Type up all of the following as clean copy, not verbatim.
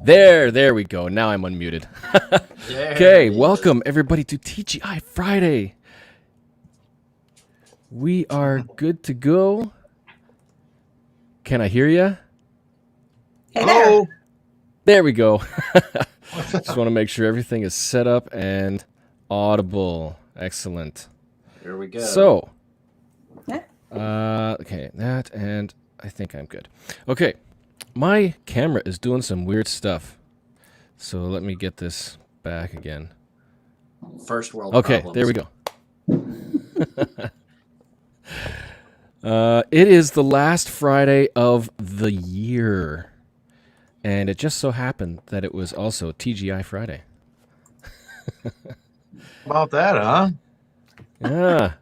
There we go. Now I'm unmuted. Okay, welcome everybody to TGI Friday. We are good to go. Can I hear you? Hello. There we go. Just want to make sure everything is set up and audible. Excellent. Here we go. So, okay, that, and I think I'm good. Okay, my camera is doing some weird stuff. So let me get this back again. First world Okay, problems. there we go. It is the last Friday of the year. And it just so happened that it was also TGI Friday. About that, huh? Yeah.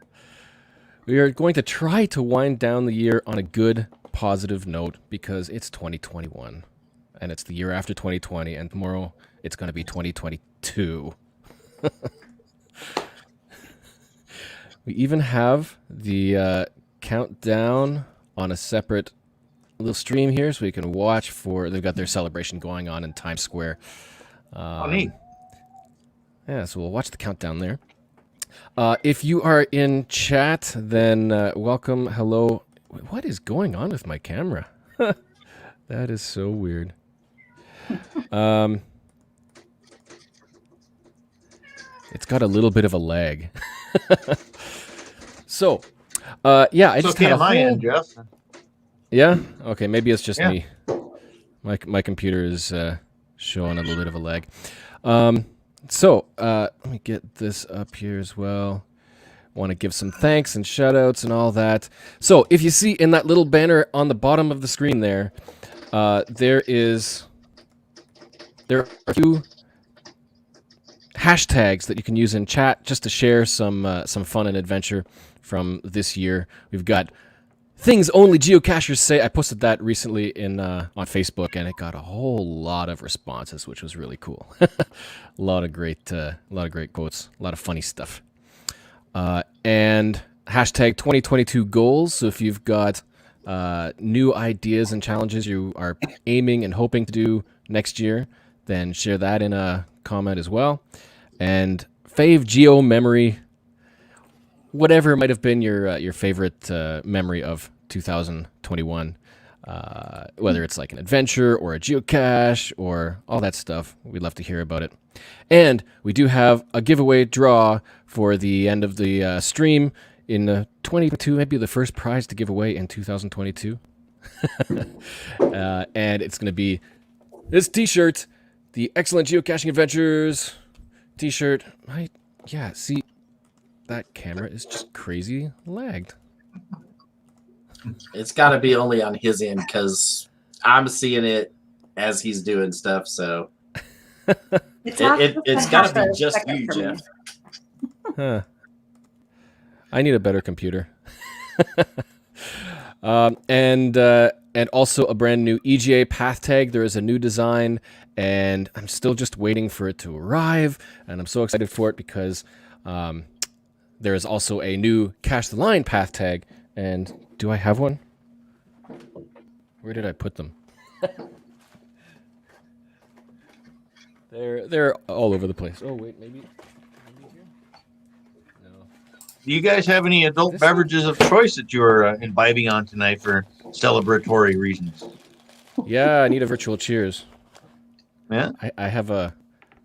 We are going to try to wind down the year on a good, positive note because it's 2021. And it's the year after 2020. And tomorrow it's going to be 2022. We even have the countdown on a separate little stream here so we can watch for. They've got their celebration going on in Times Square. Oh, neat. Yeah, so we'll watch the countdown there. If you are in chat, then welcome. Hello. What is going on with my camera? That is so weird. It's got a little bit of a lag. So, yeah, I just okay had on my end, Jeff. Yeah? Okay, maybe it's just Yeah. me. My computer is showing a little bit of a lag. So, let me get this up here as well. Want to give some thanks and shout-outs and all that. So, if you see in that little banner on the bottom of the screen there, there are a few hashtags that you can use in chat just to share some fun and adventure from this year. We've got things only geocachers say. I posted that recently in on Facebook, and it got a whole lot of responses, which was really cool. a lot of great quotes, a lot of funny stuff. And hashtag 2022 goals. So if you've got new ideas and challenges you are aiming and hoping to do next year, then share that in a comment as well. And fave geo memory, whatever might have been your favorite memory of 2021, whether it's like an adventure or a geocache or all that stuff, we'd love to hear about it. And we do have a giveaway draw for the end of the stream in 2022, maybe the first prize to give away in 2022. And it's going to be this t-shirt, the Excellent Geocaching Adventures t-shirt. Yeah, see, that camera is just crazy lagged. It's got to be only on his end because I'm seeing it as he's doing stuff. So it's got to be just you, Jeff. Huh. I need a better computer. And also a brand new EGA path tag. There is a new design, and I'm still just waiting for it to arrive. And I'm so excited for it because there is also a new Cache the Line path tag. And do I have one? Where did I put them? They're all over the place. Oh wait, maybe here? No. Do you guys have any adult beverages of choice that you're imbibing on tonight for celebratory reasons? Yeah, I need a virtual cheers. Yeah? I have a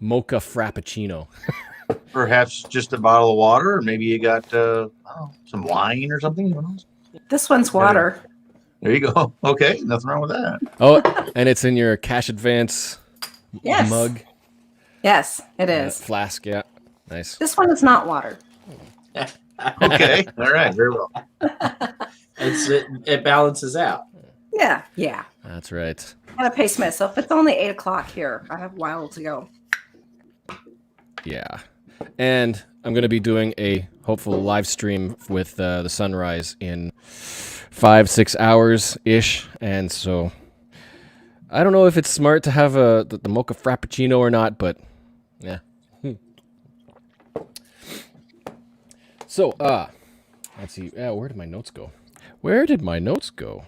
mocha frappuccino. Perhaps just a bottle of water, or maybe you got some wine or something? Who knows? This one's water. There you go. Okay, nothing wrong with that. Oh, and it's in your Cache Advance Yes. mug. Yes, it is. Flask, yeah. Nice. This one is not water. Okay, all right, very well. It balances out. Yeah. That's right. I gotta pace myself. It's only 8 o'clock here. I have a while to go. Yeah. And I'm going to be doing a hopeful live stream with the sunrise in 5-6 hours-ish. And so I don't know if it's smart to have the mocha frappuccino or not, but yeah. So, let's see. Where did my notes go?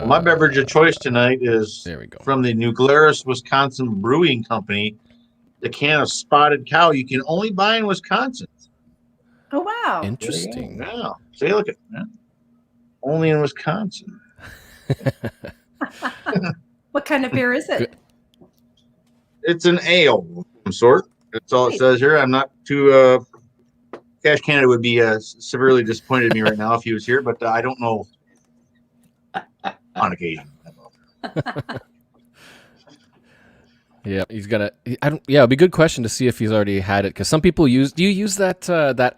Well, my beverage of choice tonight is There we go. from the New Glarus, Wisconsin Brewing Company. The can of Spotted Cow you can only buy in Wisconsin. Oh wow! Interesting. Yeah. See, look at that. Only in Wisconsin. What kind of beer is it? Good. It's an ale of some sort. That's all it Nice. says here. I'm not too. Cash Canada would be severely disappointed in me right now if he was here, but I don't know. On occasion. Yeah, he's gonna. I don't. Yeah, it'd be a good question to see if he's already had it, because some people use. Do you use that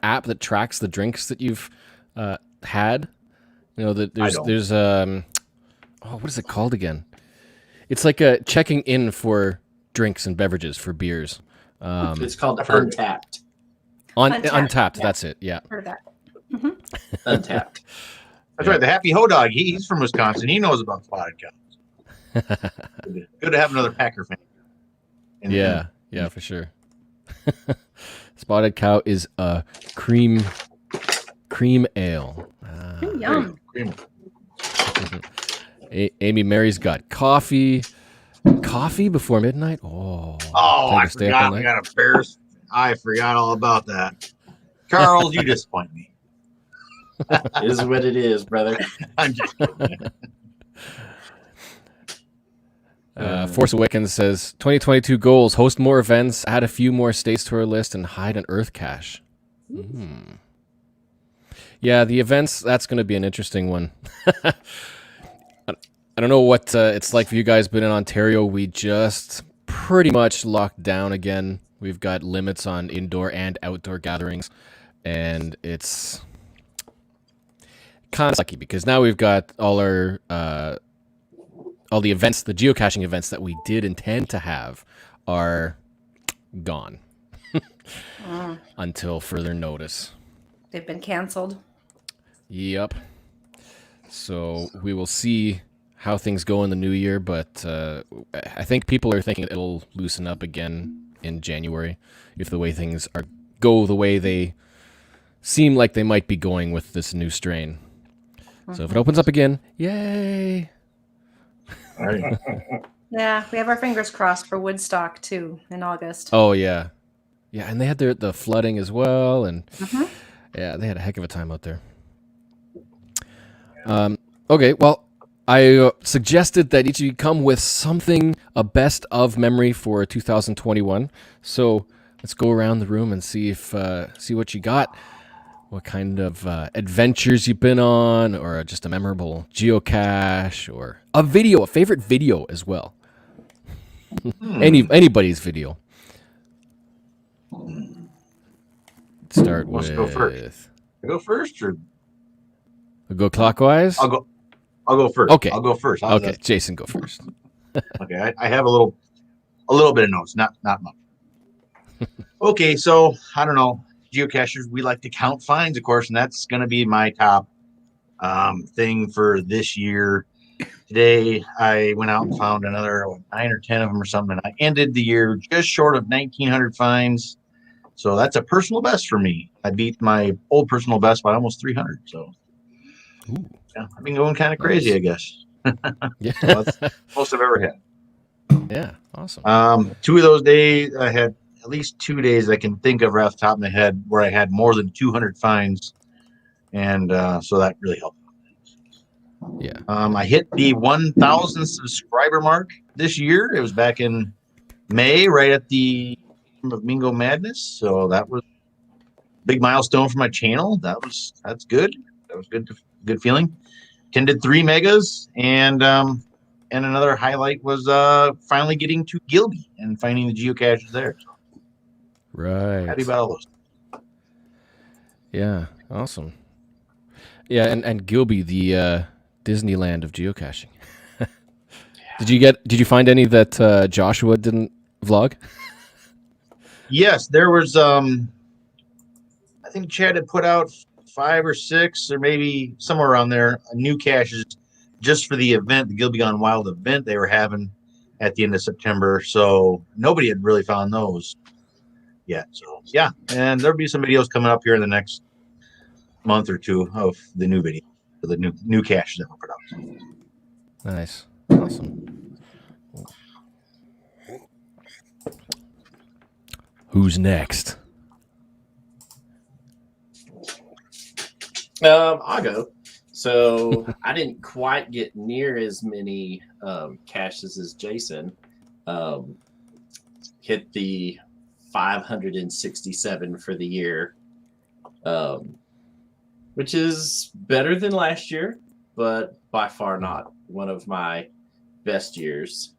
app that tracks the drinks that you've had? You know that there's oh, what is it called again? It's like a checking in for drinks and beverages for beers. It's called Untapped. Untapped. Yeah. That's it. Yeah. Heard of that. Untapped. That's right. The Happy Ho Dog. He's from Wisconsin. He knows about Spotted Cow. Good to have another Packer fan. Yeah, for sure. Spotted Cow is a cream ale. Yum. Cream. Amy Mary's got coffee. Coffee before midnight? Oh, time I to stay up all forgot. I night? got a Bears. I forgot all about that. Charles, you disappoint me. Is what it is, brother. I'm just kidding. Force Awakens says 2022 goals: host more events, add a few more states to our list, and hide an Earth cache. Yeah, the events, that's going to be an interesting one. I don't know what it's like for you guys, but in Ontario, we just pretty much locked down again. We've got limits on indoor and outdoor gatherings, and it's kind of sucky because now we've got all our all the events, the geocaching events that we did intend to have are gone until further notice. They've been canceled. Yep. So we will see how things go in the new year, but I think people are thinking it'll loosen up again in January if the way things go the way they seem like they might be going with this new strain. So if it opens up again, yay! All right. Yeah, we have our fingers crossed for Woodstock too in August. Oh yeah, yeah, and they had the flooding as well, and Mhm. yeah, they had a heck of a time out there. Okay, well, I suggested that each of you come with something, a best of memory for 2021. So let's go around the room and see what you got. What kind of adventures you've been on, or just a memorable geocache, or a favorite video as well. Anybody's video. Start Let's with. go first. Go first, or We'll go clockwise. I'll go first. Okay. I'll go first. Okay, Jason, go first. Okay. I have a little bit of notes, not much. Okay, so I don't know. Geocachers, we like to count finds, of course, and that's going to be my top thing for this year. Today, I went out and found another 9 or 10 of them or something, and I ended the year just short of 1,900 finds. So that's a personal best for me. I beat my old personal best by almost 300. So yeah, I've been going kind of crazy, I guess. Yeah. So that's the most I've ever had. Yeah, awesome. 2 of those days, I had at least 2 days I can think of right off the top of my head where I had more than 200 finds, and so that really helped. Yeah. I hit the 1,000 subscriber mark this year. It was back in May, right at the end of Mingo Madness. So that was a big milestone for my channel. That's good. That was good feeling. Attended 3 megas, and another highlight was finally getting to Gilby and finding the geocaches there. So Right. happy about all those. Yeah, awesome. Yeah, and Gilby, the Disneyland of geocaching. Did you find any that Joshua didn't vlog? Yes, there was. I think Chad had put out 5 or 6, or maybe somewhere around there, new caches just for the event, the Gilby Gone Wild event they were having at the end of September. So nobody had really found those yet. So yeah, and there'll be some videos coming up here in the next month or two of the new video, the new caches that were put out. Nice. Awesome. Who's next? I'll go. So I didn't quite get near as many caches as Jason. Hit the 567 for the year, which is better than last year, but by far not one of my best years.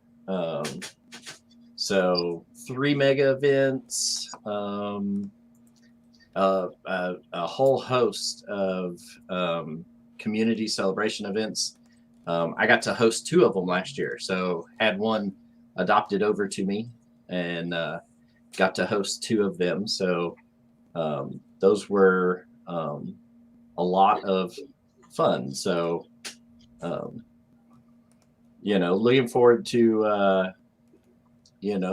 So 3 mega events, a whole host of community celebration events. I got to host 2 of them last year, so had one adopted over to me, and got to host 2 of them. So those were a lot of fun. So looking forward to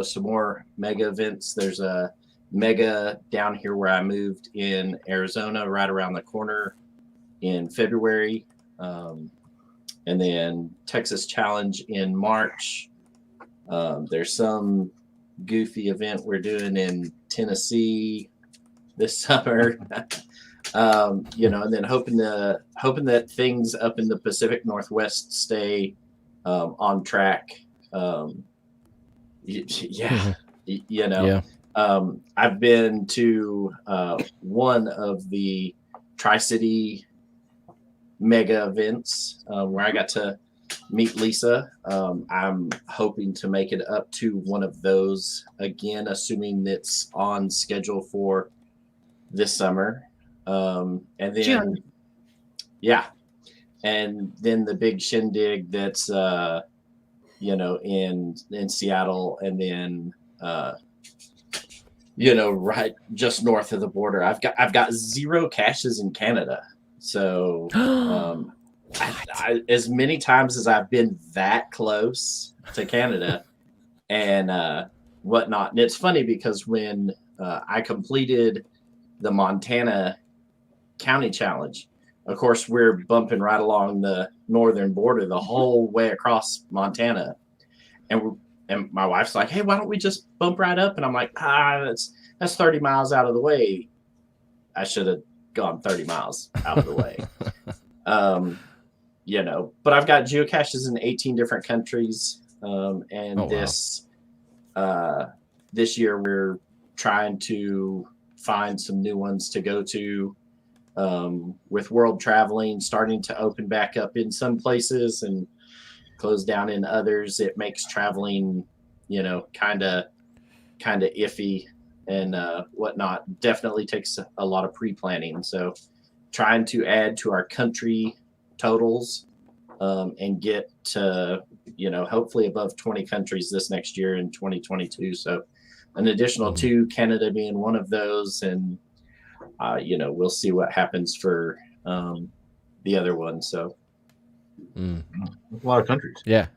some more mega events. There's a mega down here where I moved in Arizona, right around the corner in February, and then Texas Challenge in March. There's some goofy event we're doing in Tennessee this summer. And then hoping that things up in the Pacific Northwest stay on track. Yeah. I've been to one of the Tri-City mega events where I got to meet Lisa. I'm hoping to make it up to one of those again, assuming it's on schedule for this summer. And then June. Yeah. And then the big shindig that's in Seattle, and then right just north of the border. I've got 0 caches in Canada. So I, as many times as I've been that close to Canada and whatnot. And it's funny because when I completed the Montana County Challenge, of course, we're bumping right along the northern border the whole way across Montana. And my wife's like, hey, why don't we just bump right up? And I'm like, that's 30 miles out of the way. I should have gone 30 miles out of the way. But I've got geocaches in 18 different countries. This year we're trying to find some new ones to go to. With world traveling starting to open back up in some places and close down in others, it makes traveling, kind of iffy and whatnot. Definitely takes a lot of pre-planning. So trying to add to our country totals and get to, hopefully above 20 countries this next year in 2022. So an additional 2, Canada being one of those. And we'll see what happens for the other one. So a lot of countries. Yeah.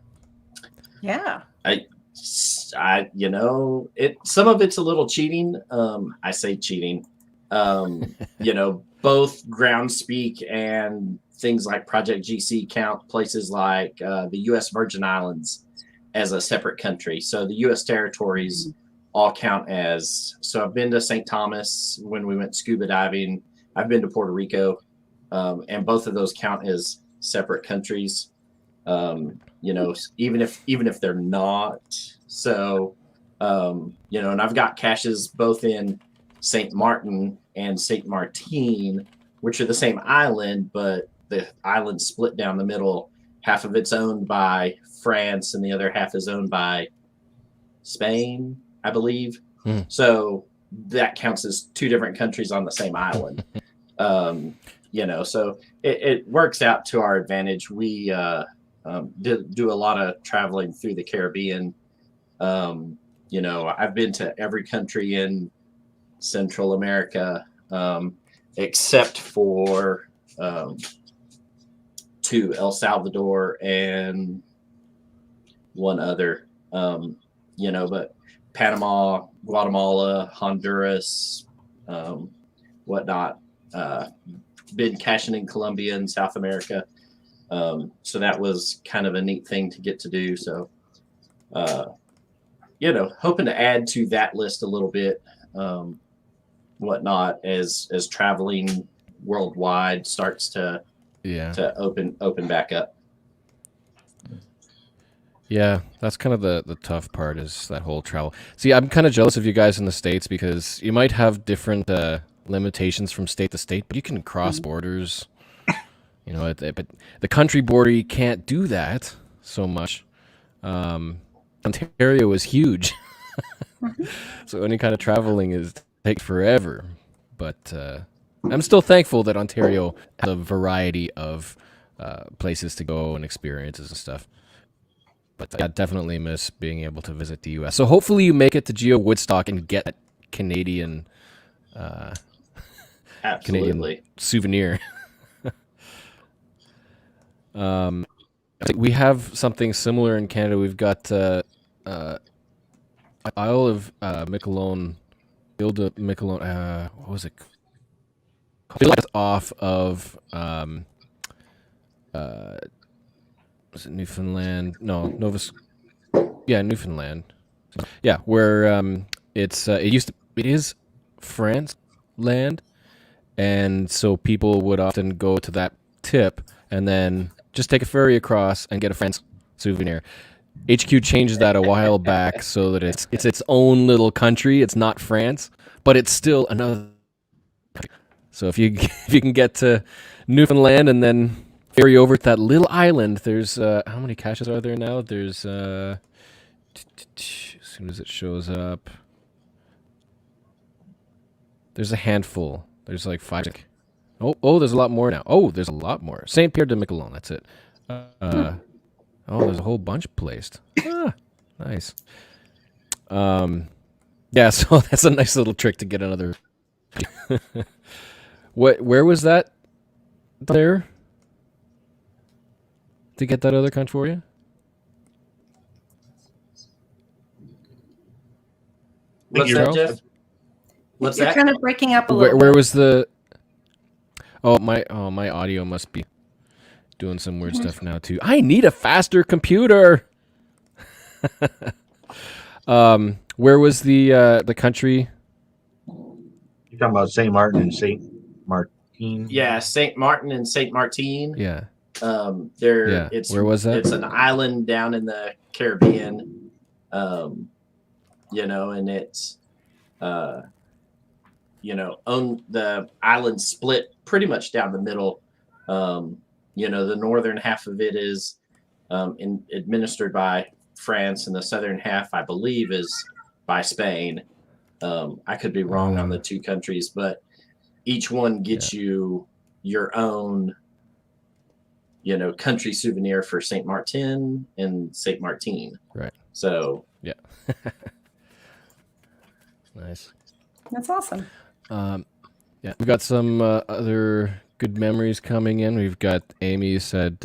Some of it's a little cheating. I say cheating. Both Groundspeak and things like Project GC count places like the U.S. Virgin Islands as a separate country. So the U.S. territories all count as. So I've been to St. Thomas when we went scuba diving. I've been to Puerto Rico, and both of those count as separate countries. Even if they're not. So, and I've got caches both in St. Martin and St. Martin, which are the same island, but the island split down the middle. Half of it's owned by France and the other half is owned by Spain, I believe. So that counts as 2 different countries on the same island. So it works out to our advantage. We do a lot of traveling through the Caribbean. I've been to every country in Central America except for 2, El Salvador and one other. But Panama, Guatemala, Honduras, whatnot. Been caching in Colombia and South America. So that was kind of a neat thing to get to do. So, hoping to add to that list a little bit, whatnot, as traveling worldwide starts to open back up. Yeah, that's kind of the tough part, is that whole travel. See, I'm kind of jealous of you guys in the States, because you might have different limitations from state to state, but you can cross borders. But the country border, you can't do that so much. Ontario is huge, so any kind of traveling takes forever. But I'm still thankful that Ontario has a variety of places to go and experiences and stuff. But I definitely miss being able to visit the U.S. So hopefully you make it to Geo Woodstock and get that Canadian Absolutely. souvenir. We have something similar in Canada. We've got Isle of Miquelon, Ilda Miquelon. What was it? It's off of was it Newfoundland? No, Newfoundland. Yeah, where it is France land, and so people would often go to that tip and then just take a ferry across and get a France souvenir. HQ changed that a while back so that it's its own little country. It's not France, but it's still another country. So if you can get to Newfoundland and then ferry over to that little island, there's how many caches are there now? There's as soon as it shows up, there's a handful. There's like 5. Oh, there's a lot more now. Oh, there's a lot more. St. Pierre de Miquelon, that's it. There's a whole bunch placed. Nice. Yeah, so that's a nice little trick to get another. Where was that there? To get that other country for you? What's that, Geoff? What's You're that? kind of breaking up a little Where bit. was the? My audio must be doing some weird stuff now too. I need a faster computer. Where was the country? You're talking about St. Martin and St. Martin. Yeah, St. Martin and St. Martin. Yeah. Where was that? It's an island down in the Caribbean. And it's on the island split pretty much down the middle. The northern half of it is administered by France, and the southern half, I believe, is by Spain. I could be wrong on the two countries, but each one gets you your own, country souvenir for St. Martin and St. Martin. Right. So yeah. Nice. That's awesome. We've got some other good memories coming in. We've got Amy said,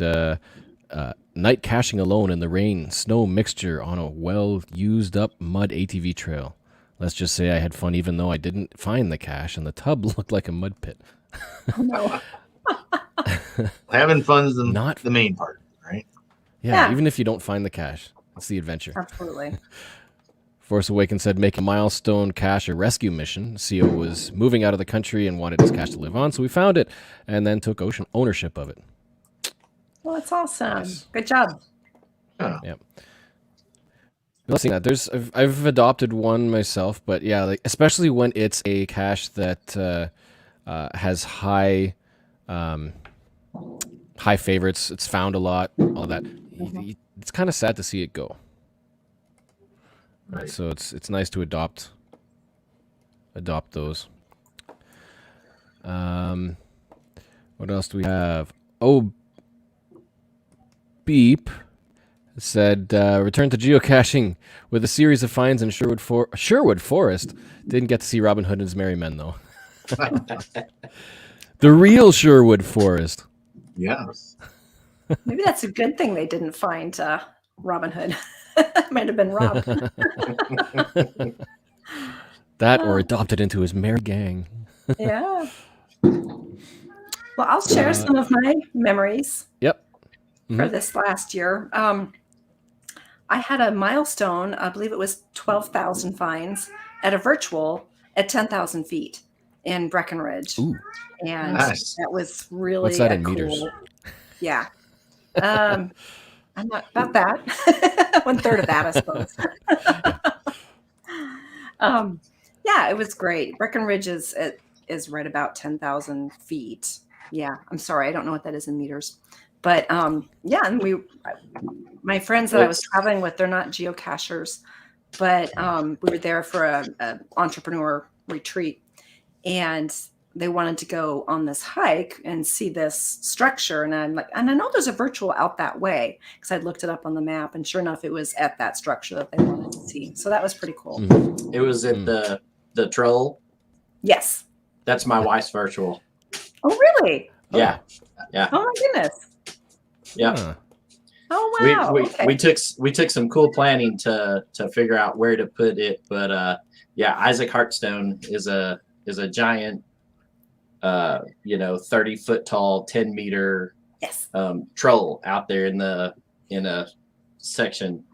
night caching alone in the rain, snow mixture on a well-used up mud ATV trail. Let's just say I had fun even though I didn't find the cache and the tub looked like a mud pit. Oh, no. Having fun's Not the main part, right? Yeah, even if you don't find the cache, it's the adventure. Absolutely. Force Awakens said, make a milestone cache a rescue mission. CO was moving out of the country and wanted his cache to live on, so we found it and then took ownership of it. Well, that's awesome. Nice. Good job. Yeah. Let's see that. I've adopted one myself, but yeah, like especially when it's a cache that has high favorites. It's found a lot, all that. It's kind of sad to see it go. Right. So it's nice to adopt those. What else do we have? Oh, Beep said, return to geocaching with a series of finds in Sherwood Forest. Didn't get to see Robin Hood and his merry men, though. The real Sherwood Forest. Yes. Maybe that's a good thing they didn't find Robin Hood. Might have been robbed. That or adopted into his merry gang. Yeah. Well, I'll share some of my memories. Yep. for this last year. I had a milestone, I believe it was 12,000 finds at a virtual at 10,000 feet in Breckenridge. Ooh. And Nice. that was really What's that a in meters? Yeah. I'm not about that. 1/3 of that, I suppose. Yeah, it was great. Breckenridge is right about 10,000 feet. Yeah, I'm sorry, I don't know what that is in meters, but yeah, and my friends that I was traveling with, they're not geocachers, but we were there for a entrepreneur retreat, and they wanted to go on this hike and see this structure. And I'm like, and I know there's a virtual out that way because I'd looked it up on the map, and sure enough, it was at that structure that they wanted to see. So that was pretty cool. It was at the Troll. Yes. That's my wife's virtual. Oh, really? Yeah. Yeah. Oh my goodness. Yeah. Huh. Oh wow. Okay. We took some cool planning to figure out where to put it, but yeah, Isaac Hartstone is a giant 30-foot tall, 10-meter Yes. troll out there in a section,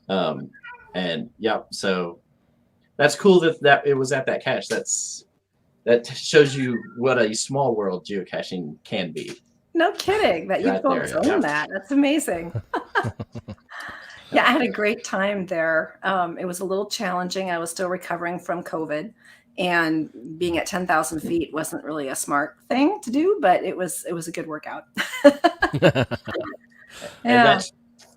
and yep. So that's cool that it was at that cache. That shows you what a small world geocaching can be. No kidding that you Right folks there, own yeah. that. That's amazing. Yeah, I had a great time there. It was a little challenging. I was still recovering from COVID, and being at 10,000 feet wasn't really a smart thing to do, but it was a good workout. And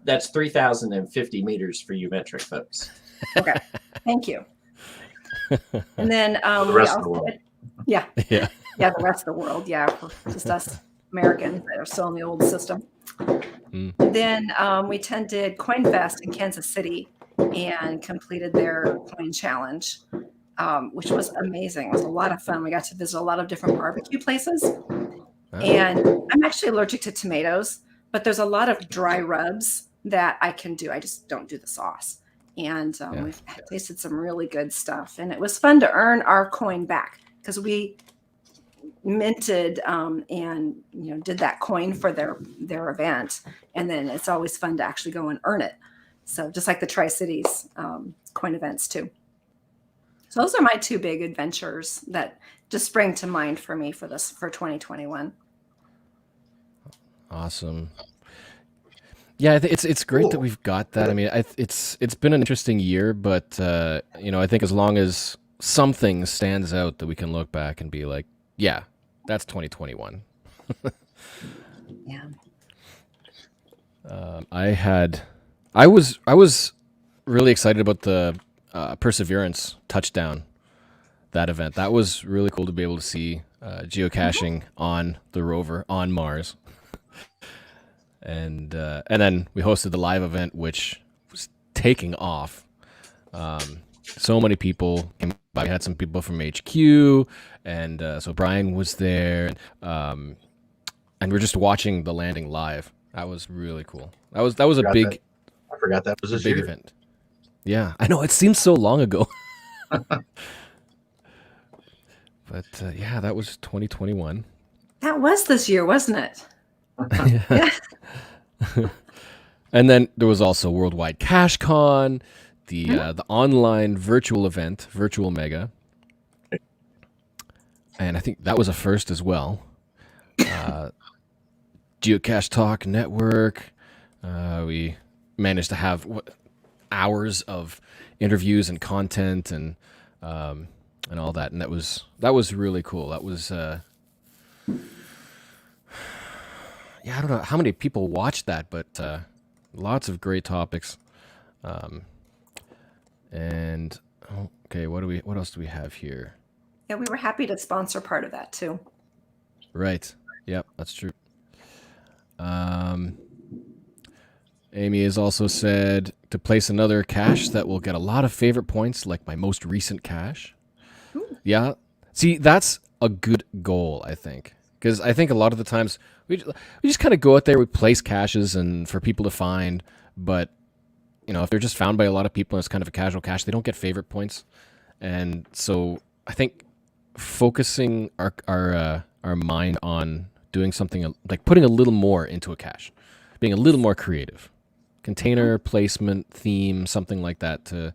that's 3,050 meters for you metric folks. Okay. Thank you. And then The rest of the world. Yeah. Yeah. Yeah, the rest of the world. Yeah, just us Americans that are still in the old system. Mm. Then we attended CoinFest in Kansas City and completed their coin challenge, which was amazing. It was a lot of fun. We got to visit a lot of different barbecue places. And I'm actually allergic to tomatoes, but there's a lot of dry rubs that I can do. I just don't do the sauce. And we've tasted some really good stuff. And it was fun to earn our coin back because we minted and did that coin for their event. And then it's always fun to actually go and earn it. So just like the Tri-Cities coin events too. So those are my two big adventures that just spring to mind for me for 2021. Awesome. Yeah, I think it's great that we've got that. I mean, it's been an interesting year, but I think as long as something stands out that we can look back and be like, yeah, that's 2021. Yeah. I was really excited about the Perseverance touchdown, that event. That was really cool to be able to see geocaching on the rover on Mars. And then we hosted the live event, which was taking off. So many people came by. We had some people from HQ, and so Brian was there, and we're just watching the landing live. That was really cool. That was a big. I forgot that was this big year. event. Yeah, I know it seems so long ago. But yeah, that was 2021. That was this year, wasn't it? Yeah. And then there was also Worldwide Cache Con, the online virtual event, Virtual Mega. And I think that was a first as well. Geocache Talk Network. We managed to have hours of interviews and content and all that, and that was really cool. That was I don't know how many people watched that, but lots of great topics. And okay, what else do we have here? Yeah, we were happy to sponsor part of that too. Right. Yep, that's true. Amy has also said to place another cache that will get a lot of favorite points, like my most recent cache. Ooh. Yeah. See, that's a good goal, I think. Because I think a lot of the times we just kind of go out there, we place caches and for people to find, but if they're just found by a lot of people and it's kind of a casual cache, they don't get favorite points. And so I think focusing our mind on doing something like putting a little more into a cache, being a little more creative. Container placement, theme, something like that to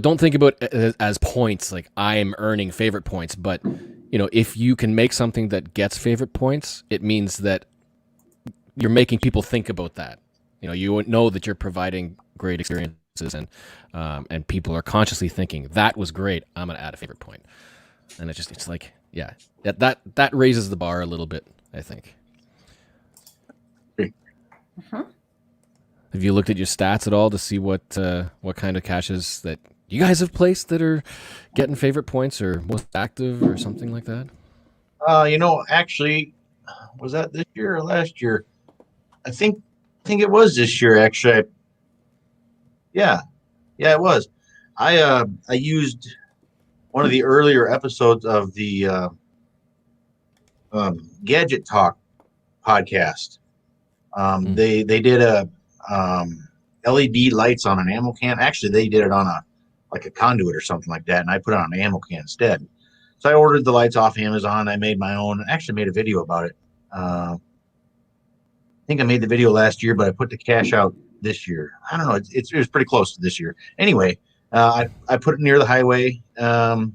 don't think about it as points, like I'm earning favorite points, but if you can make something that gets favorite points, it means that you're making people think about that. You know that you're providing great experiences, and people are consciously thinking that was great. I'm gonna add a favorite point, and it's like, yeah, that raises the bar a little bit, I think. Mm-hmm. Have you looked at your stats at all to see what kind of caches that you guys have placed that are getting favorite points or most active or something like that? Actually, was that this year or last year? I think it was this year, actually. Yeah, it was. I used one of the earlier episodes of the Gadget Talk podcast. They did a LED lights on an ammo can. Actually, they did it on a conduit or something like that, and I put it on an ammo can instead. So I ordered the lights off Amazon. I made my own. I actually made a video about it. I think I made the video last year, but I put the cache out this year. I don't know. It was pretty close to this year. Anyway, I put it near the highway, hoping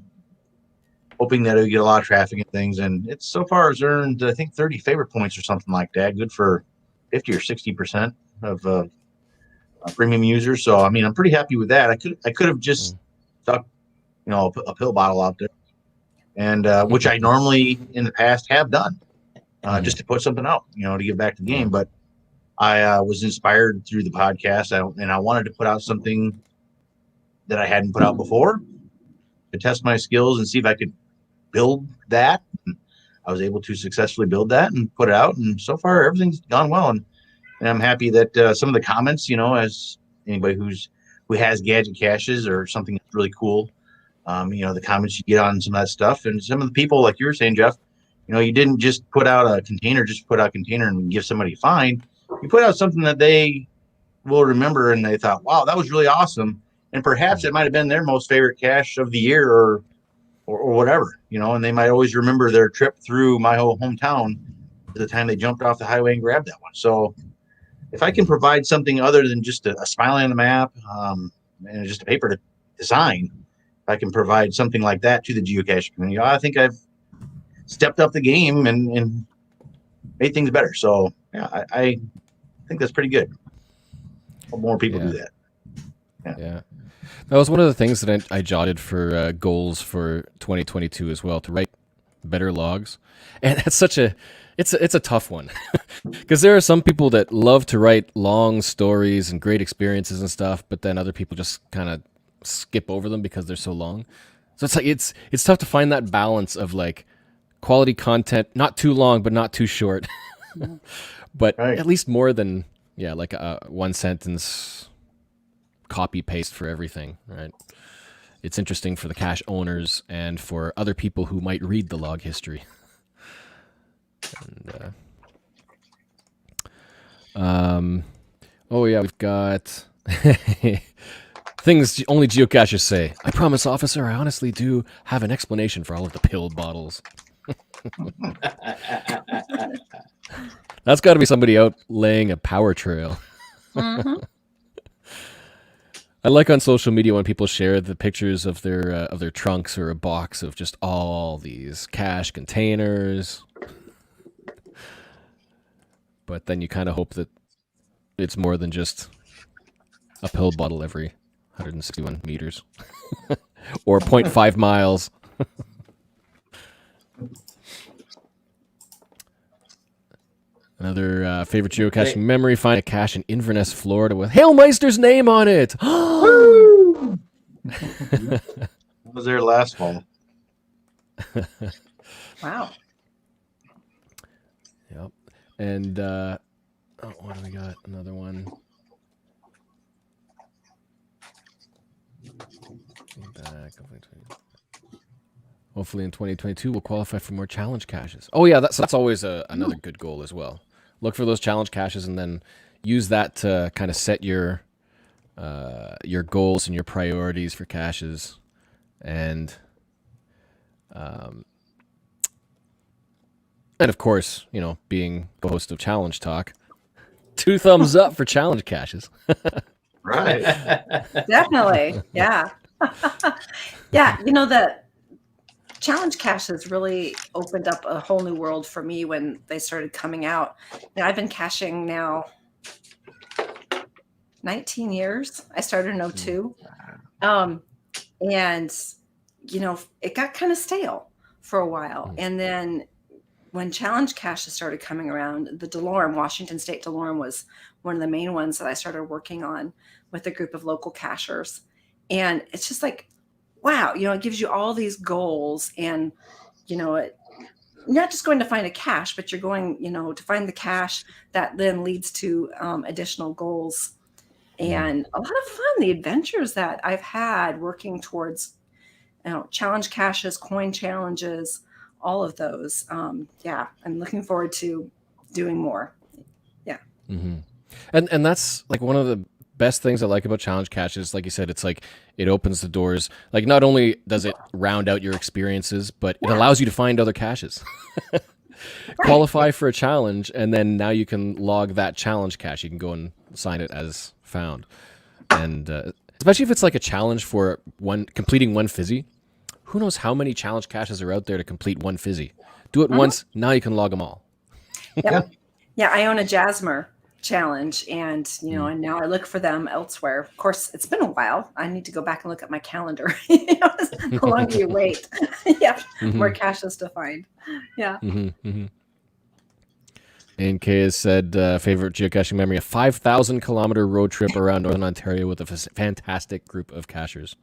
that it would get a lot of traffic and things. And it's so far has earned, I think, 30 favorite points or something like that. Good for 50 or 60% of premium users. So I mean, I'm pretty happy with that. I could have just stuck, a pill bottle out there, and which I normally in the past have done, just to put something out, to give back the game. But I was inspired through the podcast, and I wanted to put out something that I hadn't put out before to test my skills and see if I could build that. And I was able to successfully build that and put it out, and so far everything's gone well. And I'm happy that some of the comments, as anybody who has gadget caches or something that's really cool, the comments you get on some of that stuff, and some of the people, like you were saying, Geoff, you didn't just put out a container, and give somebody a find. You put out something that they will remember, and they thought, wow, that was really awesome. And perhaps it might have been their most favorite cache of the year or whatever, and they might always remember their trip through my whole hometown at the time they jumped off the highway and grabbed that one. So if I can provide something other than just a smiley on the map, and just a paper to design, if I can provide something like that to the geocache community, I think I've stepped up the game and made things better. So yeah, I think that's pretty good. Hope more people do that. Yeah. That was one of the things that I jotted for goals for 2022 as well, to write better logs. And that's it's a tough one because there are some people that love to write long stories and great experiences and stuff, but then other people just kind of skip over them because they're so long. So it's like it's tough to find that balance of like quality content, not too long but not too short, but at least more than like a one sentence copy paste for everything, right? It's interesting for the cache owners and for other people who might read the log history. And we've got things only geocachers say. I promise, officer, I honestly do have an explanation for all of the pill bottles. That's got to be somebody out laying a power trail. Mm-hmm. I like on social media when people share the pictures of their trunks or a box of just all these cache containers. But then you kind of hope that it's more than just a pill bottle every 161 meters or 0.5 miles. Another favorite geocaching memory: find a cache in Inverness, Florida with Hailmeister's name on it. I was there last fall. Wow. Yep. And what do we got? Another one. Hopefully in 2022 we'll qualify for more challenge caches. Oh yeah, that's always another good goal as well. Look for those challenge caches and then use that to kind of set your goals and your priorities for caches, and And of course, being the host of Challenge Talk, 2 thumbs up for challenge caches. Right. Definitely. Yeah. Yeah. The challenge caches really opened up a whole new world for me when they started coming out. I've been caching now 19 years. I started in 02. And, it got kind of stale for a while. And then when challenge caches started coming around, the DeLorme, Washington State DeLorme, was one of the main ones that I started working on with a group of local cachers. And it's just like, wow, it gives you all these goals, and, not just going to find a cache, but you're going, to find the cache that then leads to additional goals. And a lot of fun, the adventures that I've had working towards, challenge caches, coin challenges, all of those. Yeah, I'm looking forward to doing more. Yeah. Mm-hmm. And that's like one of the best things I like about challenge caches. Like you said, it's like it opens the doors. Like not only does it round out your experiences, but it allows you to find other caches. Qualify for a challenge, and then now you can log that challenge cache. You can go and sign it as found. And especially if it's like a challenge for completing one fizzy. Who knows how many challenge caches are out there to complete one fizzy? Do it once, now you can log them all. Yep. Yeah, I own a Jasmer challenge, and and now I look for them elsewhere. Of course, it's been a while. I need to go back and look at my calendar. The longer you wait, more caches to find. Yeah. NK has said favorite geocaching memory: a 5,000-kilometer road trip around Northern Ontario with a fantastic group of cachers.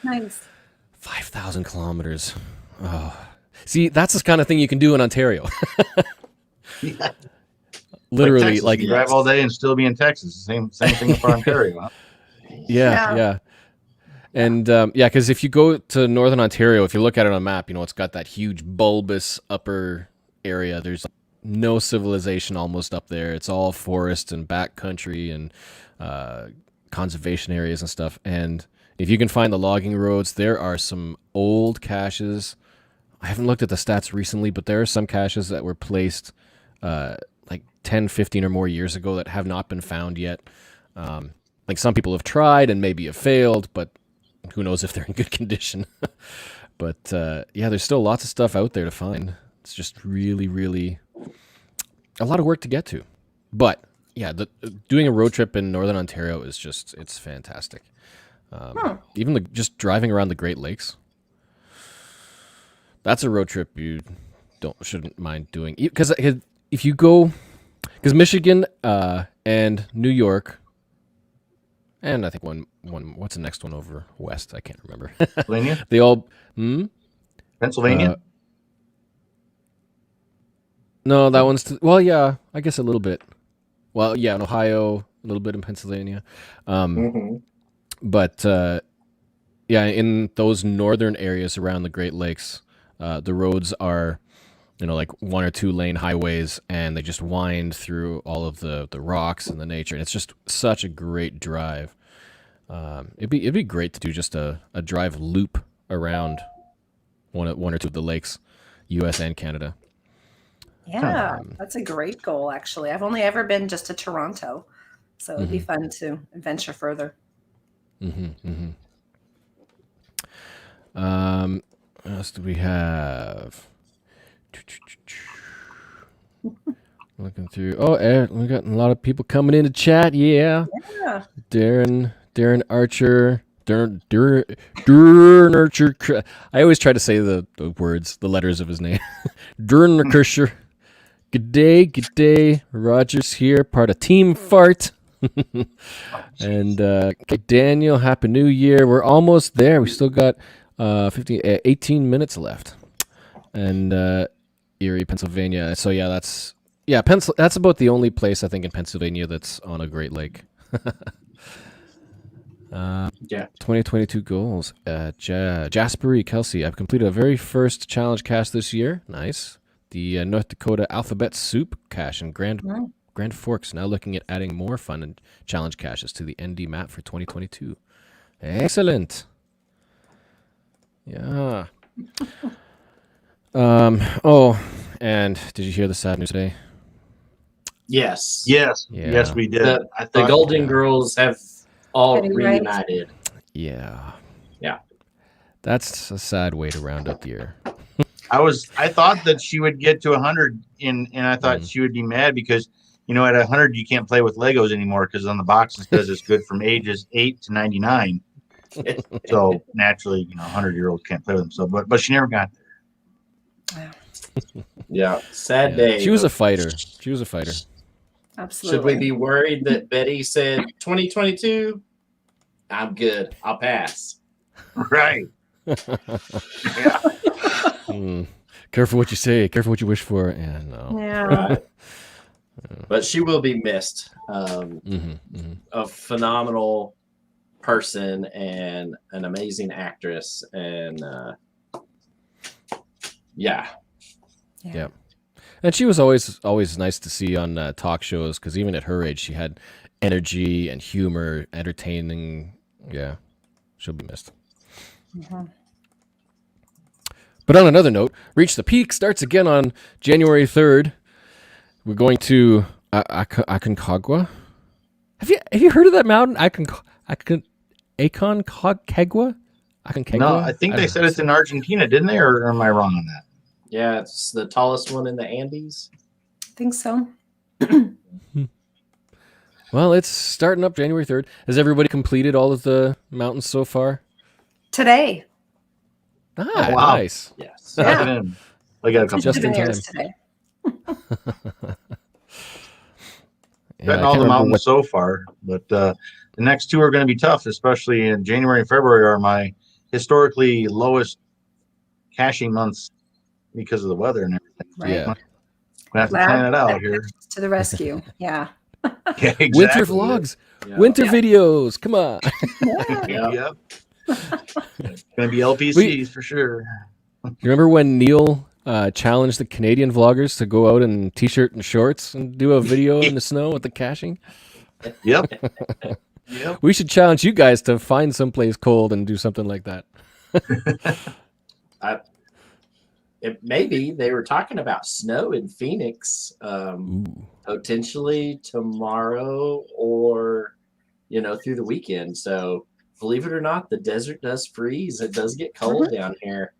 Nice. 5,000 kilometers. Oh, see, that's the kind of thing you can do in Ontario. Yeah. Literally, Texas, like you drive all day and still be in Texas. Same thing for Ontario. Huh? Yeah. And because if you go to Northern Ontario, if you look at it on a map, it's got that huge bulbous upper area. There's no civilization almost up there. It's all forest and backcountry and conservation areas and stuff. And if you can find the logging roads, there are some old caches. I haven't looked at the stats recently, but there are some caches that were placed like 10, 15 or more years ago that have not been found yet. Like some people have tried and maybe have failed, but who knows if they're in good condition. But there's still lots of stuff out there to find. It's just really, really a lot of work to get to. But yeah, doing a road trip in Northern Ontario is it's fantastic. Even just driving around the Great Lakes, that's a road trip you shouldn't mind doing. Because if you go, because Michigan and New York, and I think one what's the next one over west? I can't remember. Pennsylvania. They all Pennsylvania. No, that one's I guess a little bit. Well, yeah, in Ohio, a little bit in Pennsylvania. But in those northern areas around the Great Lakes, the roads are, like 1 or 2 lane highways, and they just wind through all of the rocks and the nature, and it's just such a great drive. It'd be great to do just a drive loop around one or two of the lakes, U.S. and Canada. Yeah, that's a great goal, actually. I've only ever been just to Toronto, so it'd be fun to adventure further. What else do we have? Looking through. We got a lot of people coming into chat. Yeah. Darren Archer. Darren Archer. I always try to say the letters of his name. Darren Archer. Good day. Roger's here, part of Team Fart. And Daniel, Happy New Year. We're almost there. We still got 18 minutes left. And Erie, Pennsylvania. So that's about the only place I think in Pennsylvania that's on a Great Lake. 2022 goals. Jaspery, Kelsey. I've completed a very first challenge cache this year. Nice. The North Dakota Alphabet Soup cache in Grand Forks. Now looking at adding more fun and challenge caches to the ND map for 2022. Excellent. Yeah. And did you hear the sad news today? Yes. Yes, Yeah. yes, we did. The, I the thought, Golden Girls have all Pretty right. reunited. Yeah. Yeah. That's a sad way to round out the year. I thought that she would get to 100, and I thought she would be mad because, you know, at 100 you can't play with Legos anymore because on the box it says it's good from ages 8 to 99. So naturally, you know, 100-year-olds can't play with them. So, but she never got. Yeah. Sad Yeah. day. She was a but fighter. She was a fighter. Absolutely. Should we be worried that Betty said 2022? I'm good. I'll pass. Right. Yeah. Careful what you say. Careful what you wish for. Yeah, no. Yeah. Right. But she will be missed. A phenomenal person and an amazing actress. And yeah. And she was always nice to see on talk shows because even at her age, she had energy and humor, entertaining. Yeah, she'll be missed. But on another note, Reach the Peak starts again on January 3rd. We're going to Aconcagua. Have you heard of that mountain? Aconcagua? No, I think they said it's in Argentina, didn't they? Or am I wrong on that? Yeah, it's the tallest one in the Andes. I think so. Well, it's starting up January 3rd. Has everybody completed all of the mountains so far? Today. Ah, wow. Nice. Yes. Yeah. I got a couple. Just in time. Today. Gotten I all can't the remember mountains so far, but the next two are going to be tough, especially in January and February are my historically lowest caching months because of the weather and everything. Right. Yeah. We have to plan it out here. To the rescue. Yeah. Yeah, exactly. Winter vlogs, Yeah. winter Yeah. videos. Come on. Yeah. Yep. It's going to be LPCs for sure. You remember when Neil challenged the Canadian vloggers to go out in t-shirt and shorts and do a video in the snow with the caching? Yep. Yep. We should challenge you guys to find someplace cold and do something like that. Maybe they were talking about snow in Phoenix potentially tomorrow or, through the weekend. So believe it or not, the desert does freeze. It does get cold down here.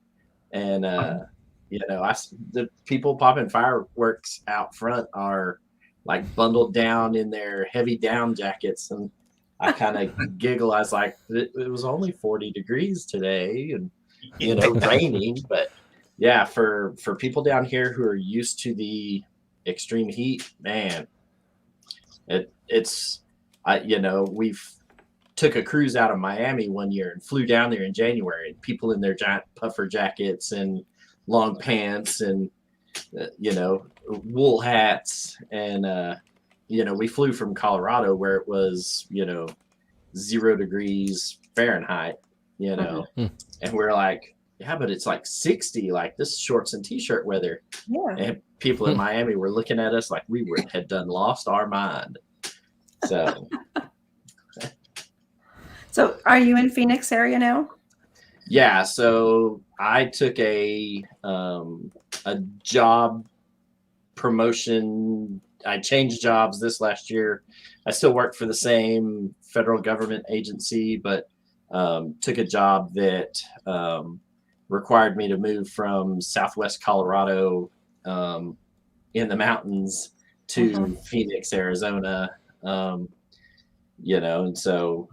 And, the people popping fireworks out front are like bundled down in their heavy down jackets. And I kind of giggle. I was like, it was only 40 degrees today and, raining, but yeah, for people down here who are used to the extreme heat, man, we've took a cruise out of Miami one year and flew down there in January, and people in their giant puffer jackets and long pants and wool hats, and we flew from Colorado where it was 0 degrees Fahrenheit, and we're like, yeah, but it's like 60, like this shorts and t-shirt weather. Yeah. And people in Miami were looking at us like we had done lost our mind. So are you in Phoenix area now? Yeah. So I took a job promotion. I changed jobs this last year. I still work for the same federal government agency, but took a job that required me to move from Southwest Colorado in the mountains to Phoenix, Arizona. And so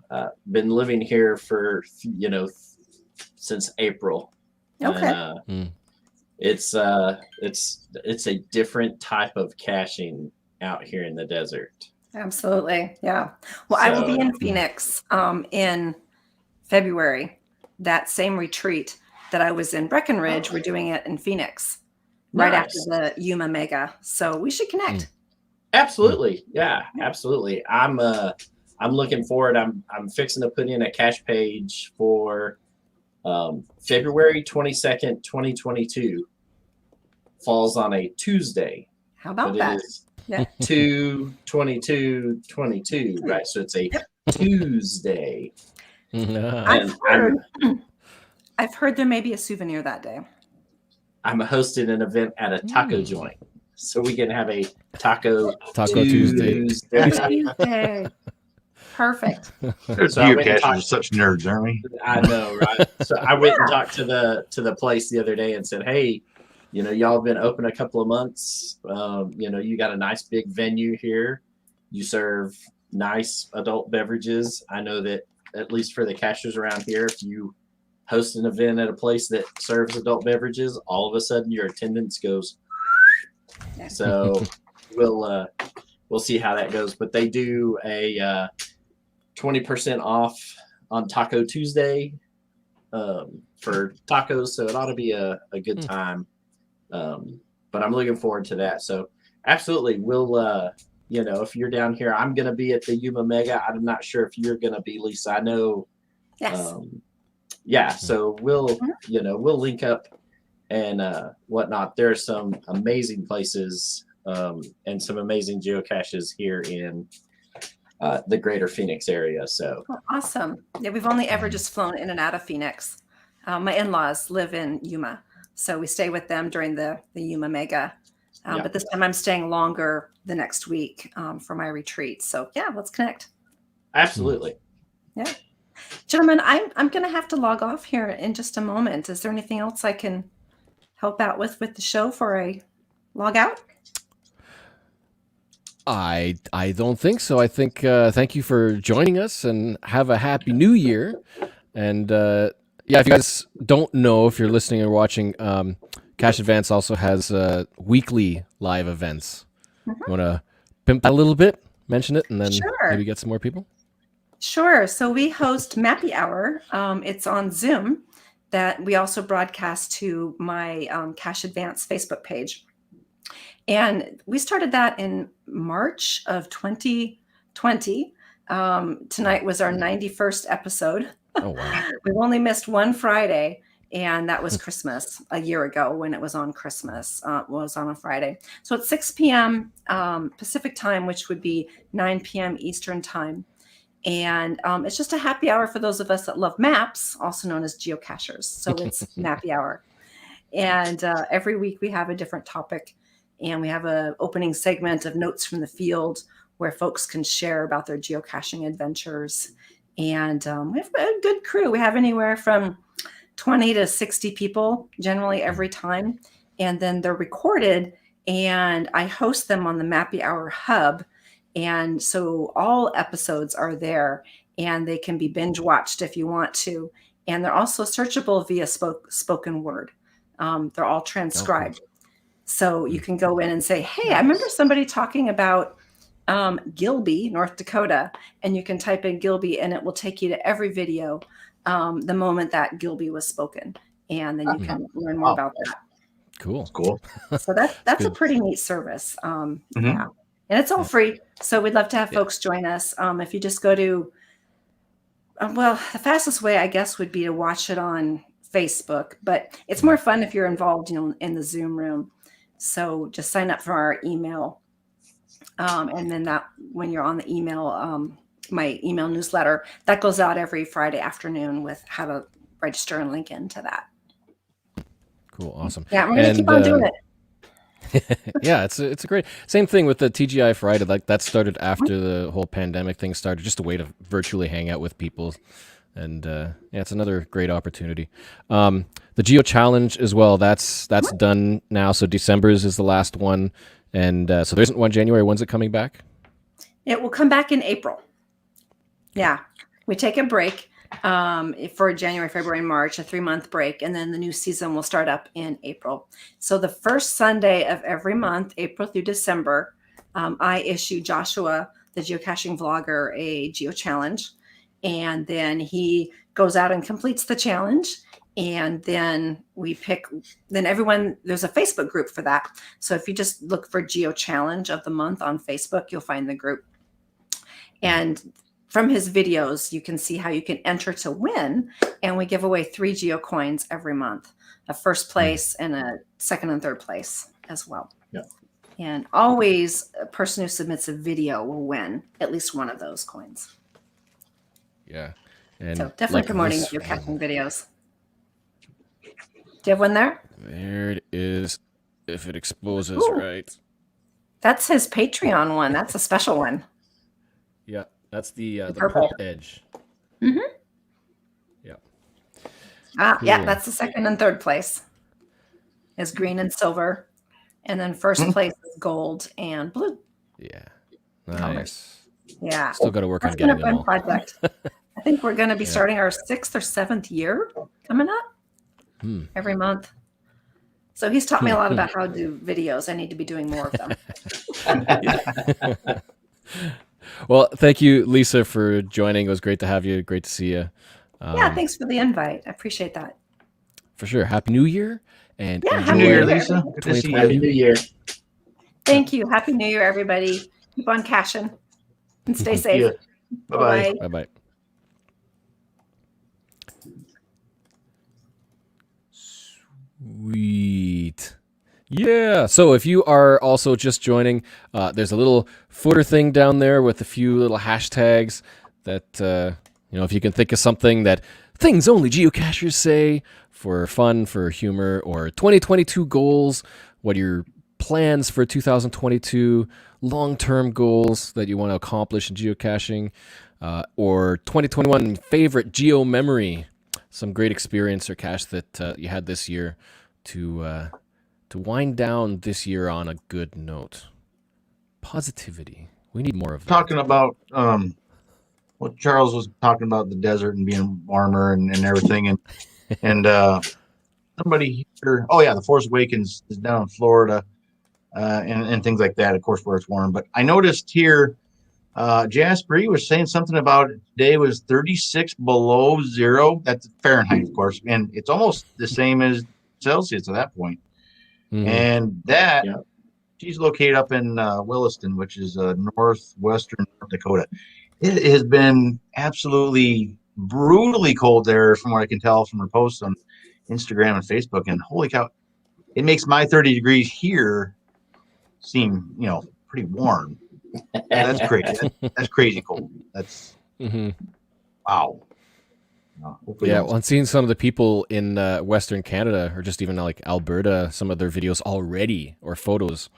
been living here for since April. Okay. And, it's a different type of caching out here in the desert. Absolutely. Yeah. Well, I will be in Phoenix in February. That same retreat that I was in Breckenridge, we're doing it in Phoenix right after the Yuma Mega. So we should connect. Absolutely. Yeah, absolutely. I'm looking forward. I'm fixing to put in a cache page for February 22nd, 2022. Falls on a Tuesday. How about but that? It is 2/22/22, right? So it's a Tuesday. I've heard there may be a souvenir that day. I'm hosting an event at a taco joint, so we can have a taco Tuesday. Tuesday. Perfect. There's So I went and geocachers are talked- such nerds, aren't we? I know, right? So I went and talked to the place the other day and said, hey, y'all have been open a couple of months. You got a nice big venue here. You serve nice adult beverages. I know that at least for the cachers around here, if you host an event at a place that serves adult beverages, all of a sudden your attendance goes. So we'll see how that goes. But they do a 20% off on Taco Tuesday for tacos, so it ought to be a good time. But I'm looking forward to that. So absolutely, we'll if you're down here, I'm gonna be at the Yuma Mega. I'm not sure if you're gonna be, Lisa. I know. Yes. So we'll link up and whatnot. There are some amazing places and some amazing geocaches here in the greater Phoenix area. So Awesome. Yeah, we've only ever just flown in and out of Phoenix. My in-laws live in Yuma, so we stay with them during the Yuma Mega. But this time I'm staying longer the next week for my retreat. So yeah, let's connect. Absolutely. Yeah. Gentlemen, I'm going to have to log off here in just a moment. Is there anything else I can help out with the show for a log out? I don't think so. I think thank you for joining us and have a happy new year. And if you guys don't know, if you're listening or watching, Cache Advance also has weekly live events. You want to pimp that a little bit, mention it, and then maybe get some more people? Sure. So we host Mappy Hour. It's on Zoom that we also broadcast to my Cache Advance Facebook page. And we started that in March of 2020. Tonight was our 91st episode. Oh, wow. We've only missed one Friday, and that was Christmas a year ago when it was on Christmas, was on a Friday. So it's 6 p.m. Pacific time, which would be 9 p.m. Eastern time. And it's just a happy hour for those of us that love maps, also known as geocachers. So it's Mappy Hour. And every week we have a different topic. And we have an opening segment of notes from the field where folks can share about their geocaching adventures. And we have a good crew. We have anywhere from 20 to 60 people generally every time. And then they're recorded and I host them on the Mappy Hour Hub. And so all episodes are there and they can be binge watched if you want to. And they're also searchable via spoken word. They're all transcribed. So you can go in and say, hey, I remember somebody talking about Gilby, North Dakota, and you can type in Gilby and it will take you to every video the moment that Gilby was spoken. And then you can learn more about that. Cool. So that's a pretty neat service. Yeah. And it's all free. So we'd love to have folks join us. If you just go to, the fastest way, I guess, would be to watch it on Facebook. But it's more fun if you're involved, in the Zoom room. So just sign up for our email. And then that when you're on the email, my email newsletter, that goes out every Friday afternoon with how to register and link into that. Cool. Awesome. Yeah, we're going to keep on doing it. Yeah, it's a great same thing with the TGIF Friday. Like that started after the whole pandemic thing started, just a way to virtually hang out with people, and it's another great opportunity. The Geo Challenge as well. That's done now. So December's is the last one, and so there isn't one January. When's it coming back? It will come back in April. Yeah, we take a break for January, February, and March, a 3-month break, and then the new season will start up in April. So the first Sunday of every month, April through December, I issue Joshua, the geocaching vlogger, a geo challenge, and then he goes out and completes the challenge. And then everyone, there's a Facebook group for that. So if you just look for Geo Challenge of the Month on Facebook, you'll find the group. And from his videos, you can see how you can enter to win. And we give away 3 Geo coins every month, a first place and a second and third place as well. Yeah. And always a person who submits a video will win at least one of those coins. Yeah. And so definitely promoting geocaching videos. Do you have one there? There it is. If it exposes Ooh. right. That's his Patreon one. That's a special one. Yeah, that's the purple. purple edge. Mm-hmm. Yeah. Yeah, Cool. that's the second and third place. Is green and silver. And then first place is gold and blue. Yeah. Nice. Yeah. Still got to work on That's been a getting them fun all. project. I think we're going to be starting our 6th or 7th year coming up every month. So he's taught me a lot about how to do videos. I need to be doing more of them. Well, thank you, Lisa, for joining. It was great to have you. Great to see you. Yeah, thanks for the invite. I appreciate that. For sure. Happy New Year. And Yeah, Happy New Year, Lisa. Good to see you. Happy New Year. Thank you. Happy New Year, everybody. Keep on cashing and stay safe. Yeah. Bye-bye. Bye-bye. Sweet. Yeah. So if you are also just joining, there's a little footer thing down there with a few little hashtags that, if you can think of something that things only geocachers say for fun, for humor, or 2022 goals, what are your plans for 2022, long-term goals that you want to accomplish in geocaching, or 2021 favorite geo memory, some great experience or cache that you had this year to wind down this year on a good note. Positivity. We need more of that. Talking about what Charles was talking about, the desert and being warmer and everything, and somebody here. Oh yeah, the Force Awakens is down in Florida, and things like that. Of course, where it's warm. But I noticed here, Jasper was saying something about today was 36 below zero. That's Fahrenheit, of course, and it's almost the same as Celsius at that point. Mhm. And that she's located up in Williston, which is northwestern North Dakota. It has been absolutely brutally cold there, from what I can tell from her posts on Instagram and Facebook. And holy cow, it makes my 30 degrees here seem, pretty warm. That's crazy. That's crazy cold. That's wow. Yeah, well, I'm seeing some of the people in Western Canada, or just even like Alberta, some of their videos already, or photos.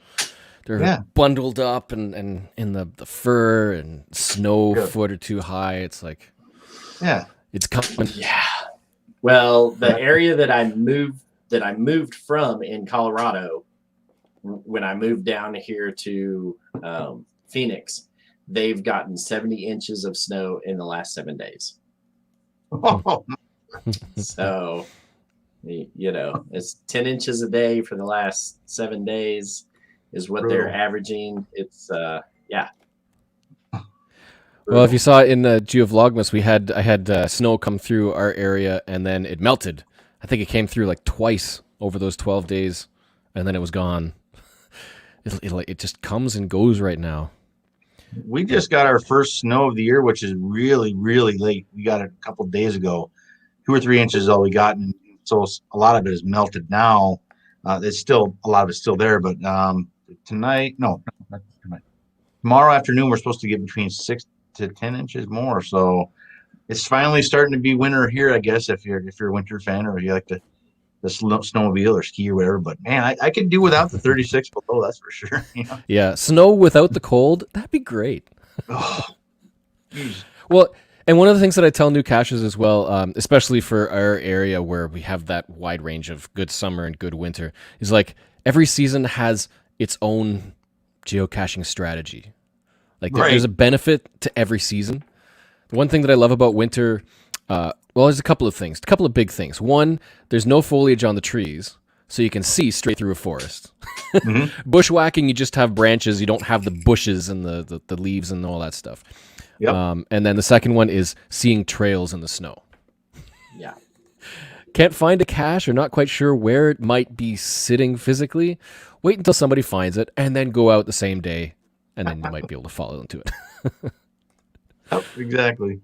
They're bundled up and in the fur and snow a foot or two high. It's like, it's coming. Yeah. Well, the area that I moved from in Colorado, when I moved down here to Phoenix, they've gotten 70 inches of snow in the last 7 days. So, it's 10 inches a day for the last 7 days is what they're averaging. It's Well, if you saw in the Geovlogmas, I had snow come through our area and then it melted. I think it came through like twice over those 12 days, and then it was gone. It just comes and goes right now. We just got our first snow of the year, which is really, really late. We got it a couple of days ago. 2 or 3 inches is all we got, and so a lot of it is melted now. It's still a lot of it's still there, but tonight, no, not tonight. Tomorrow afternoon, we're supposed to get between 6 to 10 inches more. So it's finally starting to be winter here, I guess, if you're a winter fan or you like the snowmobile or ski or whatever. But man, I could do without the 36 below, that's for sure. Yeah, snow without the cold, that'd be great. Oh, geez. Well, and one of the things that I tell new caches as well, especially for our area where we have that wide range of good summer and good winter, is like every season has its own geocaching strategy. Like there's a benefit to every season. The one thing that I love about winter, there's a couple of things, a couple of big things. One, there's no foliage on the trees, so you can see straight through a forest. Bushwhacking, you just have branches. You don't have the bushes and the leaves and all that stuff. Yep. And then the second one is seeing trails in the snow. Yeah. Can't find a cache or not quite sure where it might be sitting physically? Wait until somebody finds it and then go out the same day, and then you might be able to follow into it. Yep, exactly.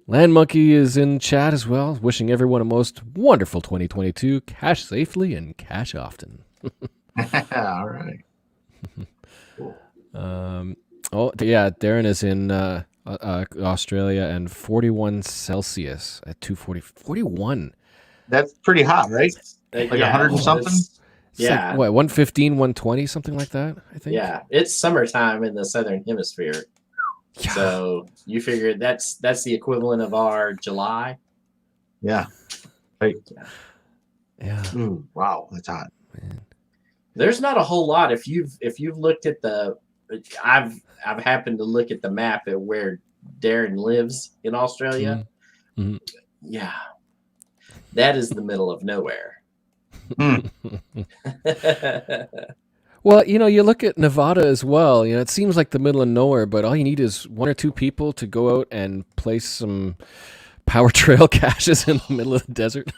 Land Monkey is in chat as well, wishing everyone a most wonderful 2022. Cache safely and cache often. All right. Oh, yeah, Darren is in Australia, and 41 Celsius at 240. 41. That's pretty hot, right? Like 100 and something. It's like what, 115, 120, something like that, I think. Yeah, it's summertime in the southern hemisphere. Yeah. So you figure that's the equivalent of our July. Yeah. Right. Yeah. Ooh, wow, that's hot. Man. There's not a whole lot. If you've looked at I've happened to look at the map at where Darren lives in Australia. Mm-hmm. Yeah, that is the middle of nowhere. Well, you look at Nevada as well. It seems like the middle of nowhere, but all you need is one or two people to go out and place some power trail caches in the middle of the desert.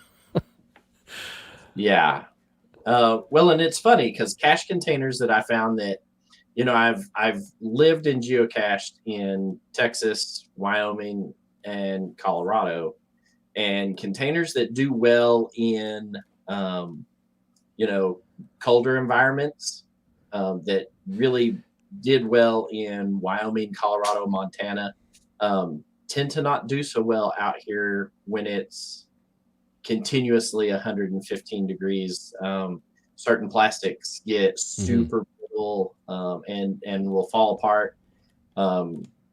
Yeah. Well, and it's funny because cache containers that I found that, I've lived and geocached in Texas, Wyoming, and Colorado, and containers that do well in, colder environments, that really did well in Wyoming, Colorado, Montana, tend to not do so well out here when it's continuously 115 degrees. Certain plastics get super brittle, and will fall apart,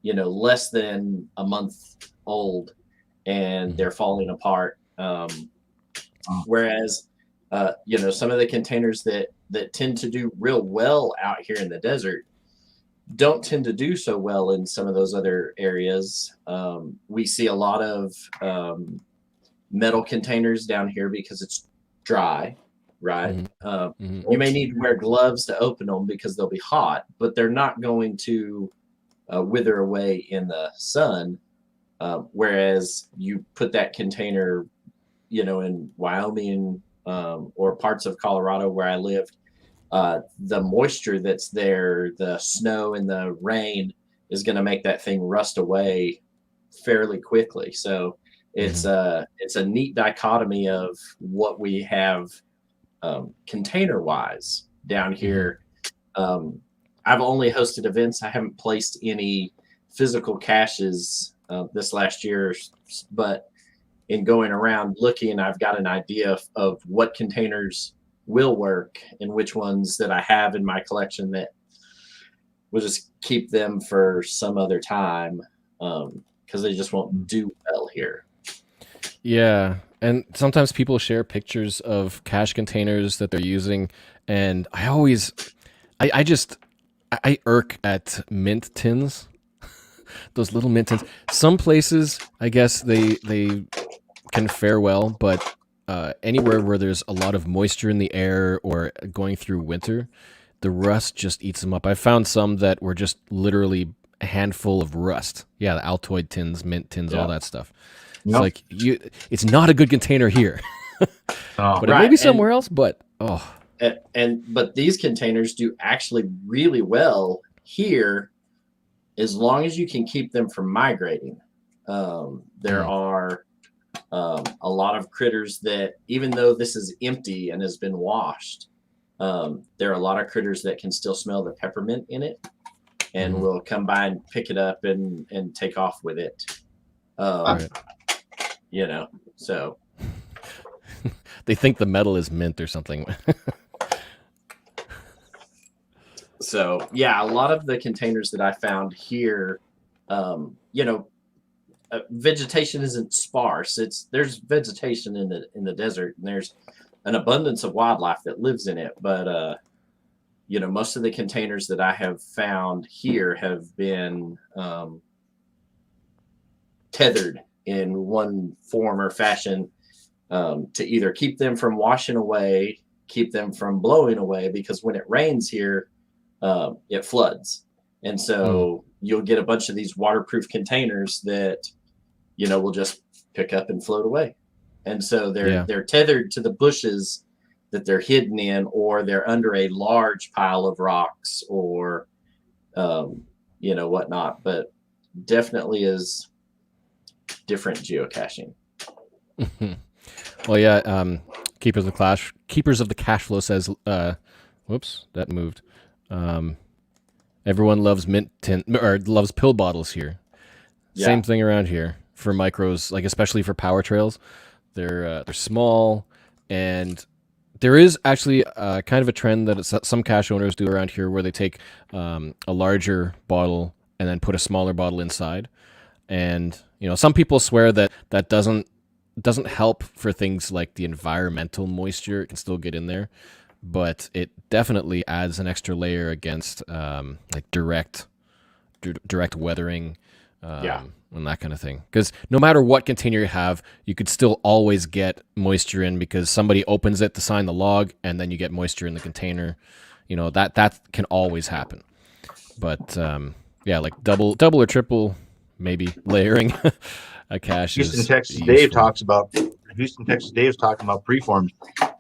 less than a month old, and they're falling apart. Whereas, some of the containers that tend to do real well out here in the desert don't tend to do so well in some of those other areas. We see a lot of metal containers down here because it's dry, right? You may need to wear gloves to open them because they'll be hot, but they're not going to wither away in the sun. Whereas you put that container, in Wyoming, or parts of Colorado where I lived, the moisture that's there, the snow and the rain, is going to make that thing rust away fairly quickly. So it's a neat dichotomy of what we have container wise down here. I've only hosted events. I haven't placed any physical caches this last year, but in going around looking, I've got an idea of what containers will work and which ones that I have in my collection that we'll just keep them for some other time, because they just won't do well here. Yeah, and sometimes people share pictures of cache containers that they're using, and I irk at mint tins. Those little mint tins. Some places, I guess they can fare well, but anywhere where there's a lot of moisture in the air or going through winter, the rust just eats them up. I found some that were just literally a handful of rust. Yeah, the Altoid tins, mint tins, all that stuff. It's like it's not a good container here, but it may be somewhere else. But but these containers do actually really well here, as long as you can keep them from migrating. There are a lot of critters that, even though this is empty and has been washed, there are a lot of critters that can still smell the peppermint in it and will come by and pick it up and take off with it. So they think the metal is mint or something. So yeah, a lot of the containers that I found here, vegetation isn't sparse. There's vegetation in the desert, and there's an abundance of wildlife that lives in it. But most of the containers that I have found here have been tethered in one form or fashion, to either keep them from washing away, keep them from blowing away, because when it rains here, it floods. And so you'll get a bunch of these waterproof containers that, will just pick up and float away. And so they're tethered to the bushes that they're hidden in, or they're under a large pile of rocks or, whatnot. But definitely is different geocaching. Well, yeah. Keepers of the Cash Flow says, whoops, that moved. Everyone loves mint tin or loves pill bottles here. Same thing around here for micros, like especially for power trails. They're small, and there is actually kind of a trend that some cache owners do around here where they take a larger bottle and then put a smaller bottle inside. And some people swear that that doesn't help for things like the environmental moisture. It can still get in there, but it definitely adds an extra layer against like direct weathering. And that kind of thing. Because no matter what container you have, you could still always get moisture in because somebody opens it to sign the log, and then you get moisture in the container. That can always happen. But like double or triple, maybe layering a cache. Houston, Texas Dave talks about preforms,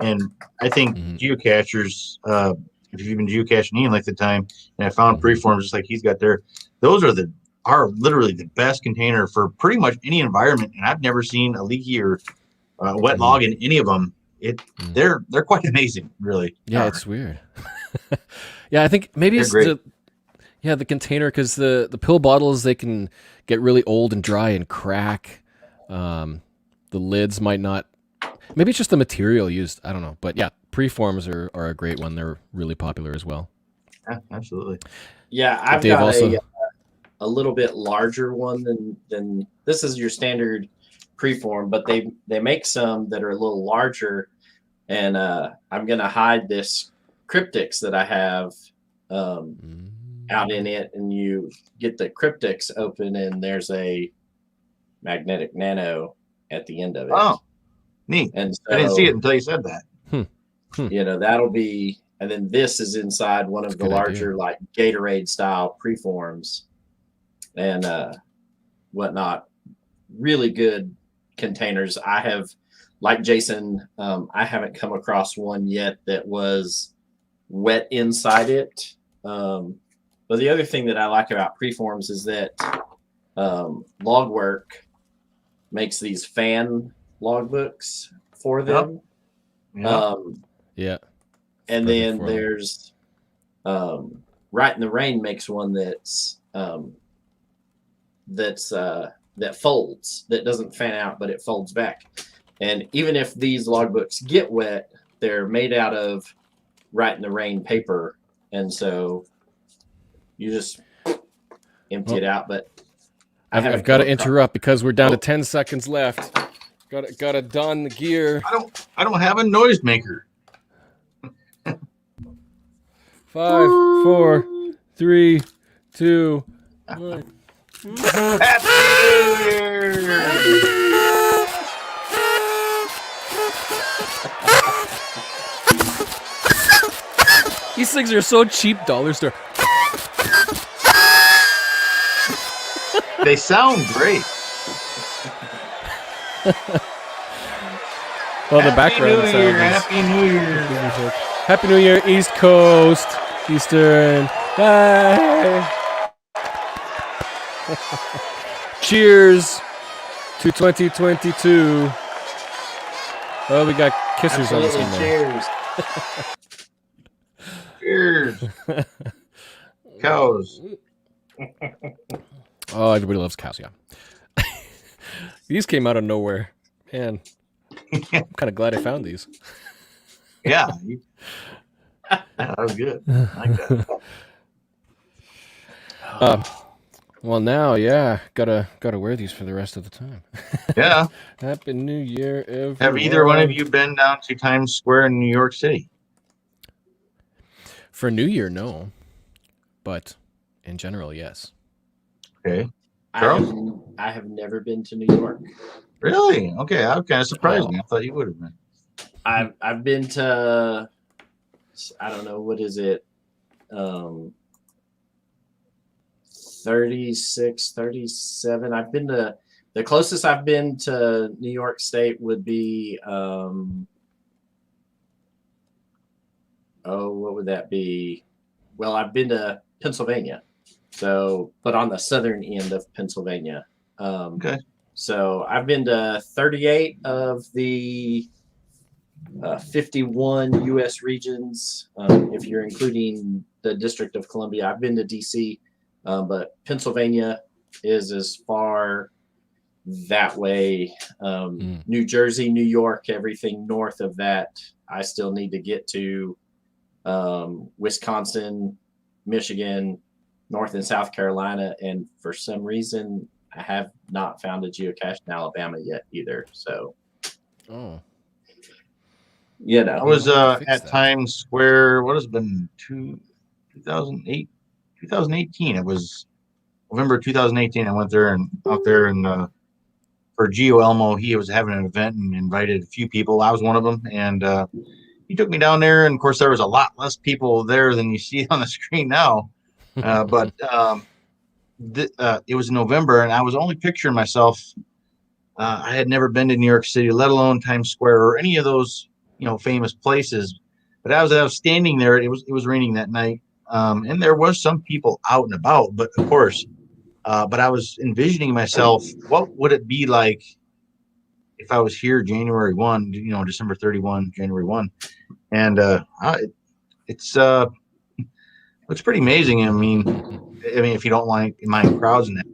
and I think geocachers, if you've been geocaching any length of time, and I found preforms just like he's got there, those are literally the best container for pretty much any environment, and I've never seen a leaky or wet log in any of them. They're quite amazing, really. Yeah, it's weird. Yeah, I think maybe it's the container, because the pill bottles, they can get really old and dry and crack. The lids might not. Maybe it's just the material used. I don't know, but yeah, preforms are a great one. They're really popular as well. Yeah, absolutely. Yeah, I've Dave got also, a little bit larger one than this is your standard preform, but they make some that are a little larger, and I'm gonna hide this cryptics that I have out in it, and you get the cryptics open, and there's a magnetic nano at the end of it. Oh, neat. And so, I didn't see it until you said that. That'll be, and then this is inside one of the larger like Gatorade style preforms and whatnot. Really good containers. I have, like Jason, I haven't come across one yet that was wet inside it. But the other thing that I like about preforms is that Logwork makes these fan logbooks for them. And then there's Right in the Rain makes one that folds, that doesn't fan out, but it folds back. And even if these logbooks get wet, they're made out of Right in the Rain paper, and so you just empty it out. But I've got to interrupt because we're down to 10 seconds left. Got to don the gear. I don't have a noisemaker. 5, 4, 3, 2, 1. Happy New Year! These things are so cheap, dollar store. They sound great. Well, the background New sound Year, is... Happy New Year. Happy New Year, East Coast, Eastern. Bye. Cheers to 2022. Oh, we got kissers on this one. Cheers. Cheers. Cows. Oh, everybody loves cows, yeah. These came out of nowhere. Man, I'm kind of glad I found these. Yeah. That was good. I like that. Well, now, yeah, gotta wear these for the rest of the time. Yeah. Happy New Year, everyone. Have either one of you been down to Times Square in New York City? For New Year, no. But in general, yes. Okay. I have never been to New York. Really? Okay. I'm kind of surprised. I thought you would have been. I've been to, I don't know, what is it? 36, 37. I've been to, the closest I've been to New York State would be, what would that be? Well, I've been to Pennsylvania. So, but on the southern end of Pennsylvania. Okay. So I've been to 38 of the 51 U.S. regions, if you're including the District of Columbia. I've been to D.C., but Pennsylvania, is as far that way. New Jersey, New York, everything north of that, I still need to get to. Wisconsin, Michigan, North and South Carolina, and for some reason, I have not found a geocache in Alabama yet either. So, Oh, I was fix at that. Times Square. What has it been 2008, 2018? It was November 2018. I went there and out there and for Geo Elmo, he was having an event and invited a few people. I was one of them, and he took me down there. And of course, there was a lot less people there than you see on the screen now. But it was November, and I was only picturing myself. I had never been to New York City, let alone Times Square or any of those famous places. But as I was standing there, it was raining that night, and there was some people out and about. But of course, but I was envisioning myself, what would it be like if I was here January 1, December 31, January 1, and it's pretty amazing. I mean, if you don't mind crowds and that.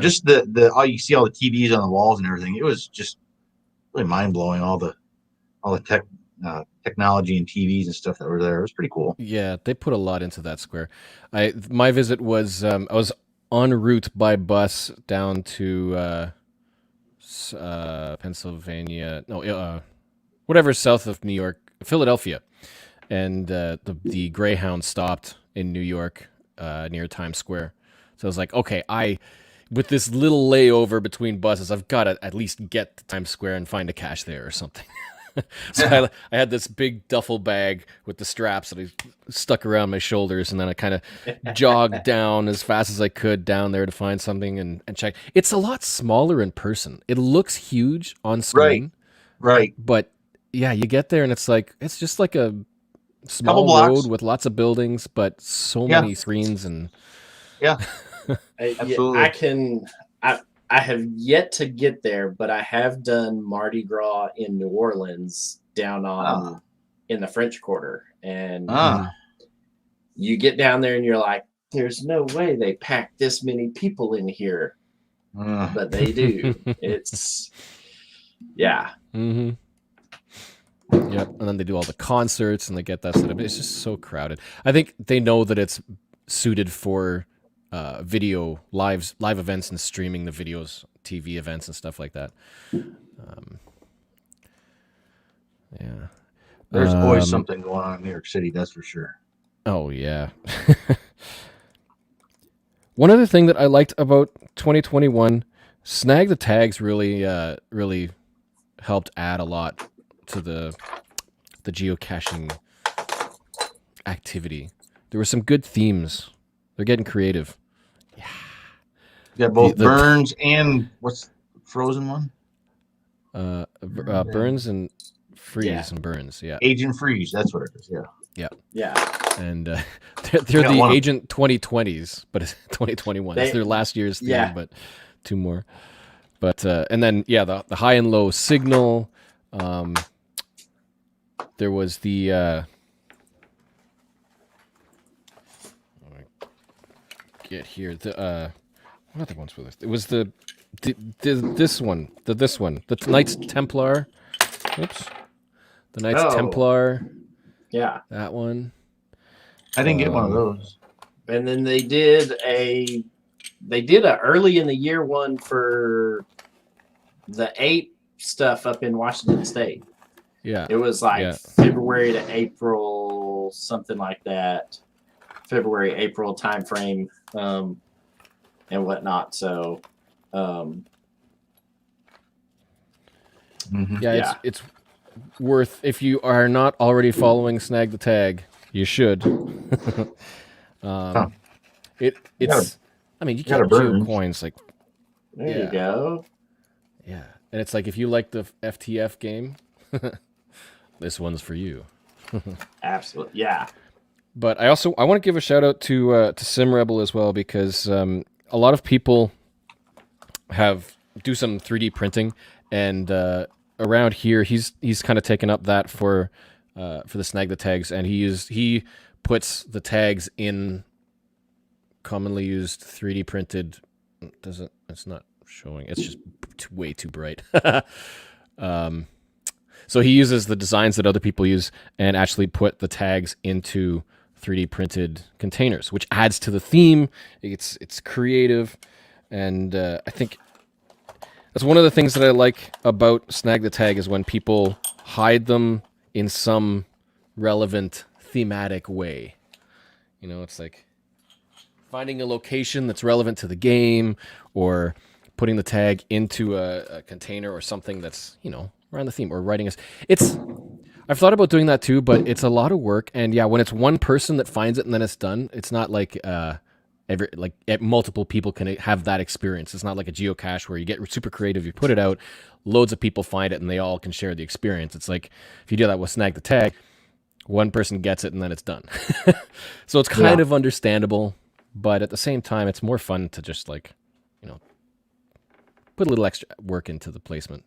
Just the all you see all the TVs on the walls and everything. It was just really mind blowing. All the technology and TVs and stuff that were there. It was pretty cool. Yeah, they put a lot into that square. My visit was I was en route by bus down to Pennsylvania. No, whatever south of New York, Philadelphia, and the Greyhound stopped in New York near Times Square. So I was like, okay, with this little layover between buses, I've got to at least get to Times Square and find a cache there or something. So I had this big duffel bag with the straps that I stuck around my shoulders, and then I kind of jogged down as fast as I could down there to find something and check. It's a lot smaller in person. It looks huge on screen. Right. But yeah, you get there and it's just like a Couple small blocks. road with lots of buildings, but so many screens and Yeah. Absolutely. I have yet to get there, but I have done Mardi Gras in New Orleans down on in the French Quarter, and you get down there and you're like, "There's no way they packed this many people in here," but they do. It's Mm-hmm. Yep, and then they do all the concerts and they get that set up. It's just so crowded. I think they know that it's suited for video live events and streaming the videos, TV events and stuff like that. Yeah, There's always something going on in New York City, that's for sure. Oh yeah. One other thing that I liked about 2021, Snag the Tags really helped add a lot to the geocaching activity. There were some good themes. They're getting creative. Yeah. You got both Burns and what's the frozen one? Burns and Freeze and Burns. Yeah. Agent Freeze. That's what it is. Yeah. Yeah. yeah. And they're the Agent 2020s, but it's 2021. It's their last year's theme, but two more. But and then the high and low signal. There was the get here the what other ones were there? It was this one, the Knights Templar. Oops, the Knights Templar. Yeah, that one. I didn't get one of those. And then they did a early in the year one for the 8 stuff up in Washington State. Yeah, it was like February to April, something like that. February, April time frame, and whatnot. So, it's worth, if you are not already following Snag the Tag, you should. It's I mean, you get Geo coins like there you go. Yeah, and it's like if you like the FTF game, this one's for you. Absolutely, yeah. But I want to give a shout out to Sim Rebel as well, because a lot of people do some 3D printing, and around here he's kind of taken up that for the Snag the Tags, and he puts the tags in commonly used 3D printed does it? It's not showing. It's just way too bright. So he uses the designs that other people use and actually put the tags into 3D printed containers, which adds to the theme. It's creative, and I think that's one of the things that I like about Snag the Tag is when people hide them in some relevant thematic way. You know, it's like finding a location that's relevant to the game, or putting the tag into a container or something that's, you know, around the theme, or writing us. I've thought about doing that too, but it's a lot of work. And yeah, when it's one person that finds it and then it's done, it's not like multiple people can have that experience. It's not like a geocache where you get super creative, you put it out, loads of people find it, and they all can share the experience. It's like if you do that with Snag the Tag, one person gets it and then it's done. So it's kind of understandable, but at the same time, it's more fun to just like, you know, put a little extra work into the placement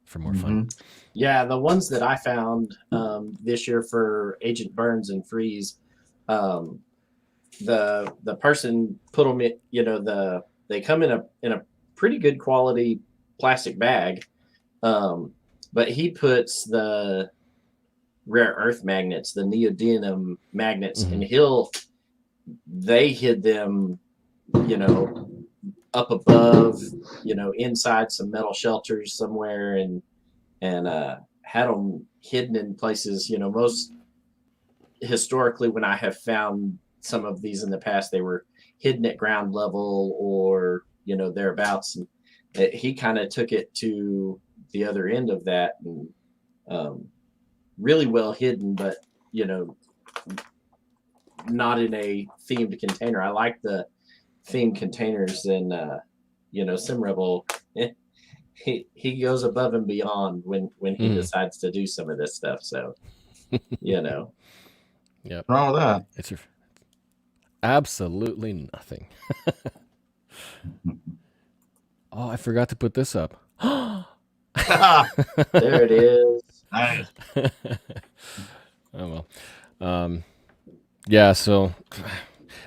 for more fun. Yeah, the ones that I found this year for Agent Burns and Freeze, the person put them in, you know, they come in a pretty good quality plastic bag, but he puts the rare earth magnets, the neodymium magnets, and they hid them, you know, up above, you know, inside some metal shelters somewhere, and had them hidden in places, you know, most historically when I have found some of these in the past, they were hidden at ground level or, you know, thereabouts. And he kind of took it to the other end of that, and really well hidden, but, you know, not in a themed container. I like the themed containers, and you know, SimRebel, he goes above and beyond when he decides to do some of this stuff. So, you know, yep. What's wrong with that? It's absolutely nothing. Oh, I forgot to put this up. There it is. Nice. Oh well. Yeah, so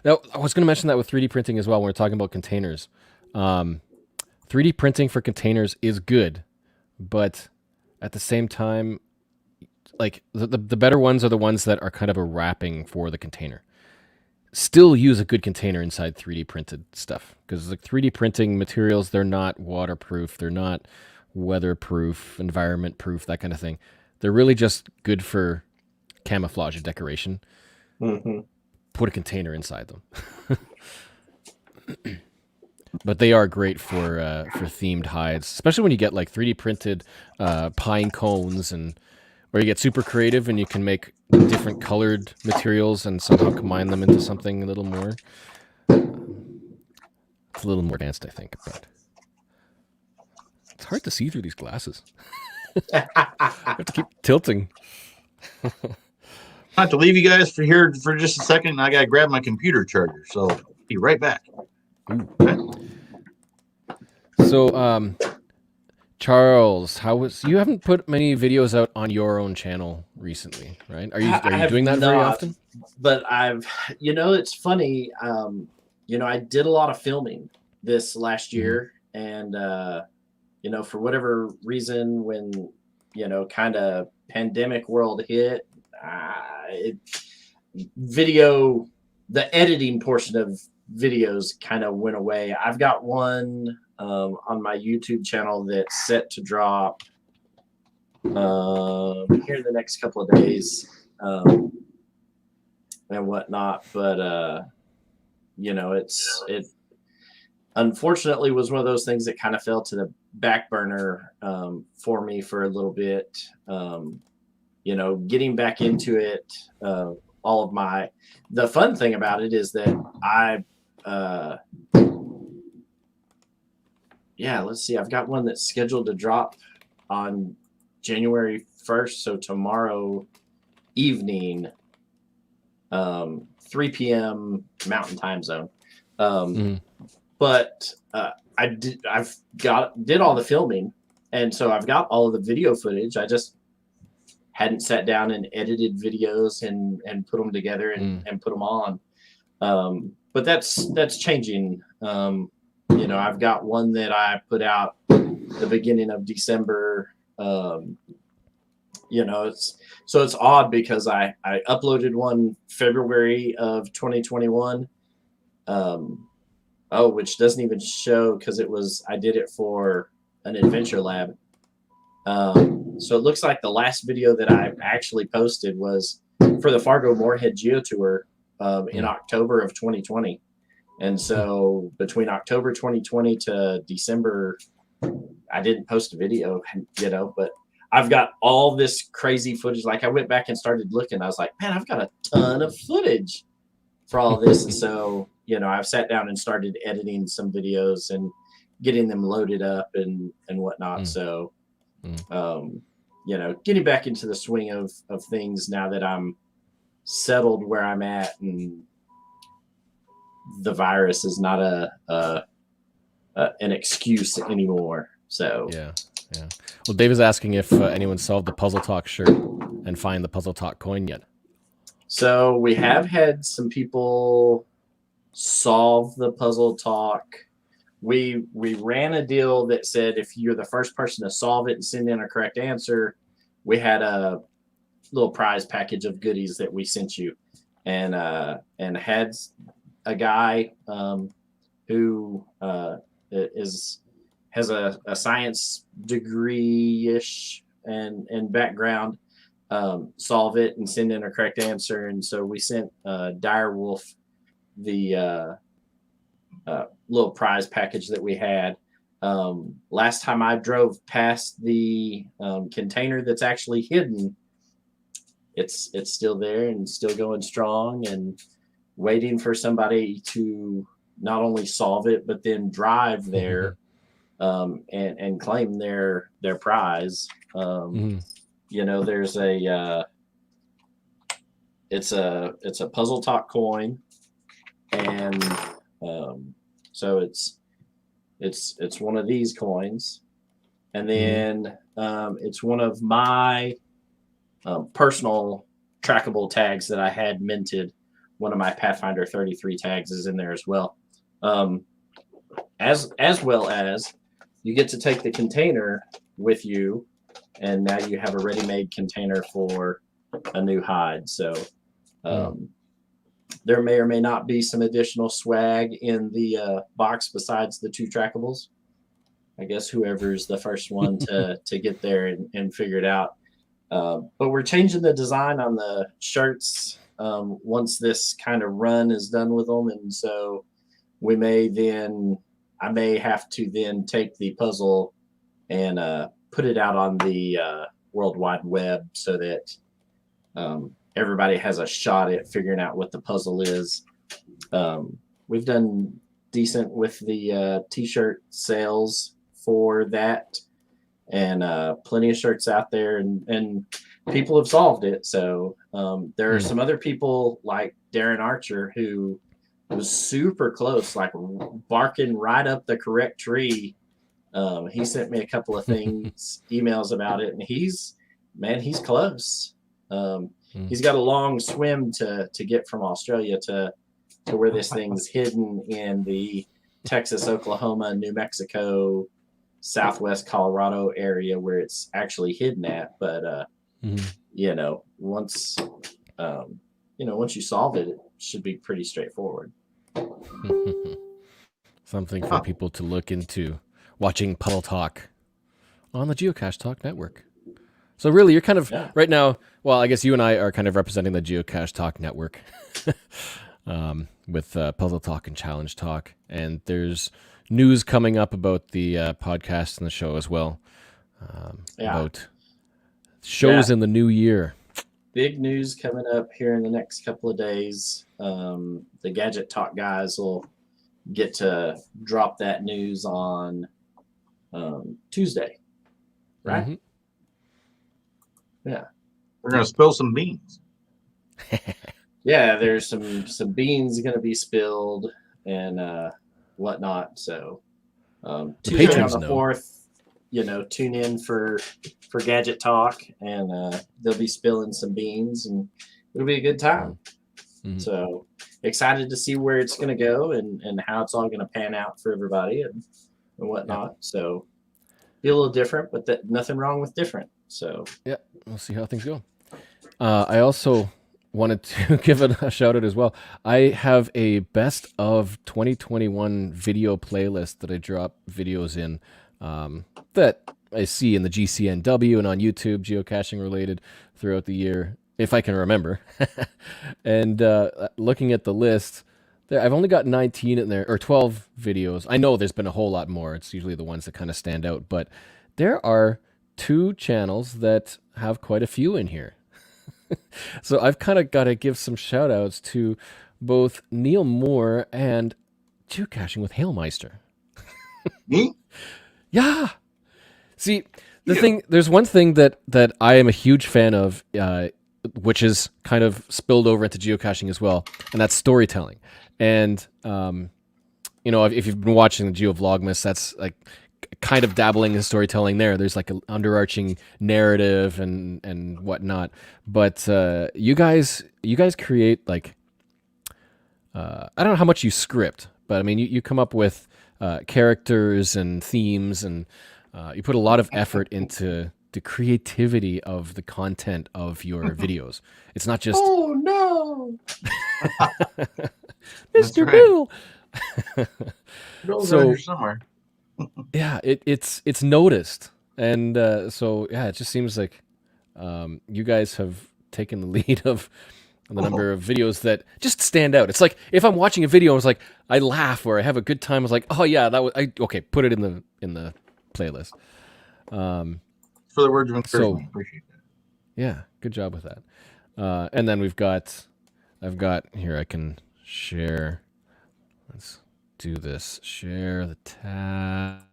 now, I was going to mention that with 3D printing as well when we're talking about containers. 3D printing for containers is good, but at the same time, like the better ones are the ones that are kind of a wrapping for the container. Still use a good container inside 3D printed stuff, because like 3D printing materials, they're not waterproof, they're not weatherproof, environment proof, that kind of thing. They're really just good for camouflage and decoration. Put a container inside them. But they are great for themed hides, especially when you get like 3D printed pine cones, or you get super creative and you can make different colored materials and somehow combine them into something a little more. It's a little more advanced, I think, but it's hard to see through these glasses. I have to keep tilting. I have to leave you guys for here for just a second. I gotta grab my computer charger, so be right back. Okay. So, Charles, you haven't put many videos out on your own channel recently, right? Are you doing that very often? But you know, it's funny. You know, I did a lot of filming this last year, and you know, for whatever reason, when, you know, kind of pandemic world hit, the editing portion of videos kind of went away. I've got one on my YouTube channel that's set to drop here in the next couple of days, and whatnot. But you know, it unfortunately was one of those things that kind of fell to the back burner for me for a little bit. You know, getting back into it, the fun thing about it is that let's see, I've got one that's scheduled to drop on January 1st, so tomorrow evening, 3 p.m. Mountain Time Zone. But I did all the filming, and so I've got all of the video footage. I just hadn't sat down and edited videos and put them together and put them on. But that's changing. I've got one that I put out the beginning of December. It's odd because I uploaded one February of 2021. Which doesn't even show because I did it for an adventure lab. So it looks like the last video that I actually posted was for the Fargo Moorhead Geo Tour in October of 2020. And so between October 2020 to December, I didn't post a video, but I've got all this crazy footage. Like I went back and started looking. I was like, man, I've got a ton of footage for all this. And so, I've sat down and started editing some videos and getting them loaded up and whatnot. So, getting back into the swing of things now that I'm settled where I'm at and the virus is not an excuse anymore. So yeah. Well, Dave is asking if anyone solved the Puzzle Talk shirt and find the Puzzle Talk coin yet. So we have had some people solve the Puzzle Talk. We ran a deal that said if you're the first person to solve it and send in a correct answer, we had a little prize package of goodies that we sent you, and had a guy who has a science degree-ish and background solve it and send in a correct answer. And so we sent Direwolf the little prize package that we had. Last time I drove past the container that's actually hidden, it's still there and still going strong and waiting for somebody to not only solve it but then drive there and claim their prize. There's it's a Puzzle Talk coin, and so it's one of these coins, and then it's one of my personal trackable tags that I had minted. One of my Pathfinder 33 tags is in there as well. As well as you get to take the container with you, and now you have a ready-made container for a new hide. So there may or may not be some additional swag in the box besides the 2 trackables. I guess whoever's the first one to get there and figure it out. But we're changing the design on the shirts once this kind of run is done with them. And so I may have to then take the puzzle and put it out on the World Wide Web so that everybody has a shot at figuring out what the puzzle is. We've done decent with the t-shirt sales for that, and plenty of shirts out there, and people have solved it. So there are some other people like Darren Archer who was super close, like barking right up the correct tree. He sent me a couple of emails about it, and he's close. He's got a long swim to get from Australia to where this thing's hidden in the Texas, Oklahoma, New Mexico, Southwest Colorado area where it's actually hidden at. But once you solve it, it should be pretty straightforward. Something for people to look into, watching Puzzle Talk on the Geocache Talk Network. So really, you're kind of right now, well, I guess you and I are kind of representing the Geocache Talk Network with Puzzle Talk and Challenge Talk. And there's news coming up about the podcast and the show as well, about shows in the new year. Big news coming up here in the next couple of days. The Gadget Talk guys will get to drop that news on Tuesday, right? Mm-hmm. Yeah. We're going to spill some beans. Yeah, there's some beans going to be spilled and whatnot. So Tuesday on the 4th, tune in for Gadget Talk, and they'll be spilling some beans, and it'll be a good time. So excited to see where it's going to go and how it's all going to pan out for everybody and whatnot. So be a little different, but nothing wrong with different. So yeah, we'll see how things go. I also wanted to give it a shout out as well. I have a best of 2021 video playlist that I drop videos in that I see in the GCNW and on YouTube, geocaching related throughout the year, if I can remember. And looking at the list, I've only got 19 in there, or 12 videos. I know there's been a whole lot more. It's usually the ones that kind of stand out, but there are 2 channels that have quite a few in here. So I've kind of got to give some shout outs to both Neil Moore and Geocaching with Hailmeister. Me? Yeah. See, there's one thing that I am a huge fan of, which is kind of spilled over into geocaching as well, and that's storytelling. And, if you've been watching the Geo Vlogmas, that's like kind of dabbling in storytelling there. There's like an underarching narrative and whatnot. But you guys create like, I don't know how much you script, but I mean, you come up with characters and themes, and you put a lot of effort into the creativity of the content of your videos. It's not just, oh no, Mr. right. Bill. Bill's So- around here somewhere. Yeah, it's noticed, and so yeah, it just seems like you guys have taken the lead of the number of videos that just stand out. It's like if I'm watching a video and it's like I laugh or I have a good time, it's like, oh yeah, that was okay. Put it in the playlist. For the words of encouragement. Appreciate that. Yeah, good job with that. And then I've got here, I can share. Let's do this. Share the tab.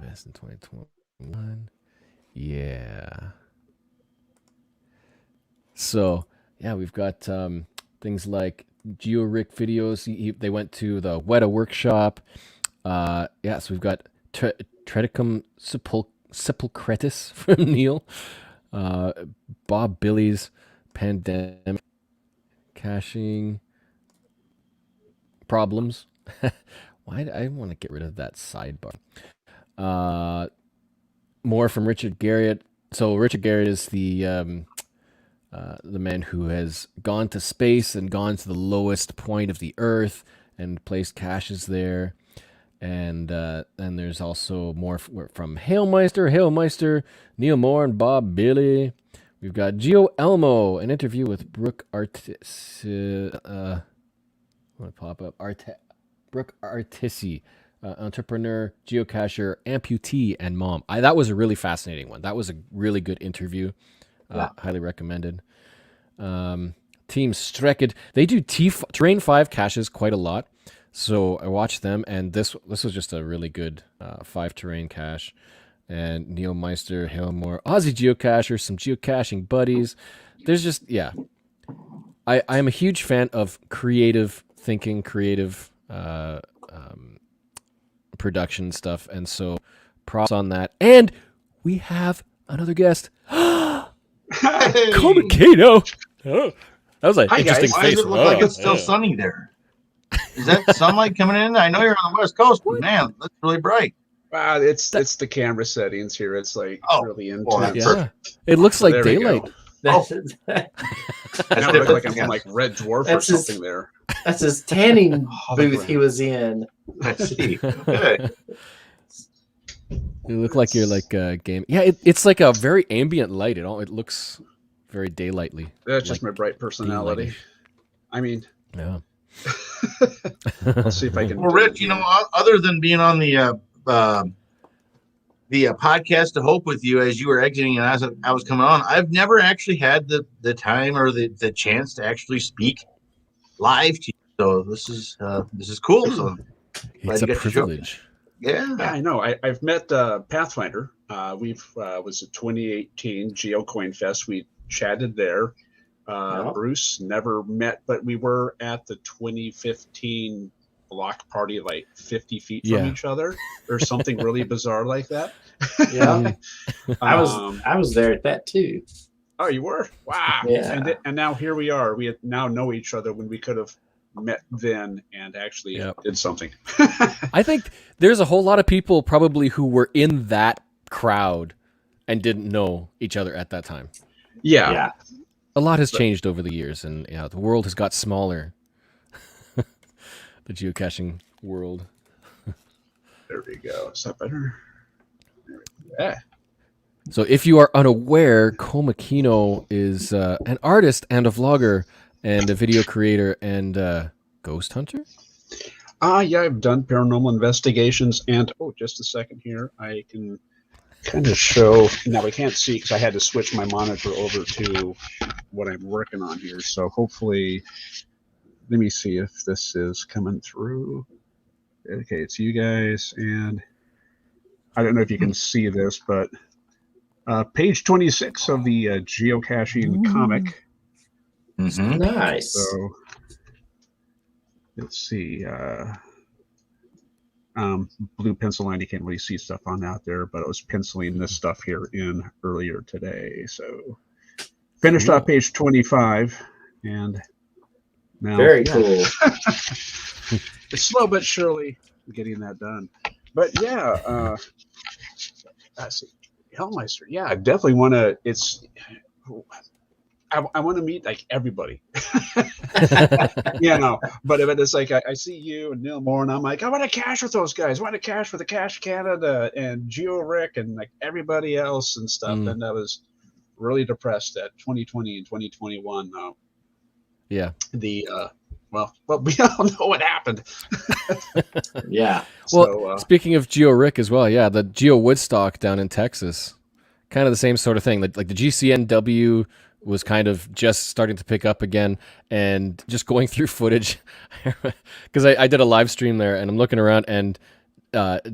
Best in 2021. Yeah. So yeah, we've got things like GeoRick videos. They went to the Weta workshop. So we've got Triticum Sepulchretus from Neil. Bob Billy's Pandemic Caching Problems. Why do I want to get rid of that sidebar? More from Richard Garriott. So Richard Garriott is the man who has gone to space and gone to the lowest point of the Earth and placed caches there. And then there's also more from Hailmeister, Neil Moore, and Bob Billy. We've got Geo Elmo, an interview with Brooke Brooke Artisi, entrepreneur, geocacher, amputee, and mom. That was a really fascinating one. That was a really good interview. Highly recommended. Team Strecked. They do Terrain 5 caches quite a lot. So I watched them, and this was just a really good 5 terrain cache. And Neil Meister, Hale Moore, Aussie geocacher, some geocaching buddies. There's just, yeah. I'm a huge fan of creative thinking, creative production stuff, and so props on that. And we have another guest, Comicado. Oh, that was an Hi guys. interesting Why face. does it look like it's still sunny there? Is that sunlight coming in? I know you're on the West Coast, but man, that's really bright. It's the camera settings here. It's like really intense. Yeah, it looks like There we daylight. go. Oh. Now it looks like I'm on like Red Dwarf or something there. That's his tanning booth he was in. I see. Okay. You look like you're like a game. Yeah, it's like a very ambient light. It looks very daylightly. That's just like my bright personality. daylight-ish. I mean, Yeah. I'll see if I can. Well, Rich, other than being on the podcast to Hope with you as you were exiting and as I was coming on, I've never actually had the time or the chance to actually speak live to you. So this is cool. So It's a privilege. yeah. Yeah, I know. I've met Pathfinder. Was it 2018 GeoCoin Fest? We chatted there. Bruce never met, but we were at the 2015 block party, like 50 feet from each other, or something really bizarre like that. Yeah, I was there at that too. Oh, you were? Wow. Yeah. And now here we are. We now know each other when we could have met then and actually did something. I think there's a whole lot of people probably who were in that crowd and didn't know each other at that time. Yeah. A lot has changed over the years, and the world has got smaller. The geocaching world. There we go. Is that better? Yeah. So if you are unaware, Komakino is an artist and a vlogger and a video creator and ghost hunter. Yeah, I've done paranormal investigations, and just a second here. I can kind of show. Now I can't see because I had to switch my monitor over to what I'm working on here. So hopefully, let me see if this is coming through. Okay, it's you guys, and I don't know if you can see this, but page 26 of the geocaching comic. Mm-hmm. Nice. So let's see. Blue pencil line, you can't really see stuff on out there, but I was penciling this stuff here in earlier today. So finished off page 25, and now Very cool. it's slow but surely getting that done. But yeah, Hellmeister. Yeah, I definitely want to. I want to meet like everybody. But if it's like I see you and Neil Moore, and I'm like, I want to cache with those guys. I want to cache with the Cache Canada and Geo Rick and like everybody else and stuff. And I was really depressed at 2020 and 2021. Yeah. Well, we all know what happened. Yeah. Well, speaking of Geo Rick as well, the Geo Woodstock down in Texas, kind of the same sort of thing. Like the GCNW was kind of just starting to pick up again, and just going through footage because I did a live stream there, and I'm looking around, and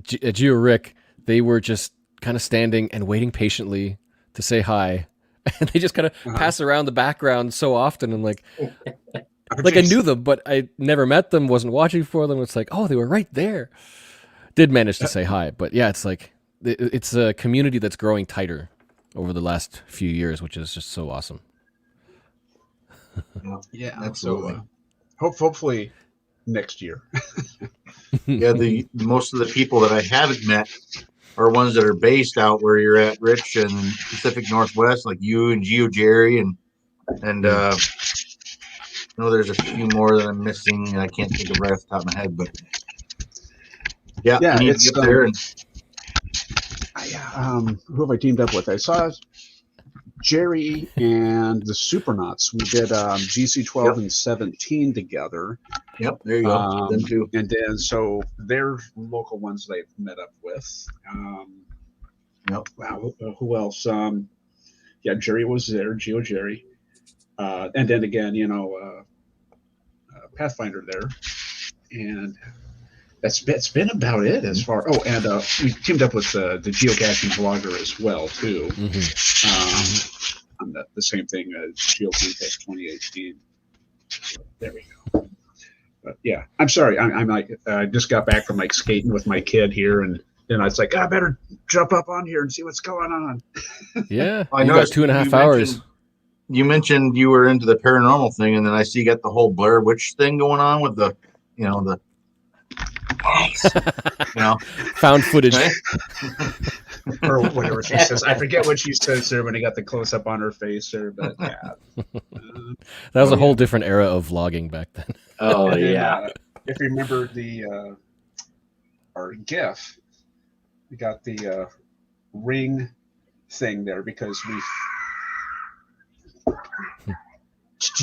Geo Rick, they were just kind of standing and waiting patiently to say hi, and they just kind of pass around the background so often, and like I knew them, but I never met them, wasn't watching for them. It's like, oh, they were right there. Did manage to say hi, but yeah, it's like it's a community that's growing tighter over the last few years, which is just so awesome. Yeah, absolutely. So, hopefully next year. Yeah, the most of the people that I haven't met are ones that are based out where you're at, Rich, and Pacific Northwest, like you and Geo Jerry, and I know there's a few more that I'm missing, and I can't think of right off the top of my head, but yeah, you need to get there. And who have I teamed up with? I saw Jerry and the Supernauts. We did GC12 and 17 together. Yep, there you go. Them too. And then so they're local ones they've met up with. Wow, who else? Jerry was there, Geo Jerry. And then again, Pathfinder there. And that's been about it as far. Oh, and we teamed up with the geocaching vlogger as well too. On the same thing as GeoCache 2018. There we go. But yeah, I'm sorry. I'm like I just got back from like skating with my kid here, and then I was like, I better jump up on here and see what's going on. Yeah, I you got 2.5 hours. You mentioned you were into the paranormal thing, and then I see you got the whole Blair Witch thing going on with the found footage. Or whatever she says. I forget what she says there when he got the close up on her face there, but yeah. That was a whole different era of vlogging back then. Oh yeah. If you remember our GIF, we got the ring thing there because we.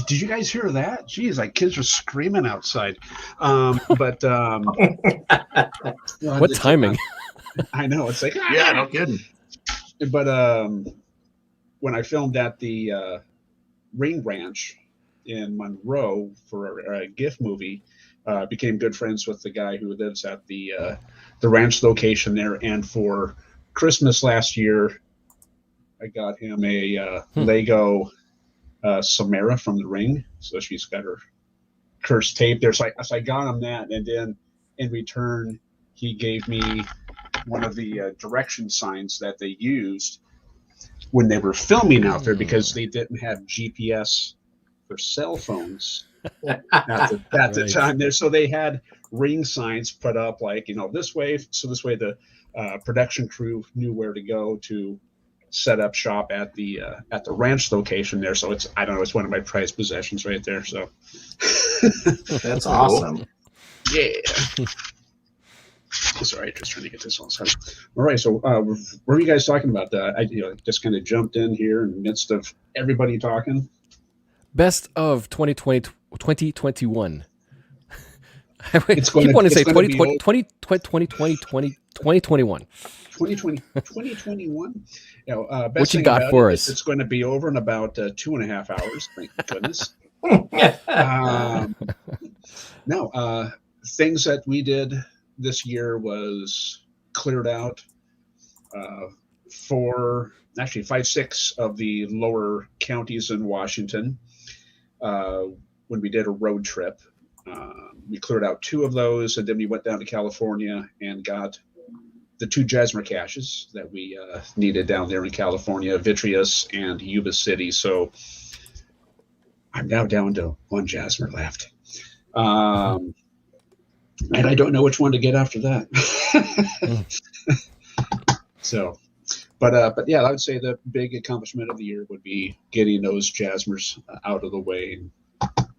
Did you guys hear that? Geez, like kids were screaming outside. What timing? I know. It's like, yeah, no kidding. But when I filmed at the Ring Ranch in Monroe for a GIF movie, became good friends with the guy who lives at the ranch location there. And for Christmas last year, I got him a Lego Samara from the Ring. So she's got her cursed tape there. So I got him that. And then in return, he gave me one of the direction signs that they used when they were filming out there, because they didn't have GPS for cell phones at the time there. So they had ring signs put up like, this way. So this way the production crew knew where to go to set up shop at the ranch location there. So it's one of my prized possessions right there. So That's awesome. Yeah. Sorry, just trying to get this on. Sorry. All right. So what were you guys talking about? I just kind of jumped in here in the midst of everybody talking. Best of 2020, 2021. I It's keep wanting to say 2020, 2021. 2021. Best What you thing got about for it us? is it's going to be over in about 2.5 hours. Thank goodness. No, things that we did this year was cleared out 5, 6 of the lower counties in Washington. When we did a road trip, we cleared out 2 of those, and then we went down to California and got the 2 Jasmer caches that we needed down there in California, Vitreous and Yuba City. So I'm now down to 1 Jasmer left. And I don't know which one to get after that. So, but yeah, I would say the big accomplishment of the year would be getting those Jasmers out of the way and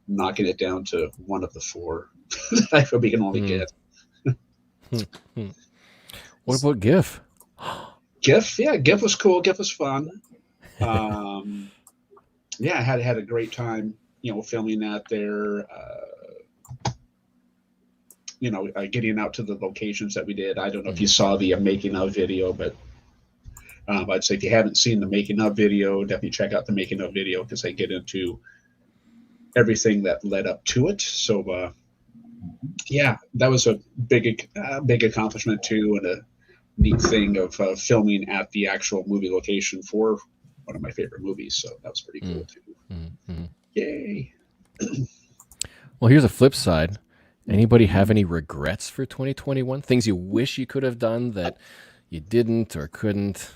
knocking it down to 1 of the 4 that we can only get. What about GIF? GIF, yeah, GIF was cool. GIF was fun. Yeah, I had a great time, filming that there. Getting out to the locations that we did. I don't know if you saw the making of video, but I'd say if you haven't seen the making of video, definitely check out the making of video, because I get into everything that led up to it. So yeah, that was a big accomplishment too, and a neat thing of filming at the actual movie location for one of my favorite movies. So that was pretty cool too. Yay. Well, here's a flip side. Anybody have any regrets for 2021? Things you wish you could have done that you didn't or couldn't?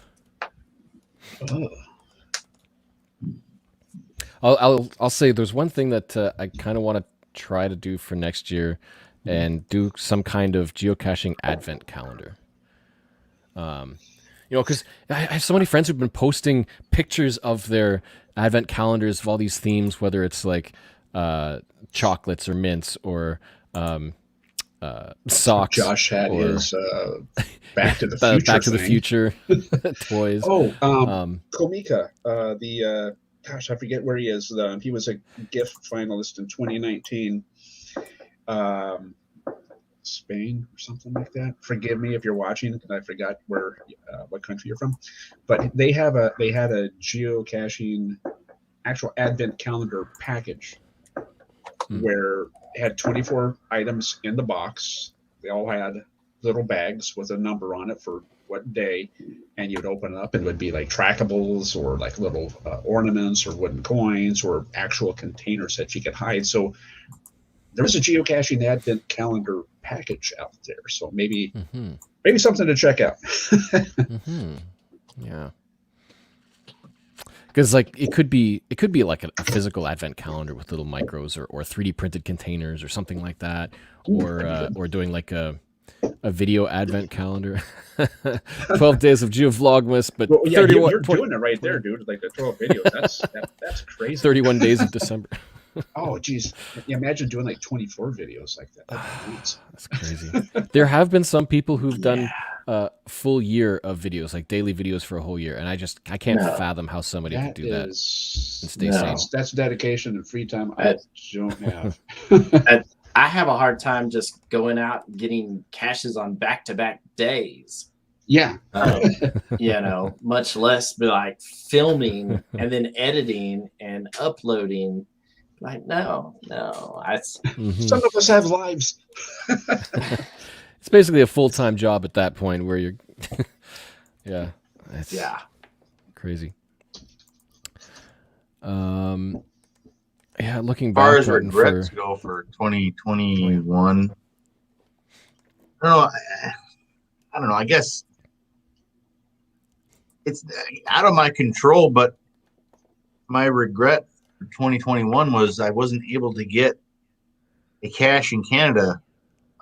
I'll say there's one thing that I kind of want to try to do for next year, and do some kind of geocaching advent calendar. Because I have so many friends who've been posting pictures of their advent calendars of all these themes, whether it's like chocolates or mints or socks. Josh had or his Back to the Future Back to the thing. Future toys. Oh, Komika, gosh, I forget where he is. He was a GIF finalist in 2019. Spain or something like that. Forgive me if you're watching, because I forgot what country you're from. But they had a geocaching actual advent calendar package where it had 24 items in the box. They all had little bags with a number on it for what day, and you'd open it up and it would be like trackables or like little ornaments or wooden coins or actual containers that you could hide. So there was a geocaching advent calendar package out there. So maybe something to check out. Yeah. Because it could be like a physical advent calendar with little micros or 3D printed containers or something like that, or doing like a video advent calendar. 12 days of Geovlogmas, but well, yeah, 31. You're doing it right there, dude. Like the 12 videos. That's crazy. 31 days of December. Oh, geez. Yeah, imagine doing like 24 videos like that. That's crazy. There have been some people who've done a full year of videos, like daily videos for a whole year, and I can't fathom how somebody could do that and stay sane. That's dedication and free time I don't have. I have a hard time just going out and getting caches on back-to-back days. Yeah. Much less be like filming and then editing and uploading. Like, no. Some of us have lives. It's basically a full-time job at that point where you're, it's crazy. Looking back. As far as regrets go for 2021, I don't know. I guess it's out of my control, but my regret for 2021 was I wasn't able to get a cache in Canada.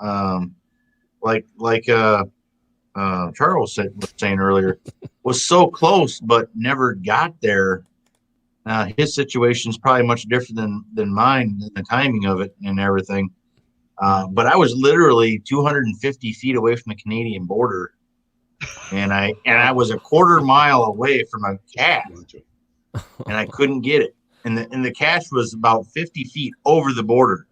Like Charles was saying earlier, was so close but never got there. His situation is probably much different than mine, the timing of it and everything. But I was literally 250 feet away from the Canadian border, and I was a quarter mile away from a cache, and I couldn't get it. And the cache was about 50 feet over the border.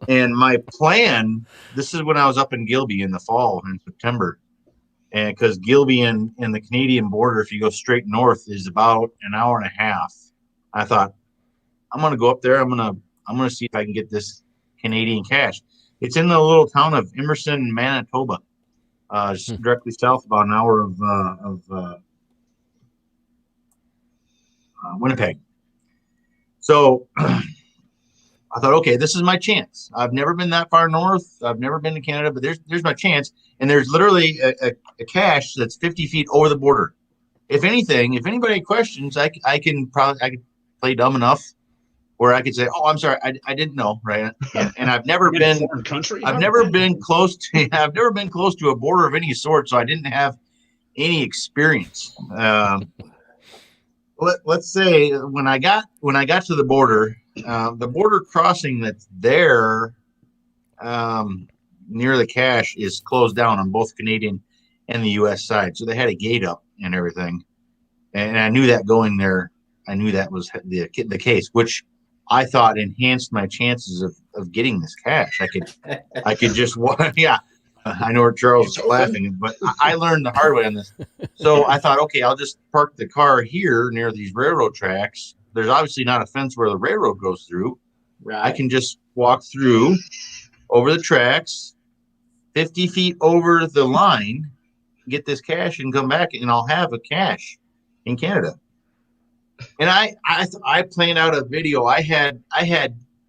And my plan, this is when I was up in Gilby in the fall in September. And because Gilby and the Canadian border, if you go straight north, is about an hour and a half. I thought, I'm gonna go up there. I'm gonna see if I can get this Canadian cache. It's in the little town of Emerson, Manitoba, just directly south, about an hour of Winnipeg. So I thought, okay, this is my chance. I've never been that far north. I've never been to Canada, but there's my chance. And there's literally a cache that's 50 feet over the border. If anything, if anybody questions, I can play dumb enough where I could say, "Oh, I'm sorry, I didn't know." Right? And I've never been country. I've never been close to a border of any sort, so I didn't have any experience. Let's say when I got to the border crossing that's there near the cache is closed down on both Canadian and the U.S. side. So they had a gate up and everything. And I knew that going there, I knew that was the case, which I thought enhanced my chances of getting this cache. I could just, yeah, I know where Charles is laughing, but I learned the hard way on this. So I thought, okay, I'll just park the car here near these railroad tracks. There's obviously not a fence where the railroad goes through. Right. I can just walk through over the tracks, 50 feet over the line, get this cache and come back, and I'll have a cache in Canada. And I planned out a video. I had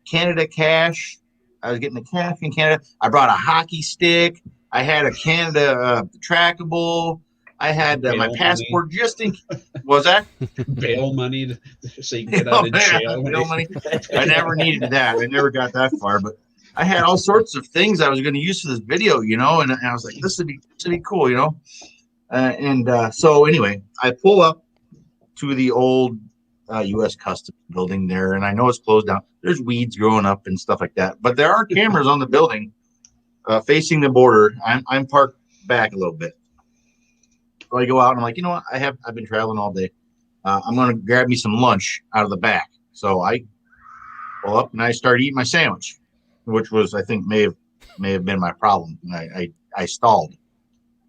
Canada cache. I was getting a cache in Canada. I brought a hockey stick. I had a Canada trackable. I had my passport just in. Was that bail money so you can get out of jail? Bail money. I never needed that. I never got that far, but I had all sorts of things I was going to use for this video, and I was like, this would be cool, So anyway, I pull up to the old U.S. Customs building there, and I know it's closed down. There's weeds growing up and stuff like that, but there are cameras on the building facing the border. I'm parked back a little bit. So I go out and I'm like, you know what? I've been traveling all day. I'm going to grab me some lunch out of the back. So I pull up and I start eating my sandwich, which was, I think, may have been my problem. I stalled.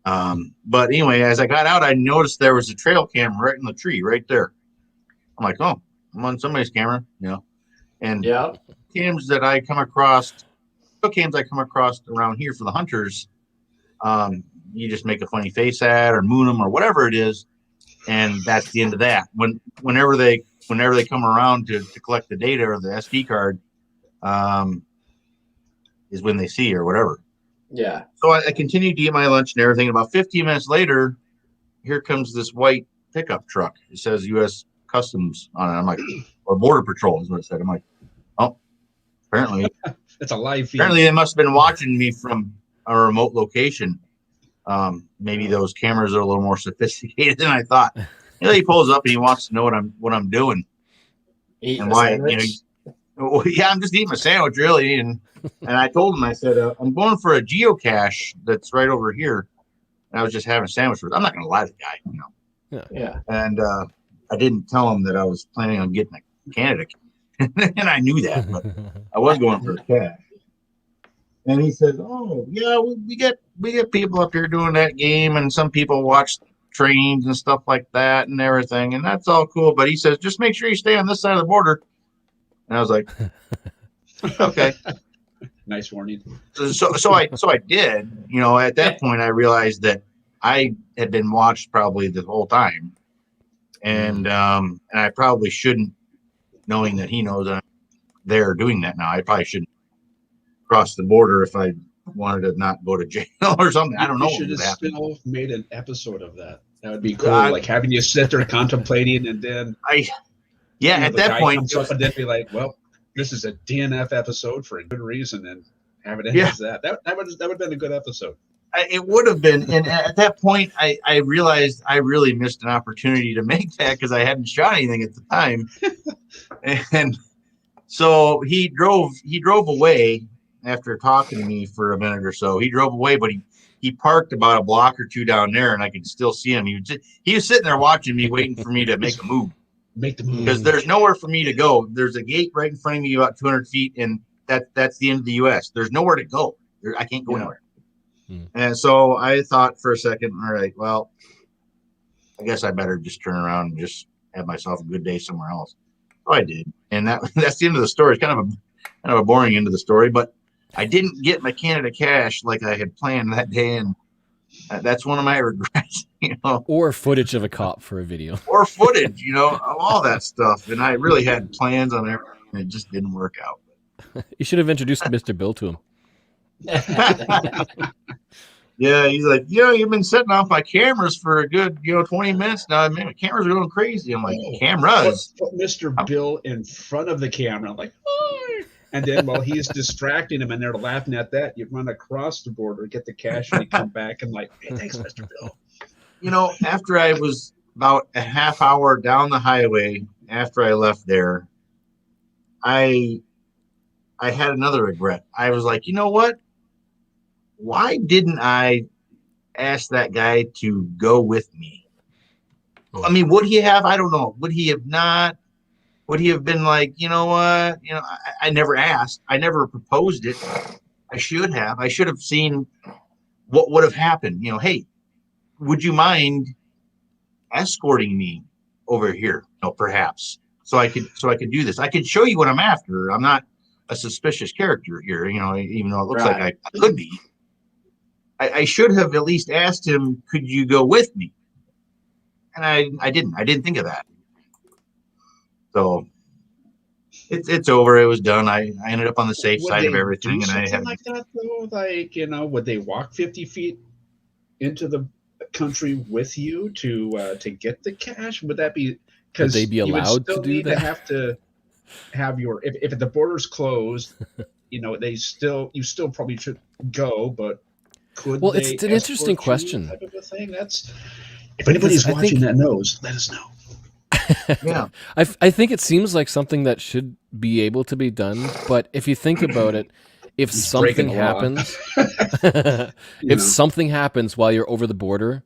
But anyway, as I got out, I noticed there was a trail cam right in the tree right there. I'm like, oh, I'm on somebody's camera, And cams that I come across, around here for the hunters, you just make a funny face at or moon them or whatever it is, and that's the end of that. Whenever they come around to collect the data or the SD card, is when they see or whatever. Yeah. So I continued to eat my lunch and everything. About 15 minutes later, here comes this white pickup truck. It says U.S. Customs on it. I'm like, or Border Patrol is what it said. I'm like, oh, apparently it's a live feed. Apparently they must have been watching me from a remote location. Maybe those cameras are a little more sophisticated than I thought. He pulls up and he wants to know what I'm doing. And why, yeah, I'm just eating a sandwich really. And I told him, I said, I'm going for a geocache that's right over here. And I was just having a sandwich with. I'm not going to lie to the guy, Yeah. And I didn't tell him that I was planning on getting a Canada. And I knew that, but I was going for a cache. And he says, "Oh, yeah, we get people up here doing that game, and some people watch trains and stuff like that and everything, and that's all cool. But he says, just make sure you stay on this side of the border." And I was like, "Okay, nice warning." So I did. At that point, I realized that I had been watched probably the whole time, and I probably shouldn't, knowing that he knows that I'm there doing that now. I probably shouldn't cross the border if I wanted to not go to jail or something. I don't know. You should have still made an episode of that. That would be cool. I- Like having you sit there contemplating, and then Yeah, at at that point, comes up and then be like, "Well, this is a DNF episode for a good reason," and have it end Yeah. as that. That would have been a good episode. it would have been. And at that point, I realized I really missed an opportunity to make that because I hadn't shot anything at the time. And so he drove away after talking to me for a minute or so. He drove away, but he parked about a block or two down there, and I could still see him. He was sitting there watching me, waiting for me to make a move. Make the move. Because there's nowhere for me to go. There's a gate right in front of me about 200 feet, and that's the end of the U.S. There's nowhere to go. I can't go anywhere. And so I thought for a second, all right, well, I guess I better just turn around and just have myself a good day somewhere else. Oh, I did. And that's the end of the story. It's kind of a boring end of the story, but I didn't get my Canada cash like I had planned that day, and that's one of my regrets, Or footage of a cop for a video. Or footage, of all that stuff. And I really had plans on everything, and it just didn't work out. You should have introduced Mr. Bill to him. Yeah, he's like, you've been setting off my cameras for a good, 20 minutes now. Man, the cameras are going crazy. I'm like, cameras? Put Mr. Bill in front of the camera. I'm like, oh. And then while he's distracting him and they're laughing at that, you run across the border, get the cash, and you come back and like, hey, thanks, Mr. Bill. After I was about a half hour down the highway after I left there, I had another regret. I was like, you know what? Why didn't I ask that guy to go with me? I mean, would he have? I don't know. Would he have not? Would he have been like, you know what? I never asked. I never proposed it. I should have. I should have seen what would have happened. Hey, would you mind escorting me over here? Perhaps so I could do this. I could show you what I'm after. I'm not a suspicious character here, even though it looks like I could be. I should have at least asked him, could you go with me? And I didn't. I didn't think of that. So it's over. It was done. I ended up on the safe side of everything, and I had like that though. Like would they walk 50 feet into the country with you to get the cash? Would that be because they be allowed to do that? Have to have your if the border's closed, you still probably should go, but could well, they it's an interesting question. Type of a thing. That's if anybody's watching that knows, let us know. Yeah, I think it seems like something that should be able to be done, but if you think about it, if something happens, if something happens while you're over the border,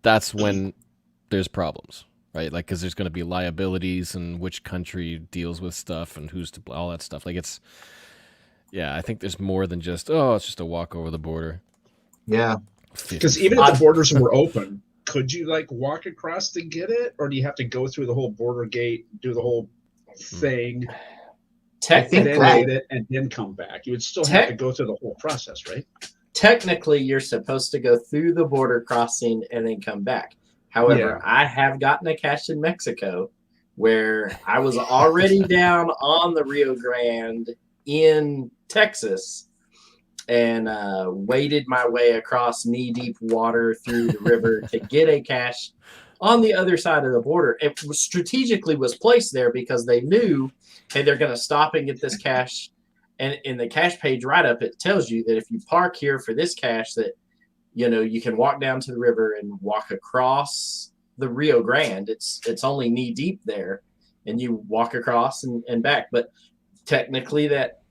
that's when there's problems, right? Like, because there's going to be liabilities and which country deals with stuff and who's to all that stuff. Like, I think there's more than just it's just a walk over the border. Yeah, because even if the borders were open, could you walk across to get it, or do you have to go through the whole border gate, do the whole thing, manipulate it, and then come back? You would still have to go through the whole process, right? Technically, you're supposed to go through the border crossing and then come back. However, I have gotten a cache in Mexico where I was already down on the Rio Grande in Texas and waded my way across knee-deep water through the river to get a cache on the other side of the border. It strategically was placed there because they knew, hey, they're going to stop and get this cache. And in the cache page write-up, it tells you that if you park here for this cache, that you can walk down to the river and walk across the Rio Grande. It's only knee-deep there, and you walk across and back. But technically, that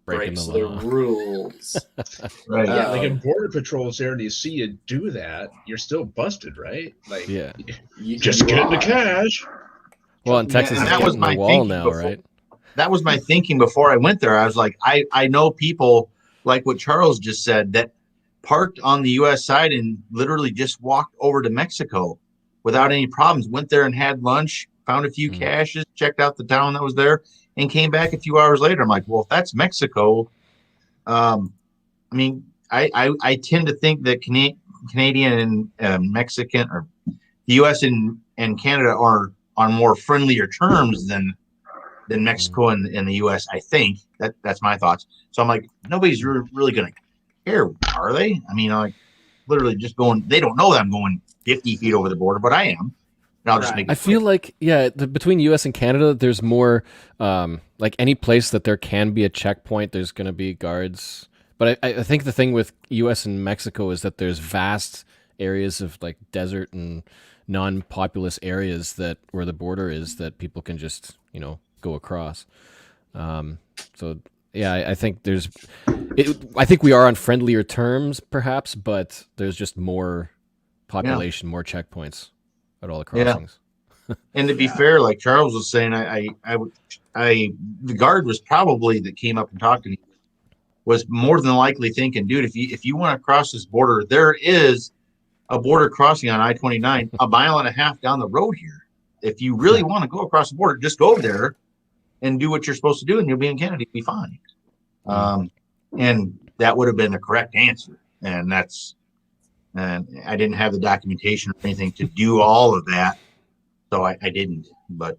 breaks the rules. right. Yeah, if Border Patrol's there and you see you do that, you're still busted, right? You just get the cash. Well, in Texas, and it's getting the wall now, right? That was my thinking before I went there. I was like, I know people like what Charles just said that parked on the U.S. side and literally just walked over to Mexico without any problems. Went there and had lunch, found a few caches, checked out the town that was there, and came back a few hours later. I'm like, well, if that's Mexico, I tend to think that Canadian and Mexican, or the U.S. and Canada are on more friendlier terms than Mexico and the U.S. I think that's my thoughts. So I'm like, nobody's really going to care, are they? I mean, literally just going. They don't know that I'm going 50 feet over the border, but I am. And I'll just Right. make. I feel like, yeah, between U.S. and Canada, there's more, like any place that there can be a checkpoint, there's going to be guards. But I think the thing with U.S. and Mexico is that there's vast areas of like desert and non-populous areas that where the border is that people can just, go across. So yeah, I think I think we are on friendlier terms, perhaps, but there's just more population, more checkpoints at all the crossings. And to be fair, like Charles was saying, the guard was probably that came up and talked to me was more than likely thinking, dude, if you want to cross this border, there is a border crossing on I-29 a mile and a half down the road here. If you really want to go across the border, just go there and do what you're supposed to do, and you'll be in Canada, you'll be fine. And that would have been the correct answer. And I didn't have the documentation or anything to do all of that, so I didn't. But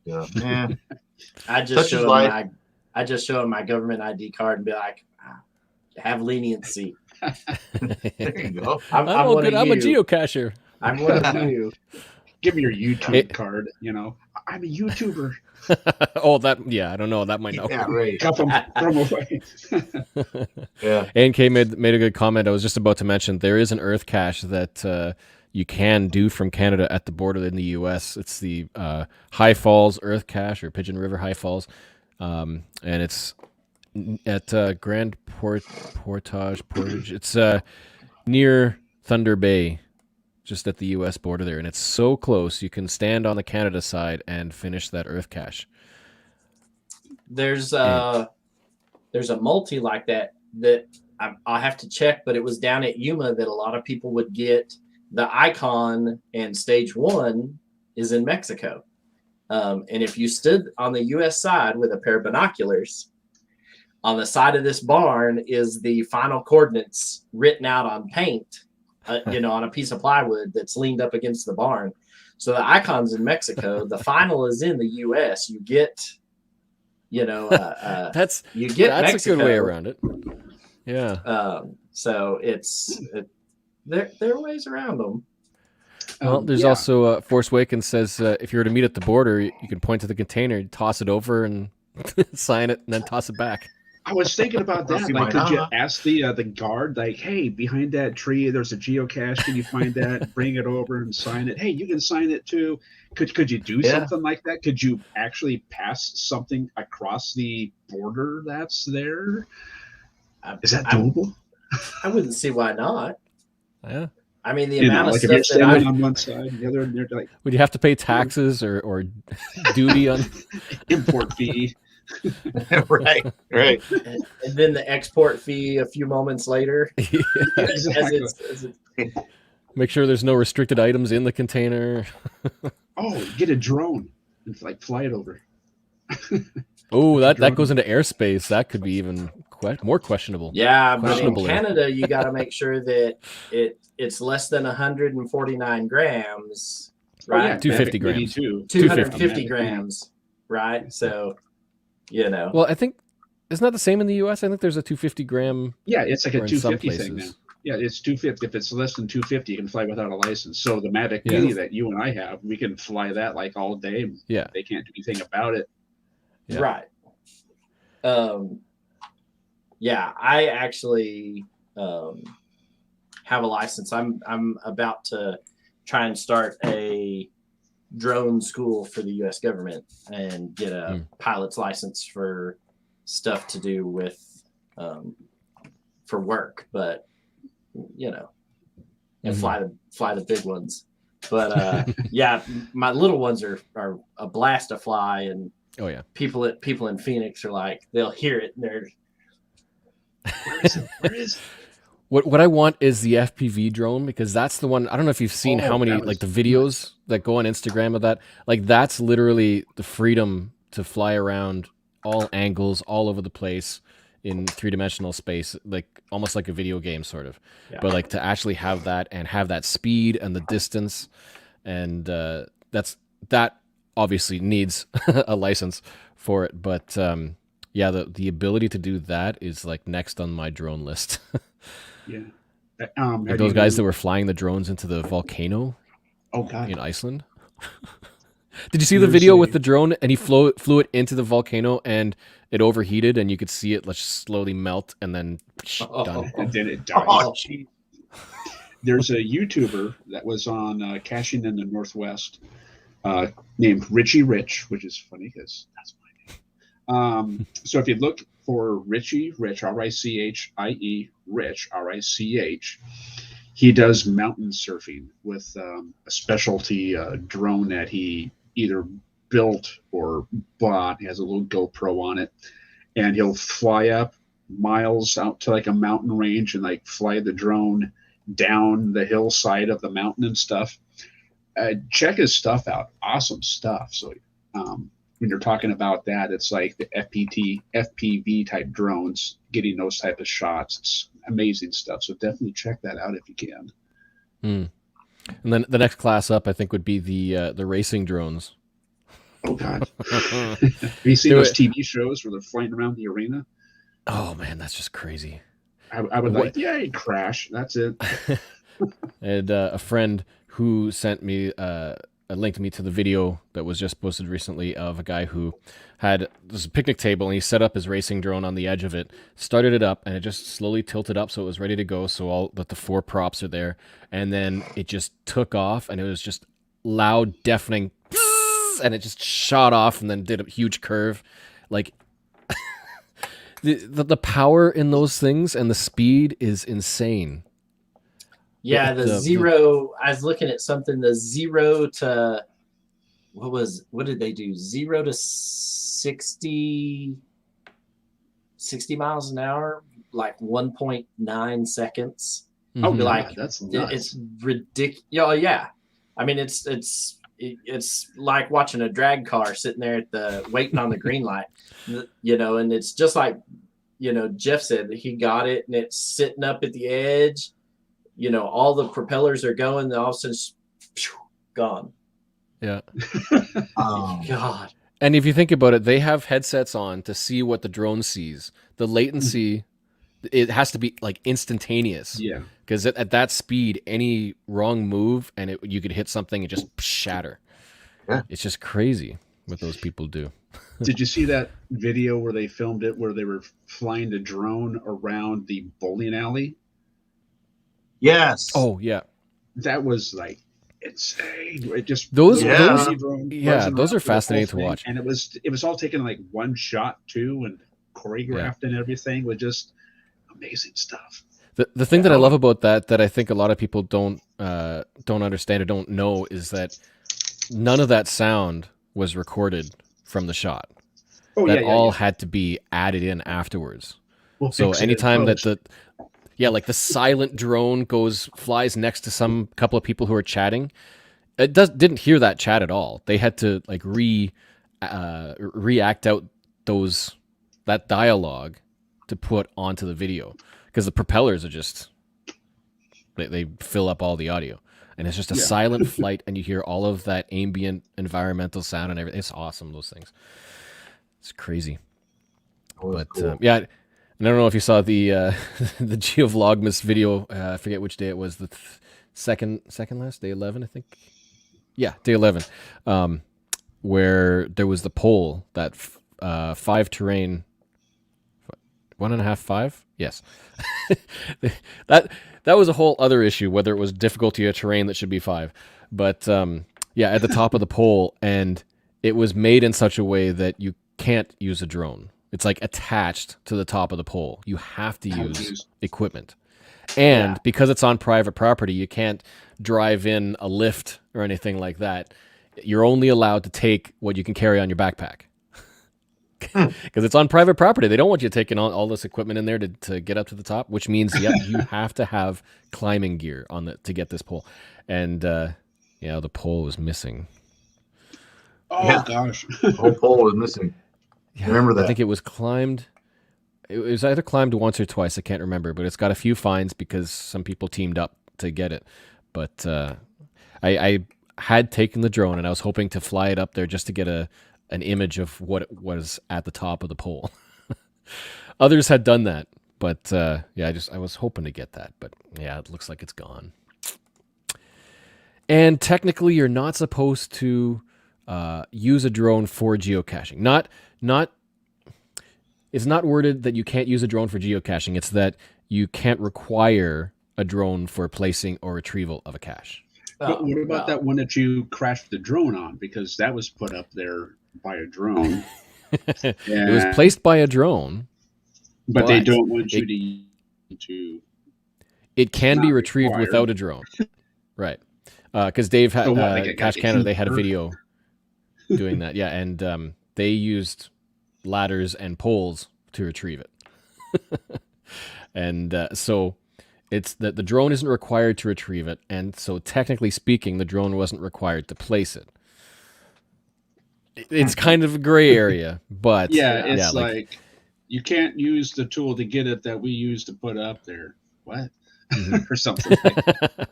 I just show him my government ID card and be like, have leniency. there you go. I'm I'm a geocacher. I'm one of you. Give me your YouTube card. I'm a YouTuber. Oh, I don't know. That might not. Yeah, right. Got them from away. Yeah. A&K made a good comment. I was just about to mention there is an earth cache that you can do from Canada at the border in the U.S. It's the High Falls Earth Cache, or Pigeon River High Falls, and it's at Grand Portage. It's near Thunder Bay, just at the U.S. border there, and it's so close you can stand on the Canada side and finish that earth cache. There's a multi like that I'll have to check, but it was down at Yuma that a lot of people would get. The icon and stage 1 is in Mexico, and if you stood on the U.S. side with a pair of binoculars, on the side of this barn is the final coordinates written out on paint. On a piece of plywood that's leaned up against the barn. So the icon's in Mexico. The final is in the U.S. You get, that's Mexico. A good way around it. Yeah. So there are ways around them. Well, there's also Force Awakens says if you were to meet at the border, you can point to the container, toss it over, and sign it, and then toss it back. I was thinking about that. Like, could you ask the guard, like, hey, behind that tree, there's a geocache. Can you find that? Bring it over and sign it. Hey, you can sign it too. Could you do something like that? Could you actually pass something across the border that's there? Is that doable? I wouldn't see why not. Yeah. I mean, the amount of like stuff if you're standing on one side and the other, and they're like, would you have to pay taxes or duty on import fee? right. And then the export fee a few moments later. Yeah, exactly. Make sure there's no restricted items in the container. Oh, get a drone and fly it over. Oh, that goes into airspace. That could be even more questionable. Yeah, but in Canada, you got to make sure that it's less than 149 grams, right? Oh, yeah, 250 grams. 250 grams, right? So, Well, I think isn't that the same in the U.S.? I think there's a 250 gram. Yeah, it's like a 250 thing now. places. Yeah, it's 250. If it's less than 250, you can fly without a license. So the Matic Mini that you and I have, we can fly that all day. Yeah, they can't do anything about it. Yeah. Right. Yeah, I actually have a license. I'm about to try and start a drone school for the U.S. government and get a pilot's license for stuff to do with for work, but and fly the big ones. But yeah, my little ones are a blast to fly, and oh yeah, people in Phoenix are like, they'll hear it and they're where is it? What I want is the FPV drone, because that's the one. I don't know if you've seen how many the videos that go on Instagram of that. Like, that's literally the freedom to fly around all angles, all over the place in 3-dimensional space, like almost like a video game sort of. Yeah. But like to actually have that and have that speed and the distance, and that obviously needs a license for it. But yeah, the ability to do that is like next on my drone list. Yeah. Like those guys that were flying the drones into the volcano God. in Iceland. Did you see the video with the drone and he flew it into the volcano and it overheated and you could see it slowly melt and then done. And then it died. Oh, geez. There's a YouTuber that was on Caching in the Northwest named Richie Rich, which is funny because that's my name. So if you look for Richie Rich, R-I-C-H-I-E, Rich, R-I-C-H, he does mountain surfing with a specialty drone that he either built or bought. He has a little GoPro on it, and he'll fly up miles out to like a mountain range and like fly the drone down the hillside of the mountain and stuff. Check his stuff out. Awesome stuff. So when you're talking about that, it's like the FPV type drones, getting those type of shots. It's amazing stuff. So definitely check that out if you can. And then the next class up, I think, would be the racing drones. Oh God! Have you seen those TV shows where they're flying around the arena? Oh man, that's just crazy. I would like, yay, crash. That's it. I had a friend who sent me linked me to the video that was just posted recently of a guy who had this picnic table and he set up his racing drone on the edge of it, started it up, and it just slowly tilted up so it was ready to go. So all that the 4 props are there, and then it just took off, and it was just loud, deafening, and it just shot off and then did a huge curve. Like the power in those things and the speed is insane. Yeah, the zero. I was looking at something. The 0 to what did they do? 0 to 60 miles an hour, like 1.9 seconds. Oh, like that's nuts. It's ridiculous. Yeah, I mean it's like watching a drag car sitting there at waiting on the green light, and it's just like Geoff said that he got it and it's sitting up at the edge. All the propellers are going, and all of a sudden, gone. Yeah. Oh, God. And if you think about it, they have headsets on to see what the drone sees. The latency, it has to be like instantaneous. Yeah. Because at that speed, any wrong move and you could hit something and just shatter. Yeah. It's just crazy what those people do. Did you see that video where they filmed it where they were flying the drone around the bowling alley? Yes. Oh yeah. That was like insane. It just those yeah, those are fascinating to watch. And it was all taken like one shot too, and choreographed and everything was just amazing stuff. The thing that I love about that I think a lot of people don't understand or don't know is that none of that sound was recorded from the shot. That all had to be added in afterwards. So anytime that like the silent drone flies next to some couple of people who are chatting, it didn't hear that chat at all. They had to like react out that dialogue to put onto the video because the propellers are just they fill up all the audio, and it's just a silent flight, and you hear all of that ambient environmental sound and everything. It's awesome, those things. It's crazy. But cool. And I don't know if you saw the the Geovlogmas video. I forget which day it was. The second last day, 11, I think. Yeah, day 11, where there was the poll that 5 terrain, 1.5 5. Yes, that was a whole other issue whether it was difficulty of terrain that should be 5. But at the top of the poll, and it was made in such a way that you can't use a drone. It's like attached to the top of the pole. You have to use equipment. And because it's on private property, you can't drive in a lift or anything like that. You're only allowed to take what you can carry on your backpack. Because it's on private property. They don't want you taking all this equipment in there to get up to the top, which means you have to have climbing gear to get this pole. And the pole was missing. Oh gosh. The whole pole was missing. Yeah, remember that? I think it was climbed. It was either climbed once or twice. I can't remember, but it's got a few fines because some people teamed up to get it. But I had taken the drone and I was hoping to fly it up there just to get an image of what it was at the top of the pole. Others had done that, But yeah, I was hoping to get that, but yeah, it looks like it's gone. And technically, you're not supposed to use a drone for geocaching. It's not worded that you can't use a drone for geocaching. It's that you can't require a drone for placing or retrieval of a cache. But what about that one that you crashed the drone on? Because that was put up there by a drone. It was placed by a drone. But they don't want you to. It can be retrieved without a drone. Right. Because Dave had Cache Canada, they had a video doing that. Yeah, and they used ladders and poles to retrieve it. And so it's that the drone isn't required to retrieve it, and so technically speaking, the drone wasn't required to place it. It's kind of a gray area, but it's like you can't use the tool to get it that we use to put up there. What? Mm-hmm. Or something like that.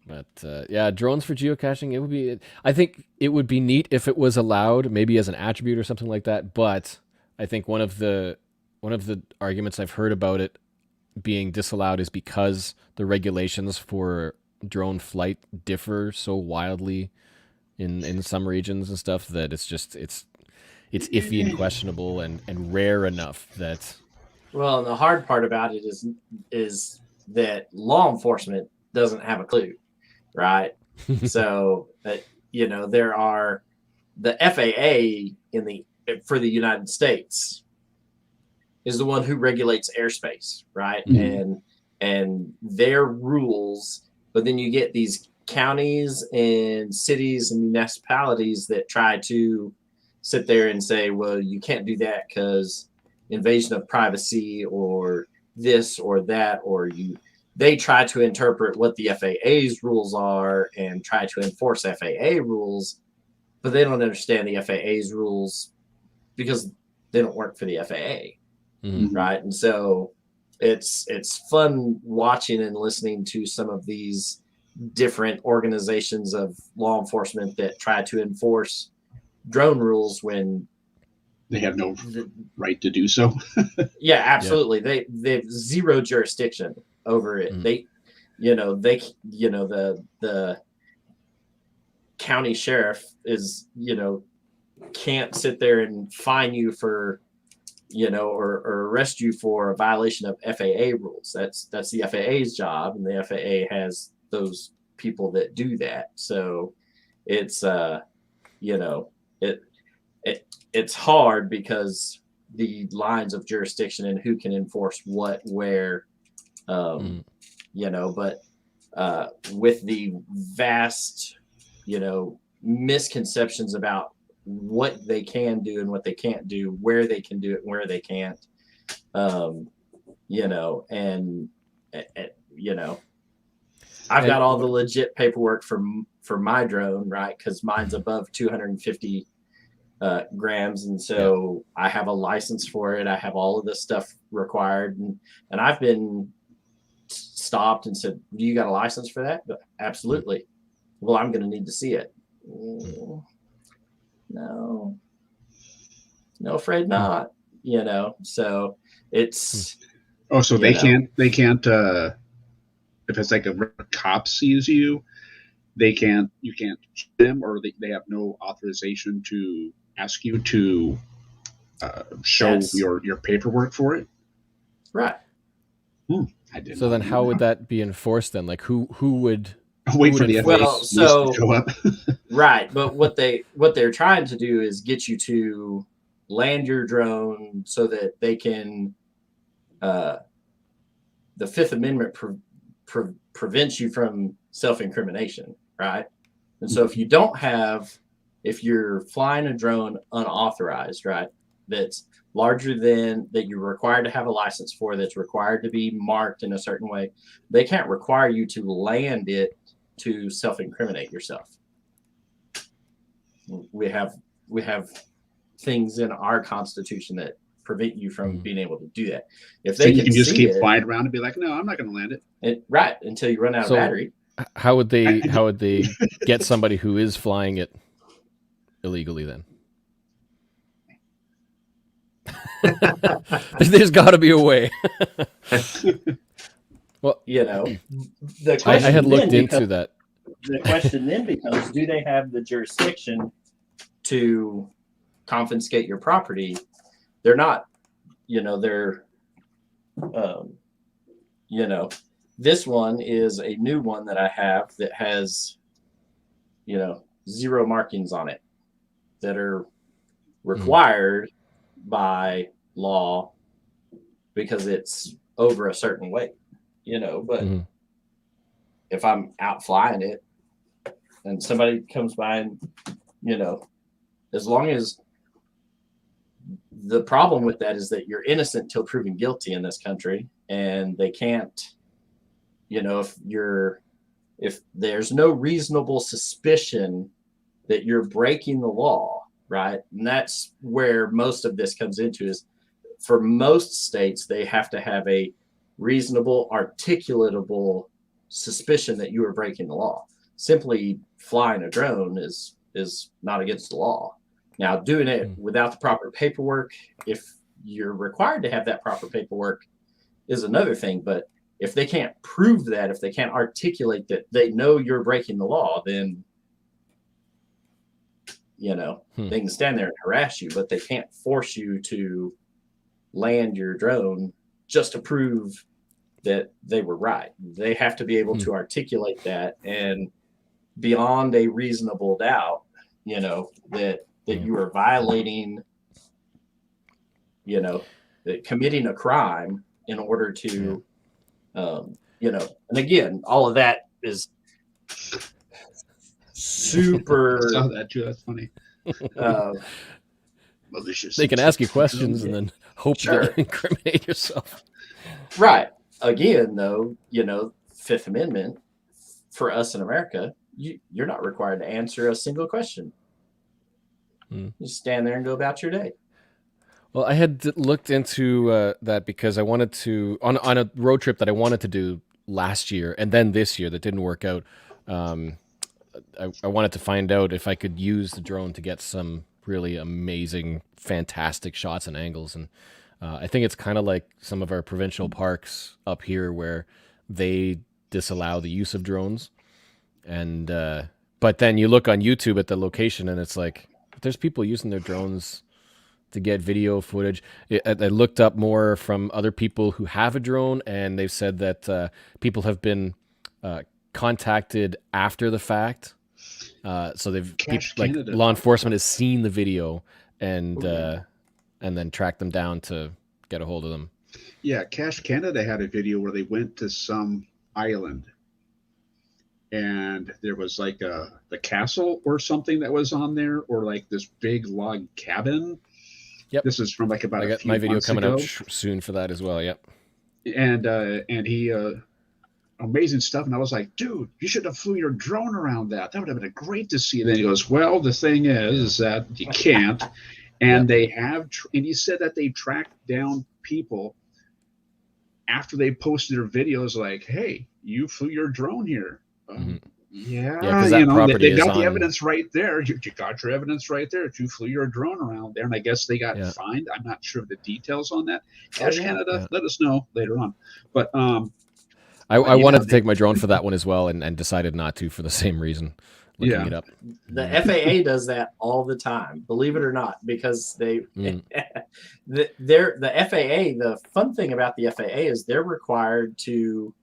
But yeah, drones for geocaching, it would be. I think it would be neat if it was allowed, maybe as an attribute or something like that. But I think one of the arguments I've heard about it being disallowed is because the regulations for drone flight differ so wildly in some regions and stuff that it's iffy and questionable and rare enough that. Well, the hard part about it is that law enforcement doesn't have a clue, right? So there are the FAA for the United States is the one who regulates airspace, right? Mm-hmm. And their rules, but then you get these counties and cities and municipalities that try to sit there and say, well, you can't do that because invasion of privacy or this or that, or they try to interpret what the FAA's rules are and try to enforce FAA rules, but they don't understand the FAA's rules because they don't work for the FAA. Mm-hmm. Right. And so it's fun watching and listening to some of these different organizations of law enforcement that try to enforce drone rules when they have no right to do so. Yeah, absolutely. Yeah. They've zero jurisdiction over it. Mm-hmm. The county sheriff is, can't sit there and fine you for, or arrest you for a violation of FAA rules. That's the FAA's job, and the FAA has those people that do that. So it's it's hard because the lines of jurisdiction and who can enforce what, where, but with the vast, misconceptions about what they can do and what they can't do, where they can do it, where they can't, I've got all the legit paperwork for my drone, right? Because mine's above 250 grams, and so I have a license for it. I have all of this stuff required, and I've been stopped and said, "Do you got a license for that?" But absolutely. Well, I'm going to need to see it. No, afraid not. So it's. Oh, so they can't. If it's like a cop sees you, you can't shoot them, or they have no authorization to ask you to show your paperwork for it. Right. I didn't. So then, how would that be enforced then? Like, who would wait for the FAA to show up? Right, but what they're trying to do is get you to land your drone so that they can. The Fifth Amendment prevents you from self-incrimination, right? And so if you're flying a drone unauthorized, right, that's larger than that you're required to have a license for, that's required to be marked in a certain way, they can't require you to land it to self-incriminate yourself. We have things in our Constitution that prevent you from being able to do that. If they you can just keep flying around and be like, no, I'm not going to land it. Right, until you run out of battery. How would they get somebody who is flying it illegally then? There's got to be a way. Well, You know, the I question had looked then into that. The question then becomes: do they have the jurisdiction to confiscate your property? They're not. You know, they're. You know, this one is a new one that I have that has, 0 markings on it that are required by law because it's over a certain weight, but if I'm out flying it and somebody comes by and, as long as the problem with that is that you're innocent till proven guilty in this country, and they can't, if there's no reasonable suspicion that you're breaking the law, right? And that's where most of this comes into, is for most states, they have to have a reasonable, articulatable suspicion that you are breaking the law. Simply flying a drone is not against the law. Now, doing it without the proper paperwork, if you're required to have that proper paperwork, is another thing. But if they can't prove that, if they can't articulate that they know you're breaking the law, then they can stand there and harass you, but they can't force you to land your drone just to prove that they were right. They have to be able to articulate that, and beyond a reasonable doubt, that you are violating, that committing a crime in order to, and again, all of that is super. I saw that too. That's funny. Malicious. They can ask you questions and then hope Sure. to incriminate yourself. Right. Again, though, Fifth Amendment for us in America, you're not required to answer a single question. You stand there and go about your day. Well, I had looked into that because I wanted to, on a road trip that I wanted to do last year and then this year that didn't work out. I wanted to find out if I could use the drone to get some really amazing, fantastic shots and angles. And I think it's kind of like some of our provincial parks up here where they disallow the use of drones. And but then you look on YouTube at the location and it's like, there's people using their drones to get video footage. I looked up more from other people who have a drone, and they've said that people have been contacted after the fact. So law enforcement has seen the video and then tracked them down to get a hold of them. Yeah, Cache Canada had a video where they went to some island, and there was like the castle or something that was on there, or like this big log cabin. Yep. This is from like about I got my video coming out soon for that as well. Yep. And he amazing stuff. And I was like, dude, you should have flew your drone around that. That would have been great to see. And then he goes, well, the thing is that you can't. And they have, and he said that they tracked down people after they posted their videos like, hey, you flew your drone here. Yeah, because that property they got the on... evidence right there. You got your evidence right there. You flew your drone around there, and I guess they got fined. I'm not sure of the details on that. Cache Canada, let us know later on. But I wanted to take my drone for that one as well, and decided not to for the same reason. Looking it up. The FAA does that all the time, believe it or not, because the FAA. The fun thing about the FAA is they're required to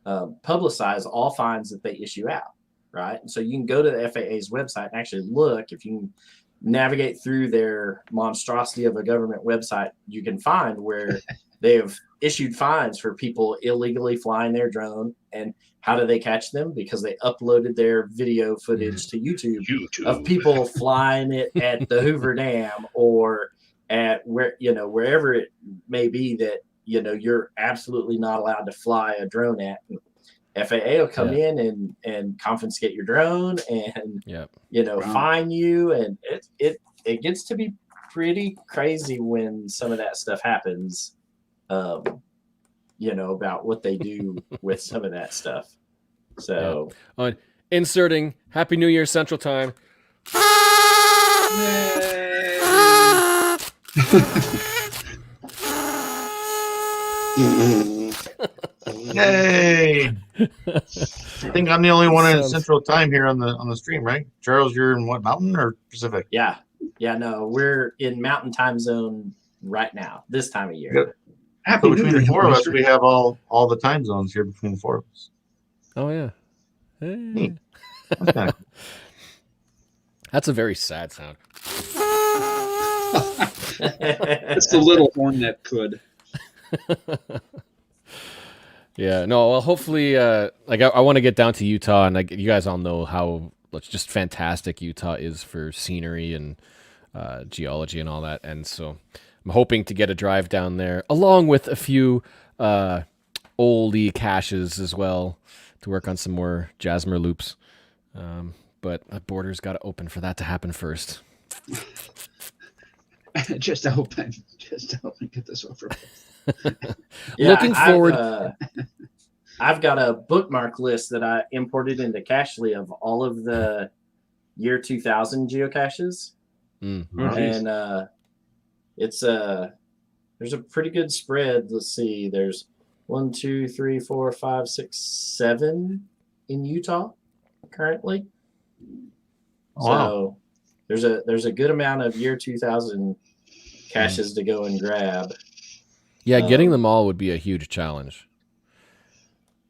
publicize all fines that they issue out, right? And so you can go to the FAA's website and actually look. If you can navigate through their monstrosity of a government website, you can find where they have issued fines for people illegally flying their drone. And how do they catch them? Because they uploaded their video footage to YouTube of people flying it at the Hoover Dam or at wherever it may be that you're absolutely not allowed to fly a drone at. FAA will come in and confiscate your drone and fine you, and it gets to be pretty crazy when some of that stuff happens. About what they do with some of that stuff. So on inserting Happy New Year Central Time. Yay! I think I'm the only one in Central Time here on the stream, right? Charles, you're in what, Mountain or Pacific? Yeah. No, we're in Mountain Time Zone right now, this time of year. Yep. Happy So New between Year, the four of us, Mister. we have all the time zones here between the four of us. Oh yeah. Neat. That's kind of cool. That's a very sad sound. It's the little horn that could. Yeah, no, well, hopefully, like I want to get down to Utah, and like you guys all know how just fantastic Utah is for scenery and geology and all that, and so I'm hoping to get a drive down there, along with a few oldie caches as well, to work on some more Jasmer loops. But a border's got to open for that to happen first. Just open. Get this over. Looking forward. I've got a bookmark list that I imported into Cachly of all of the year 2000 geocaches, and it's there's a pretty good spread. Let's see, there's 1, 2, 3, 4, 5, 6, 7 in Utah currently. Wow. So there's a good amount of year 2000 caches to go and grab. Yeah, getting them all would be a huge challenge.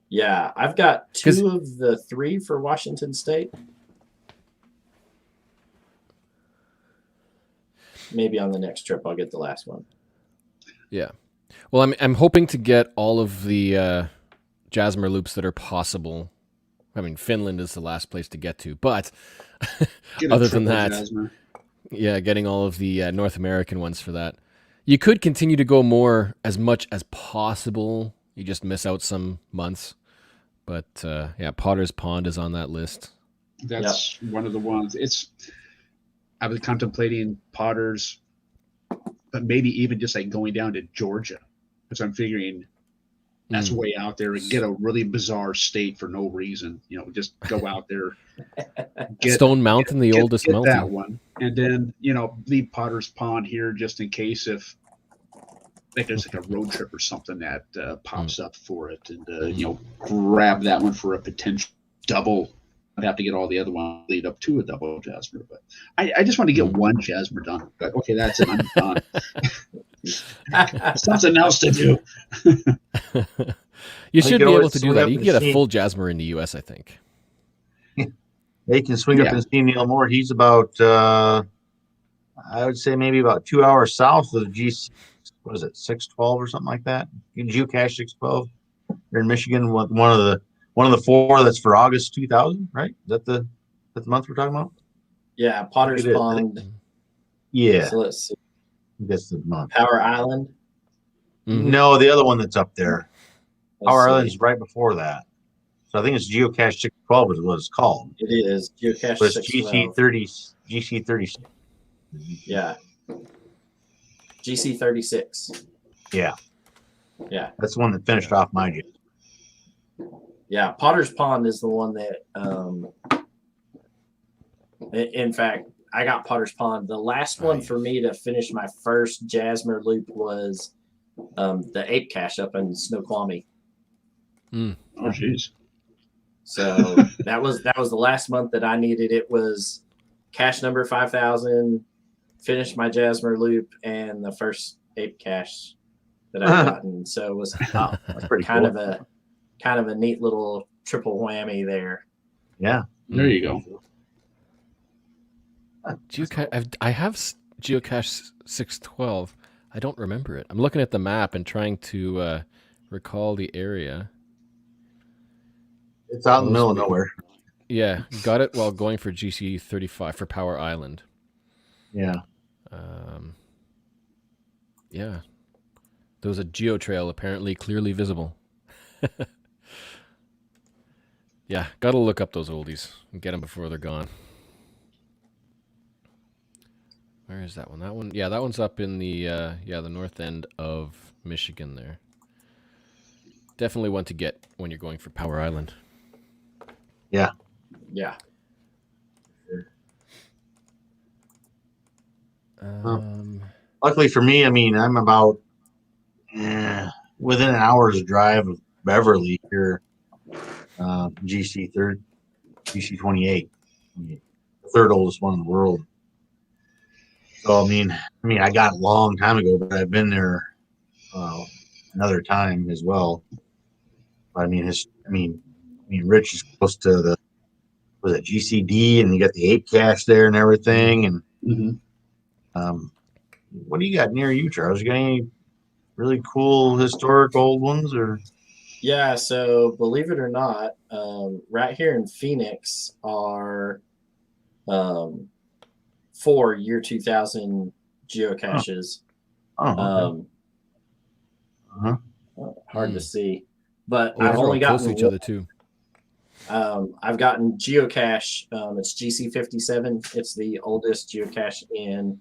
Yeah, I've got 2 of the 3 for Washington State. Maybe on the next trip I'll get the last one. Yeah. Well, I'm hoping to get all of the Jasmer loops that are possible. I mean, Finland is the last place to get to, but other than that, Jasmer. Yeah, getting all of the North American ones for that. You could continue to go as much as possible. You just miss out some months. But yeah, Potter's Pond is on that list. That's one of the ones. I was contemplating Potter's, but maybe even just like going down to Georgia, because I'm figuring that's way out there and get a really bizarre state for no reason. Just go out there. Stone Mountain, the oldest mountain. That one, and then leave Potter's Pond here just in case if like there's like a road trip or something that pops up for it, and grab that one for a potential double. I'd have to get all the other ones lead up to a double Jasmer, but I just want to get one Jasmer done. But okay, that's it. I'm done. Something else to do. You should be able to do that. You can get a full Jasmer in the U.S., I think. They can swing up and see Neil Moore. He's about, I would say maybe about 2 hours south of GC. What is it, 612 or something like that? Geocache 612. You're in Michigan. One of the 4 that's for August 2000, right? Is that the month we're talking about? Yeah, Potter's Pond. Yeah. So let's see. That's the month. Power Island. Mm-hmm. No, the other one that's up there. Power Island's right before that. So I think it's Geocache 612 is what it's called. It is Geocache 612. It's GC 36. Yeah. GC 36. Yeah. Yeah. That's the one that finished off my gym. Yeah, Potter's Pond is the one that in fact, I got Potter's Pond. The last one for me to finish my first Jasmer loop was the Ape Cache up in Snoqualmie. Oh jeez. So that was the last month that I needed. It was cache number 5,000, finished my Jasmer loop, and the first Ape Cache that I've gotten. So it was that's pretty kind cool. of a neat little triple whammy there. Yeah. There you go. I have Geocache 612. I don't remember it. I'm looking at the map and trying to recall the area. It's out in the middle of nowhere. Yeah, got it while going for GC 35 for Power Island. Yeah. Yeah. There was a geotrail apparently clearly visible. Yeah, gotta look up those oldies and get them before they're gone. Where is that one? That one's up in the the north end of Michigan there. Definitely one to get when you're going for Power Island. Yeah. Yeah. Luckily for me, I mean, I'm about within an hour's drive of Beverly here, GC 28, the third oldest one in the world. So I mean, I got it a long time ago, but I've been there another time as well. But I mean, Rich is close to the was it GCD, and you got the 8 cache there and everything. And what do you got near you, Charles? You got any really cool historic old ones, or? Yeah, so believe it or not, right here in Phoenix are 4 year 2000 geocaches. Okay. Hard to see, but Oh, I've they're only all close gotten to each other too. I've gotten geocache. It's GC 57. It's the oldest geocache in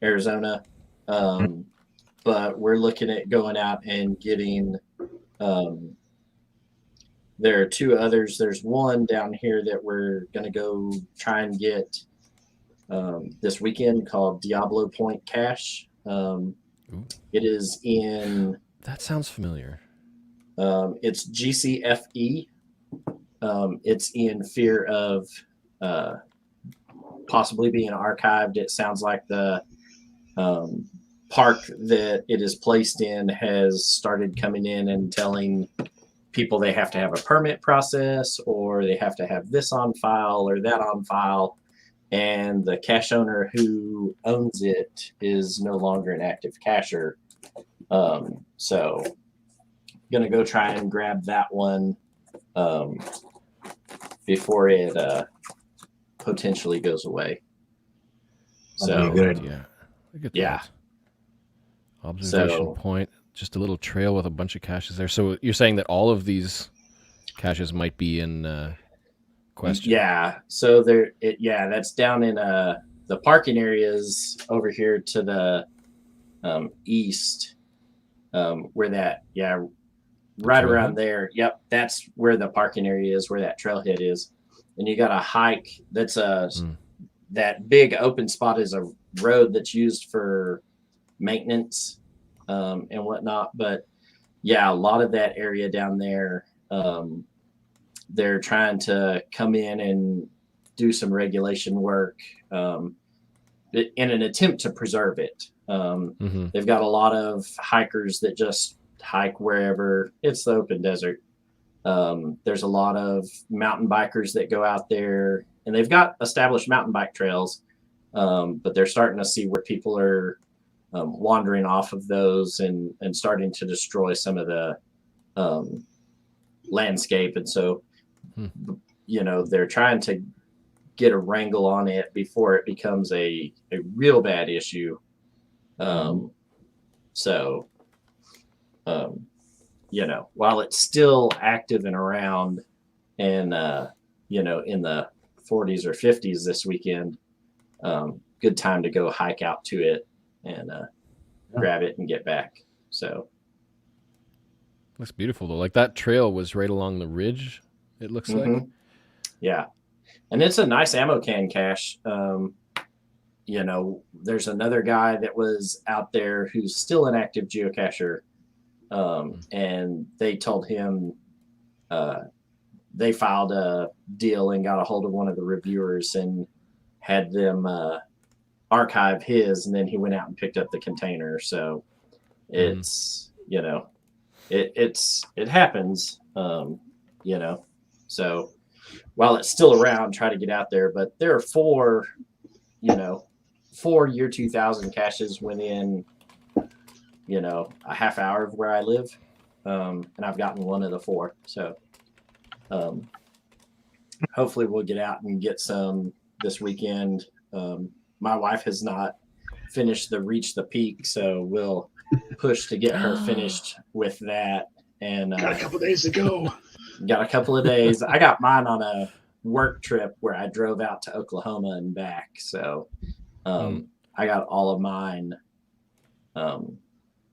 Arizona. But we're looking at going out and getting. There are 2 others. There's one down here that we're going to go try and get this weekend called Diablo Point Cache. It is in. That sounds familiar. It's GCFE. It's in fear of possibly being archived. It sounds like the park that it is placed in has started coming in and telling people they have to have a permit process, or they have to have this on file or that on file. And the cache owner who owns it is no longer an active cacher. So going to go try and grab that one before it potentially goes away. So good. Yeah. Look at yeah. that. Observation point. Just a little trail with a bunch of caches there. So you're saying that all of these caches might be in question? Yeah. So that's down in the parking areas over here to the east, where that right around there. Yep, that's where the parking area is, where that trailhead is. And you got a hike. That's that big open spot is a road that's used for maintenance and whatnot. But yeah, a lot of that area down there, they're trying to come in and do some regulation work in an attempt to preserve it. They've got a lot of hikers that just hike wherever. It's the open desert. There's a lot of mountain bikers that go out there, and they've got established mountain bike trails, but they're starting to see where people are wandering off of those and starting to destroy some of the landscape. And so, they're trying to get a wrangle on it before it becomes a real bad issue. While it's still active and around and, in the 40s or 50s this weekend, good time to go hike out to it and grab it and get back. So. Looks beautiful though. Like that trail was right along the ridge, it looks like. Yeah. And it's a nice ammo can cache. There's another guy that was out there who's still an active geocacher. And they told him they filed a deal and got a hold of one of the reviewers and had them archive his, and then he went out and picked up the container. So it's, it happens, so while it's still around, try to get out there. But there are 4 year 2000 caches within, a half hour of where I live. And I've gotten one of the 4. So hopefully we'll get out and get some this weekend. My wife has not finished the Reach the Peak, so we'll push to get her finished with that. And got a couple days to go. Got a couple of days. I got mine on a work trip where I drove out to Oklahoma and back. So I got all of mine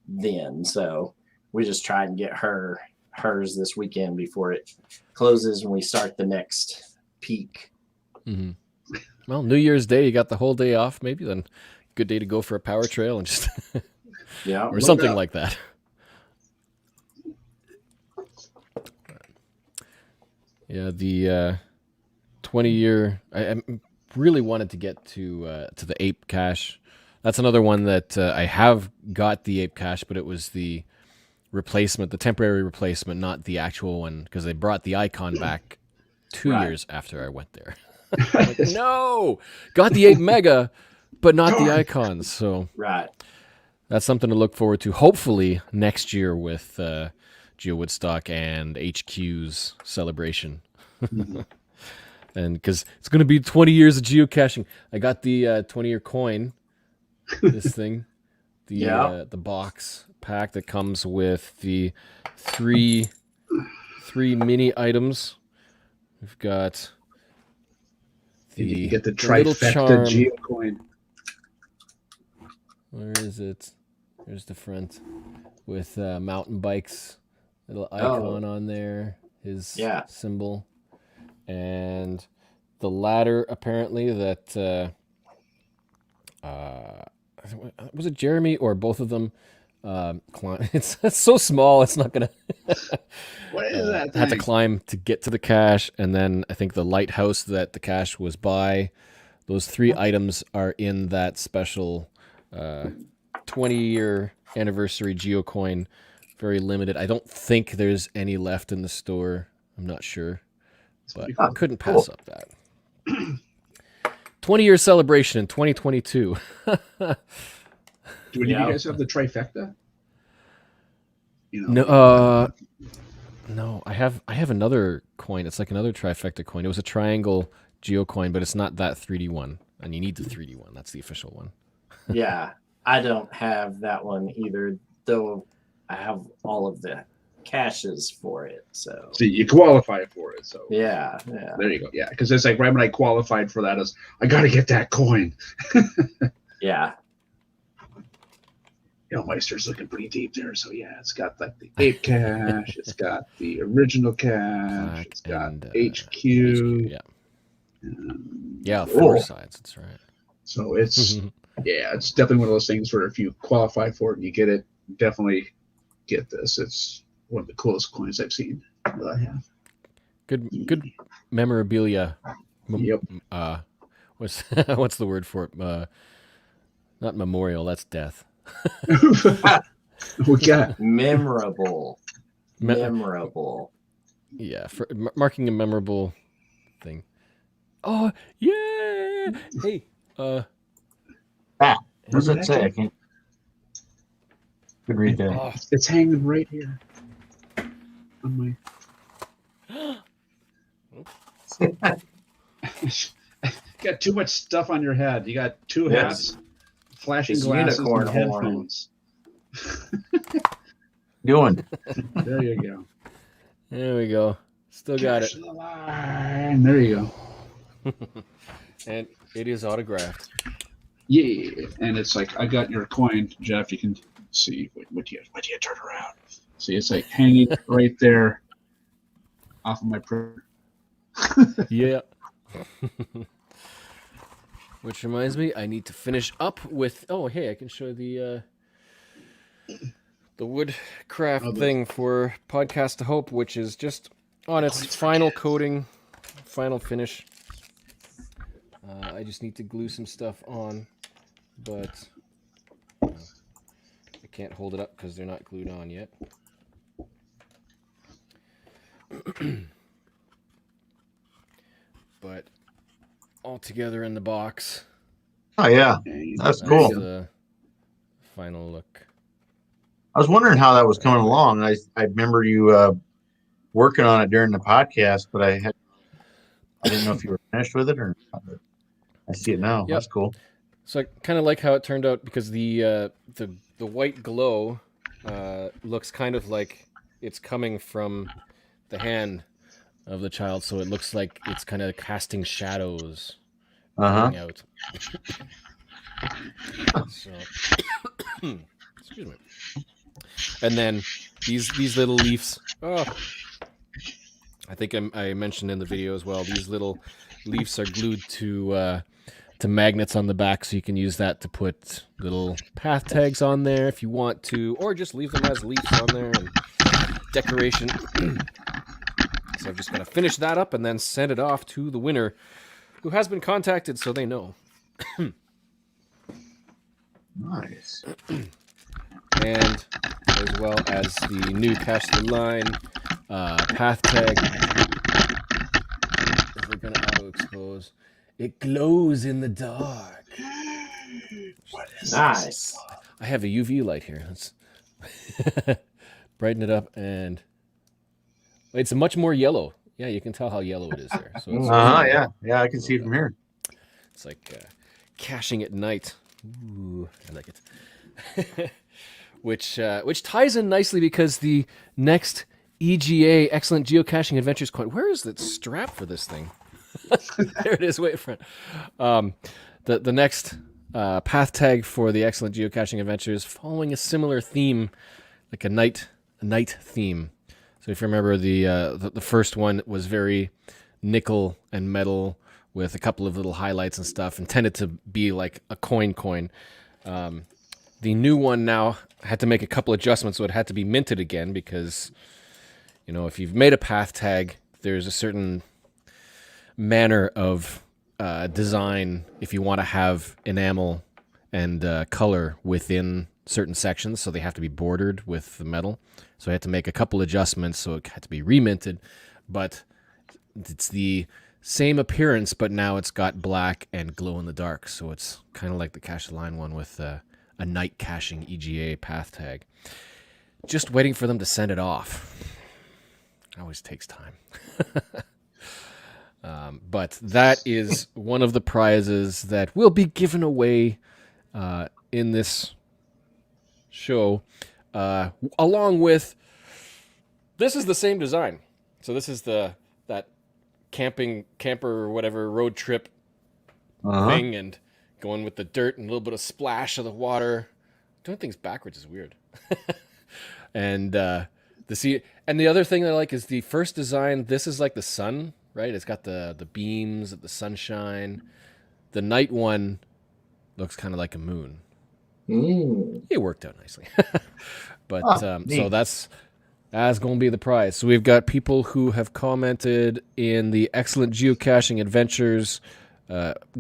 then. So we just try and get hers this weekend before it closes and we start the next peak. Well, New Year's Day, you got the whole day off, maybe then good day to go for a power trail and just or something like that. Yeah, the 20-year. I really wanted to get to the ape cache. That's another one that I have got the ape cache, but it was the replacement, the temporary replacement, not the actual one, because they brought the icon back 2 years after I went there. Like, no, got the ape mega, but not the icons. So that's something to look forward to. Hopefully next year with Geo Woodstock and HQ's celebration. And because it's going to be 20 years of geocaching. I got the 20-year coin, this thing, the box pack that comes with the three mini items. We've got you get the trifecta geocoin. Where is it? There's the front with mountain bikes, little icon on there, his symbol, and the ladder apparently that was it Jeremy or both of them? It's so small, it's not gonna. What is that? Had to climb to get to the cache, and then I think the lighthouse that the cache was by. Those 3 items are in that special 20-year anniversary geocoin, very limited. I don't think there's any left in the store. I'm not sure, but I couldn't pass up that 20-year celebration in 2022. Do any of you guys have the trifecta? No, I have another coin. It's like another trifecta coin. It was a triangle geocoin, but it's not that 3D one, and you need the 3D one. That's the official one. Yeah, I don't have that one either, though I have all of the caches for it. So you qualify for it. So yeah. There you go. Yeah, because it's like right when I qualified for that, I got to get that coin. Yeah. Meister's looking pretty deep there. So yeah, it's got like the ape cache, it's got the original cache, it's got HQ. Yeah, 4 sides. That's right. So it's it's definitely one of those things where if you qualify for it and you get it, definitely get this. It's one of the coolest coins I've seen that I have. Good memorabilia. Yep. What's the word for it? Not memorial. That's death. We got memorable. Yeah, for marking a memorable thing. Oh yeah! Hey, what does it say? I can't. Could read that. Oh, it's hanging right here on my. Got too much stuff on your head. You got 2 hats. Flashing glasses and headphones. Doing. There you go. There we go. Still got it. There you go. And it is autographed. Yeah, and it's like I got your coin, Geoff. You can see. What do you turn around? See, it's like hanging right there, off of my printer. Yeah. Which reminds me, I need to finish up with. Oh, hey, I can show the woodcraft thing for Podcast to Hope, which is just on its final coating, final finish. I just need to glue some stuff on, but I can't hold it up because they're not glued on yet. But all together in the box. Oh yeah, that's cool. The final look. I was wondering how that was coming along. I remember you working on it during the podcast, but I didn't know if you were finished with it or not. I see it now. Yep. That's cool. So I kind of like how it turned out because the white glow looks kind of like it's coming from the hand of the child, so it looks like it's kind of casting shadows coming out. So, excuse me. And then these little leaves. Oh, I think I mentioned in the video as well. These little leaves are glued to magnets on the back, so you can use that to put little path tags on there if you want to, or just leave them as leaves on there and decoration. So I'm just going to finish that up and then send it off to the winner, who has been contacted, so they know. Nice. And as well as the new Cache the Line path tag. We're going to auto expose. It glows in the dark. What is Nice. this? I have a UV light here. Let's brighten it up, and it's much more yellow. Yeah, you can tell how yellow it is there. So it's, Yeah, I can see it from here. it's like caching at night. Ooh, I like it. which ties in nicely because the next EGA Excellent Geocaching Adventures coin. Where is the strap for this thing? There it is, way in front. The next path tag for the Excellent Geocaching Adventures, following a similar theme, like a night theme. So if you remember, the first one was very nickel and metal with a couple of little highlights and stuff, intended to be like a coin. The new one now had to make a couple adjustments, so it had to be minted again because, you know, if you've made a path tag, there's a certain manner of design if you want to have enamel and color within certain sections, so they have to be bordered with the metal. So I had to make a couple adjustments, so it had to be reminted, but it's the same appearance, but now it's got black and glow in the dark, so it's kind of like the Cache the Line one with a night caching EGA path tag. Just waiting for them to send it off. It always takes time. But that is one of the prizes that will be given away in this show, along with, this is the same design. So this is that camper or whatever road trip thing, and going with the dirt and a little bit of splash of the water. Doing things backwards is weird. And the other thing I like is the first design. This is like the sun, right? It's got the beams, the sunshine. The night one looks kind of like a moon. It worked out nicely. But so that's going to be the prize. So we've got people who have commented in the Excellent Geocaching Adventures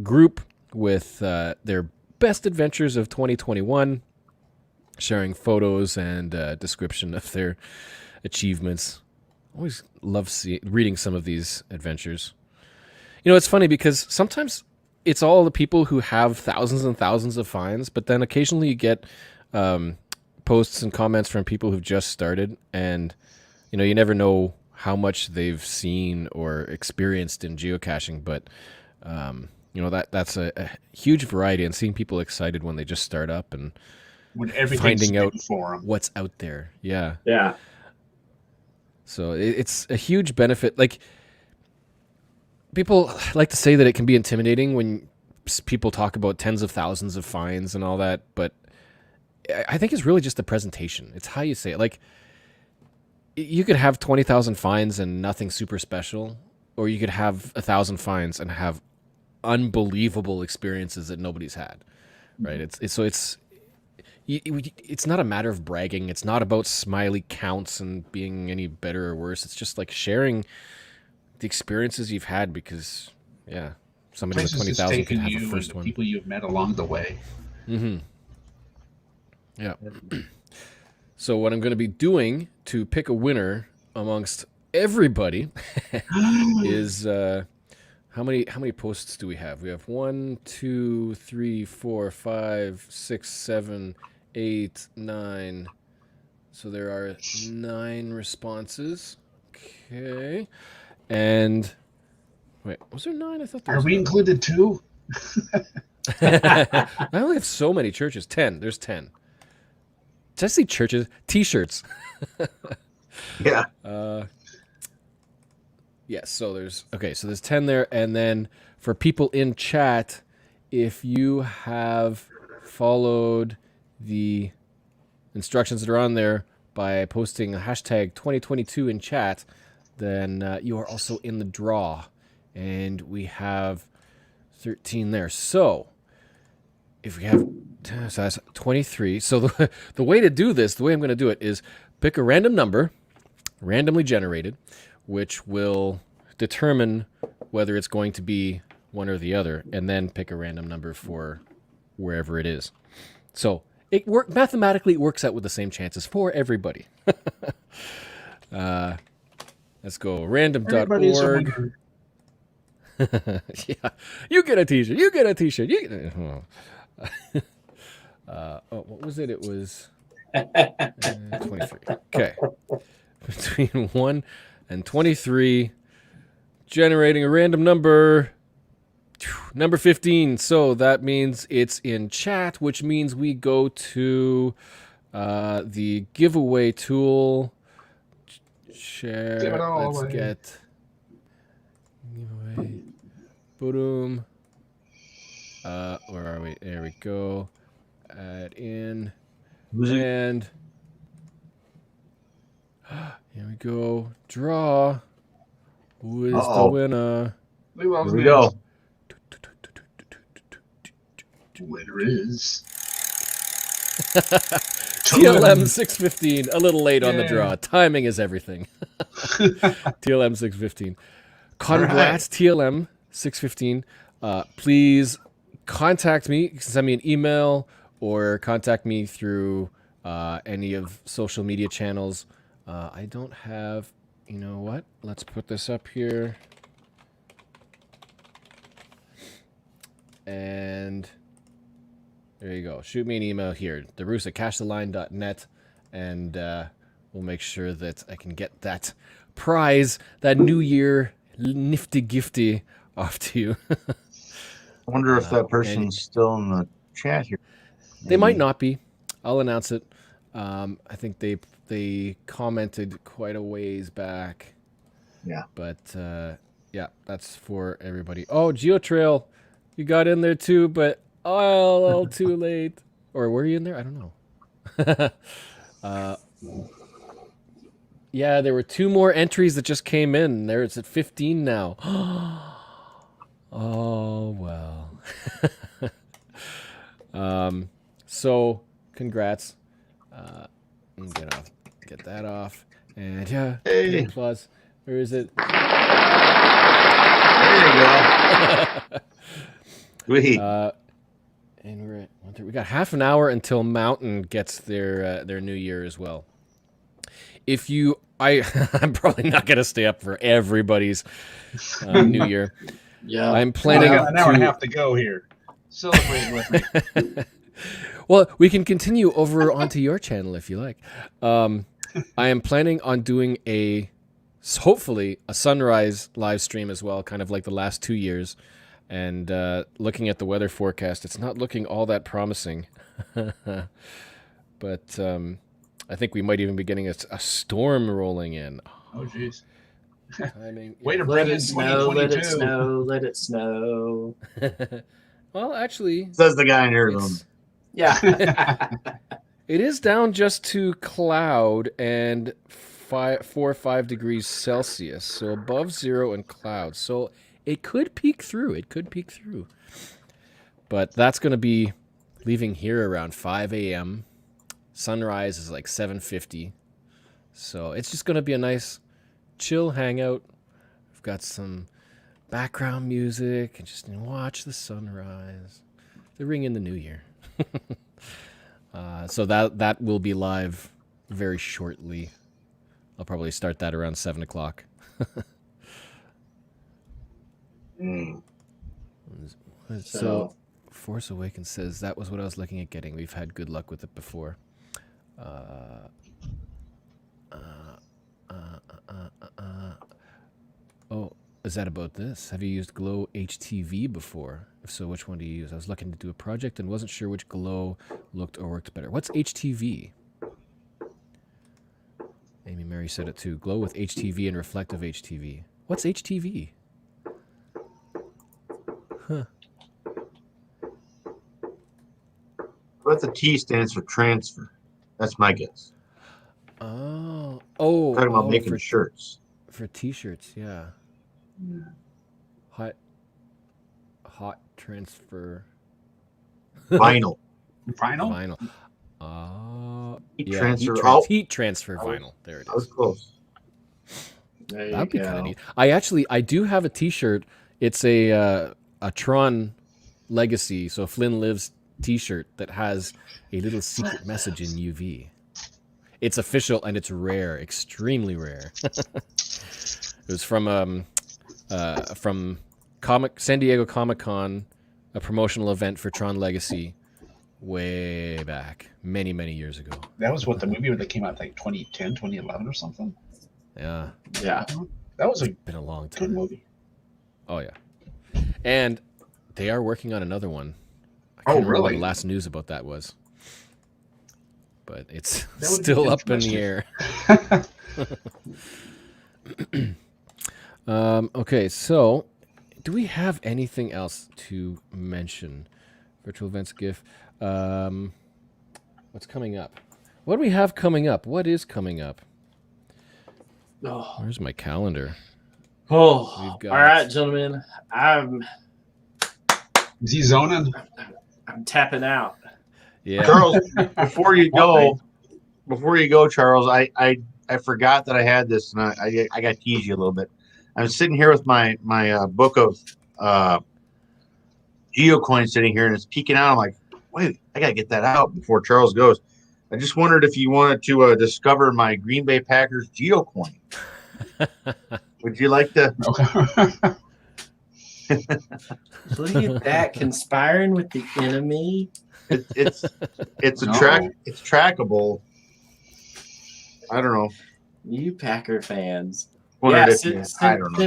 group with their best adventures of 2021, sharing photos and description of their achievements. Always love reading some of these adventures. You know, it's funny because sometimes it's all the people who have thousands and thousands of finds, but then occasionally you get posts and comments from people who've just started, and you know, you never know how much they've seen or experienced in geocaching, but you know, that's a huge variety, and seeing people excited when they just start up and When everything's finding out for 'em. what's out there. Yeah. Yeah. So it's a huge benefit. Like, people like to say that it can be intimidating when people talk about tens of thousands of finds and all that, but I think it's really just the presentation. It's how you say it. Like, you could have 20,000 finds and nothing super special, or you could have 1,000 finds and have unbelievable experiences that nobody's had, right? It's not a matter of bragging. It's not about smiley counts and being any better or worse. It's just like sharing the experiences you've had, because somebody with Places 20,000 it's could taken have you a and first the one. people you've met along the way. Yeah. So what I'm going to be doing to pick a winner amongst everybody is how many posts do we have? We have 1, 2, 3, 4, 5, 6, 7, 8, 9. So there are 9 responses. Okay. And wait, was there 9? I thought there Are was we 9. included too? I only have so many churches. 10. There's 10. Did I see churches? T-shirts. Yeah. Yes, so there's 10 there, and then for people in chat, if you have followed the instructions that are on there by posting a hashtag 2022 in chat, then you are also in the draw, and we have 13 there. So if we have, so that's 23. So the way to do this, the way I'm going to do it is pick a random number, randomly generated. which will determine whether it's going to be one or the other, and then pick a random number for wherever it is. So mathematically, it works out with the same chances for everybody. Let's go Everybody's a random.org. winner. Yeah, you get a t-shirt. You get a t-shirt. What was it? It was 23. Okay. Between 1 and 23, generating a random number. Number 15. So that means it's in chat, which means we go to the giveaway tool. Share. Give it all Let's away. get giveaway. Boom. Where are we? There we go. Add in. And here we go. Draw. Who is the winner? We love Here we me. go. The winner is TLM 615. A little late on the Yeah. draw. Timing is everything. TLM 615. Congrats, TLM 615. Please contact me. Send me an email or contact me through any of social media channels. I don't have. You know what? Let's put this up here. And there you go. Shoot me an email here, theroos@cashtheline.net, and we'll make sure that I can get that prize, that New Year nifty gifty, off to you. I wonder if that person's still in the chat here. They might not be. I'll announce it. I think they commented quite a ways back. Yeah. But yeah, that's for everybody. Oh, GeoTrail, you got in there too, but a little too late. Or were you in there? I don't know. Yeah, there were 2 more entries that just came in. There it's at 15 now. Oh well. So congrats. Get that off. And yeah, Hey. applause. Where is it? There you go. Sweet. And we got half an hour until Mountain gets their New Year as well. I'm probably not gonna stay up for everybody's New Year. Yeah. I'm planning I got an hour and a to. half to go here. Celebrating with me. Well, we can continue over onto your channel if you like. I am planning on doing hopefully a sunrise live stream as well, kind of like the last 2 years. And looking at the weather forecast, it's not looking all that promising. But I think we might even be getting a storm rolling in. Oh, jeez. Timing. Way to Let bring in it snow, let it 2022. snow, let it snow. Well, actually, Says the guy in Arizona. Yeah. it is down just to cloud and 4 or 5 degrees Celsius, so above 0 and cloud. So it could peek through. But that's going to be leaving here around 5 a.m. Sunrise is like 7:50. So it's just going to be a nice chill hangout. We've got some background music and just watch the sunrise. They ring in the new year. So that will be live very shortly. I'll probably start that around 7 o'clock. So Force Awakens says that was what I was looking at getting. We've had good luck with it before. Oh, is that about this? Have you used Glow HTV before? If so, which one do you use? I was looking to do a project and wasn't sure which Glow looked or worked better. What's HTV? Amy Mary said it too. Glow with HTV and reflective HTV. What's HTV? Huh. What the T stands for transfer. That's my guess. Oh, Talking about making for shirts. For t-shirts, yeah. Hot transfer Vinyl. Vinyl? vinyl. Heat Yeah, transfer. heat transfer vinyl. There it I was is. close. There you That'd be kind go. of neat. I do have a T-shirt. It's a Tron Legacy, so Flynn Lives T-shirt that has a little secret message in UV. It's official and it's rare, extremely rare. It was from San Diego Comic-Con, a promotional event for Tron Legacy, way back, many, many years ago. That was what the movie that came out like 2010, 2011 or something. Yeah, Yeah. That was been a long good time. movie. Oh yeah, and they are working on another one. I Oh, can't remember what really? the last news about that was, but it's That would be still up in the interesting. air. Okay, so do we have anything else to mention? Virtual events GIF. What's coming up? What do we have coming up? What is coming up? Oh, Where's my calendar? all got- right, gentlemen. Is he zoning? I'm tapping out. Yeah. Charles, before you go, Charles, I forgot that I had this, and I got to tease you a little bit. I'm sitting here with my book of geocoins sitting here, and it's peeking out. I'm like, wait, I got to get that out before Charles goes. I just wondered if you wanted to discover my Green Bay Packers geocoin. Would you like to? Look at that, conspiring with the enemy. It's No. It's trackable. I don't know. You Packer fans. Wondered Yeah, if send, you- send, I don't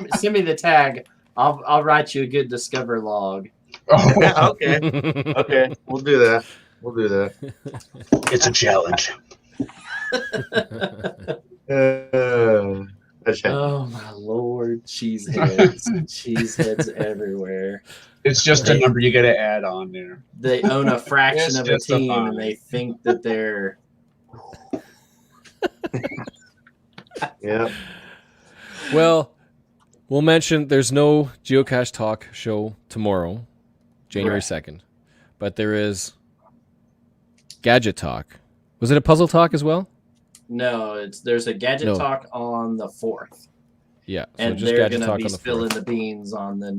know. send me the tag. I'll write you a good Discover log. Yeah, okay. Okay, we'll do that. It's a challenge. Okay. Oh my lord, cheeseheads everywhere. It's just a number you got to add on there. They own a fraction It's of a just a team, fun. and they think that they're Yeah. Well, we'll mention there's no Geocache Talk show tomorrow, January Right. 2nd, but there is Gadget Talk. Was it a puzzle talk as well? no. There's a gadget No. talk on the 4th, Yeah, so and just they're Gadget going to Talk be on the spilling 4th. the beans on the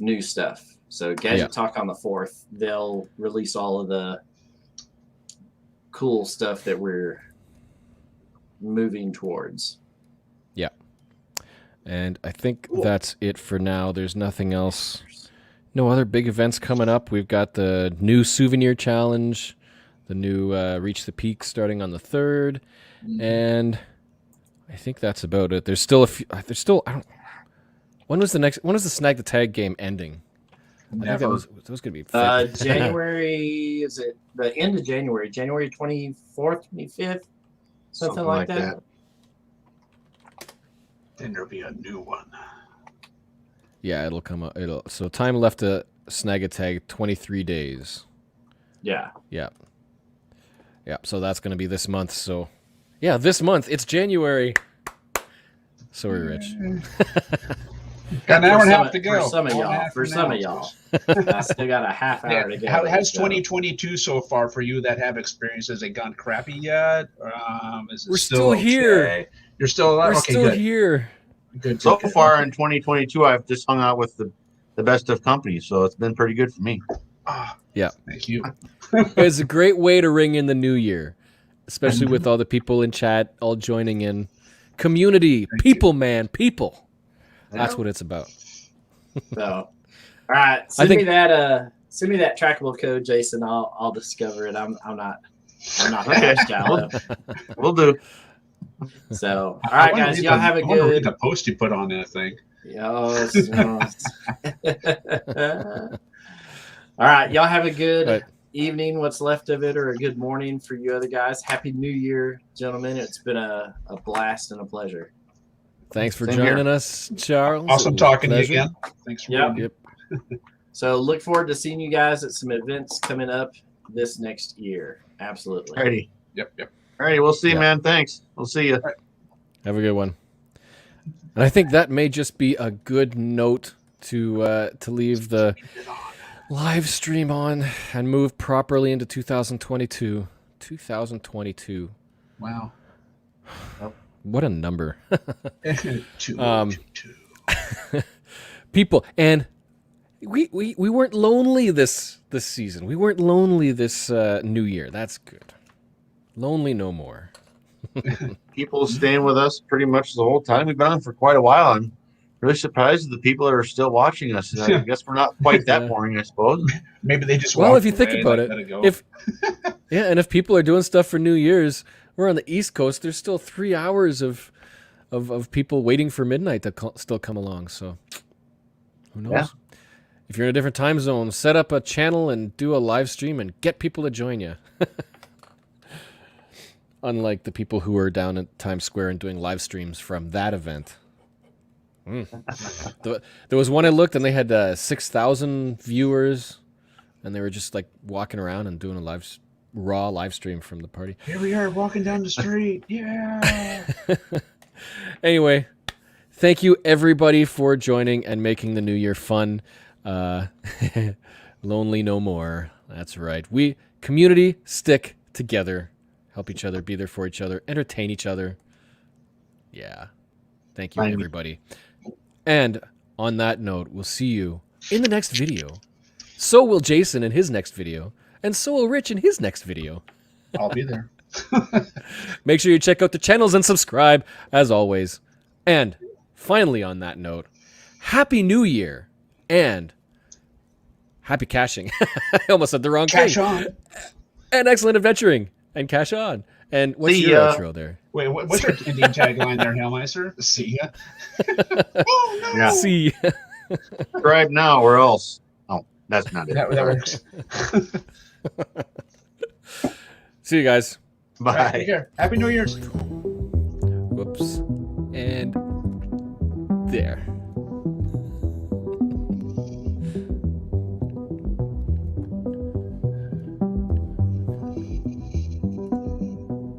new stuff. So gadget Yeah. talk on the 4th, they'll release all of the cool stuff that we're moving towards. And I think that's it for now. There's nothing else. No other big events coming up. We've got the new souvenir challenge, the new Reach the Peak starting on the 3rd, and I think that's about it. There's still a few. I don't. When was the Snag the Tag game ending? I think that was going to be January, is it the end of January? January 24th, 25th? Something like that. Then there'll be a new one. Yeah, it'll come up. So time left to snag a tag 23 days. Yeah. Yeah. So that's going to be this month. So yeah, this month it's January. Sorry, Rich. Got an hour and a half some- to go. for some of Hour and a y'all, half for from some now. of y'all. I still got a half hour to go. How's So, 2022 so far for you that have experience? Has it gone crappy yet? Is it We're still here. okay? You're still alive? We're Okay, still good. here. Good. So far in 2022, I've just hung out with the best of companies, so it's been pretty good for me. Yeah. Thank you. It's a great way to ring in the new year, especially with all the people in chat all joining in. Community, people, man, people. That's what it's about. So, all right. Send me that trackable code, Jason. I'll discover it. I'm not Okay. that shallow. We'll do. So, all right, guys. Y'all have a I want to read good. the post you put on that thing. Yes. All right, y'all have a good Right. evening, what's left of it, or a good morning for you other guys. Happy New Year, gentlemen. It's been a blast and a pleasure. Thanks for Same joining here. us, Charles. Awesome It was a talking to you pleasure. again. Thanks for Yep. being Yep. So look forward to seeing you guys at some events coming up this next year. Absolutely. Alrighty. Yep. Alrighty, we'll see you, Yeah. man. Thanks. We'll see you. Have a good one. And I think that may just be a good note to leave the live stream on and move properly into 2022. 2022. Wow. What a number. 222. People, and we weren't lonely this season. We weren't lonely this new year. That's good. Lonely no more. People staying with us pretty much the whole time. We've been on for quite a while. I'm really surprised at the people that are still watching us. And I guess we're not quite that Yeah. boring, I suppose. Maybe they just Well, walked if you think away, about like, it, let go. if and if people are doing stuff for New Year's, we're on the East Coast. There's still 3 hours of people waiting for midnight to still come along. So who knows? Yeah. If you're in a different time zone, set up a channel and do a live stream and get people to join you. Unlike the people who are down at Times Square and doing live streams from that event. There was one I looked and they had 6,000 viewers, and they were just like walking around and doing a raw live stream from the party. Here we are walking down the street. Yeah. Anyway, thank you everybody for joining and making the new year fun. Lonely no more. That's right. We community stick together, help each other, be there for each other, entertain each other. Yeah. Thank you, everybody. And on that note, we'll see you in the next video. So will Jason in his next video, and so will Rich in his next video. I'll be there. Make sure you check out the channels and subscribe, as always. And finally, on that note, Happy New Year and happy caching. I almost said the wrong Cash thing. on. And excellent adventuring and cash on. And what's See your ya. outro there? Wait, what's your ending tagline there, Hellmeister? See ya. Oh, no. Yeah. See. Subscribe now or else. Oh, that's not it. That works. See you guys. All right, Bye. take care. Happy New Year's. Whoops. And there.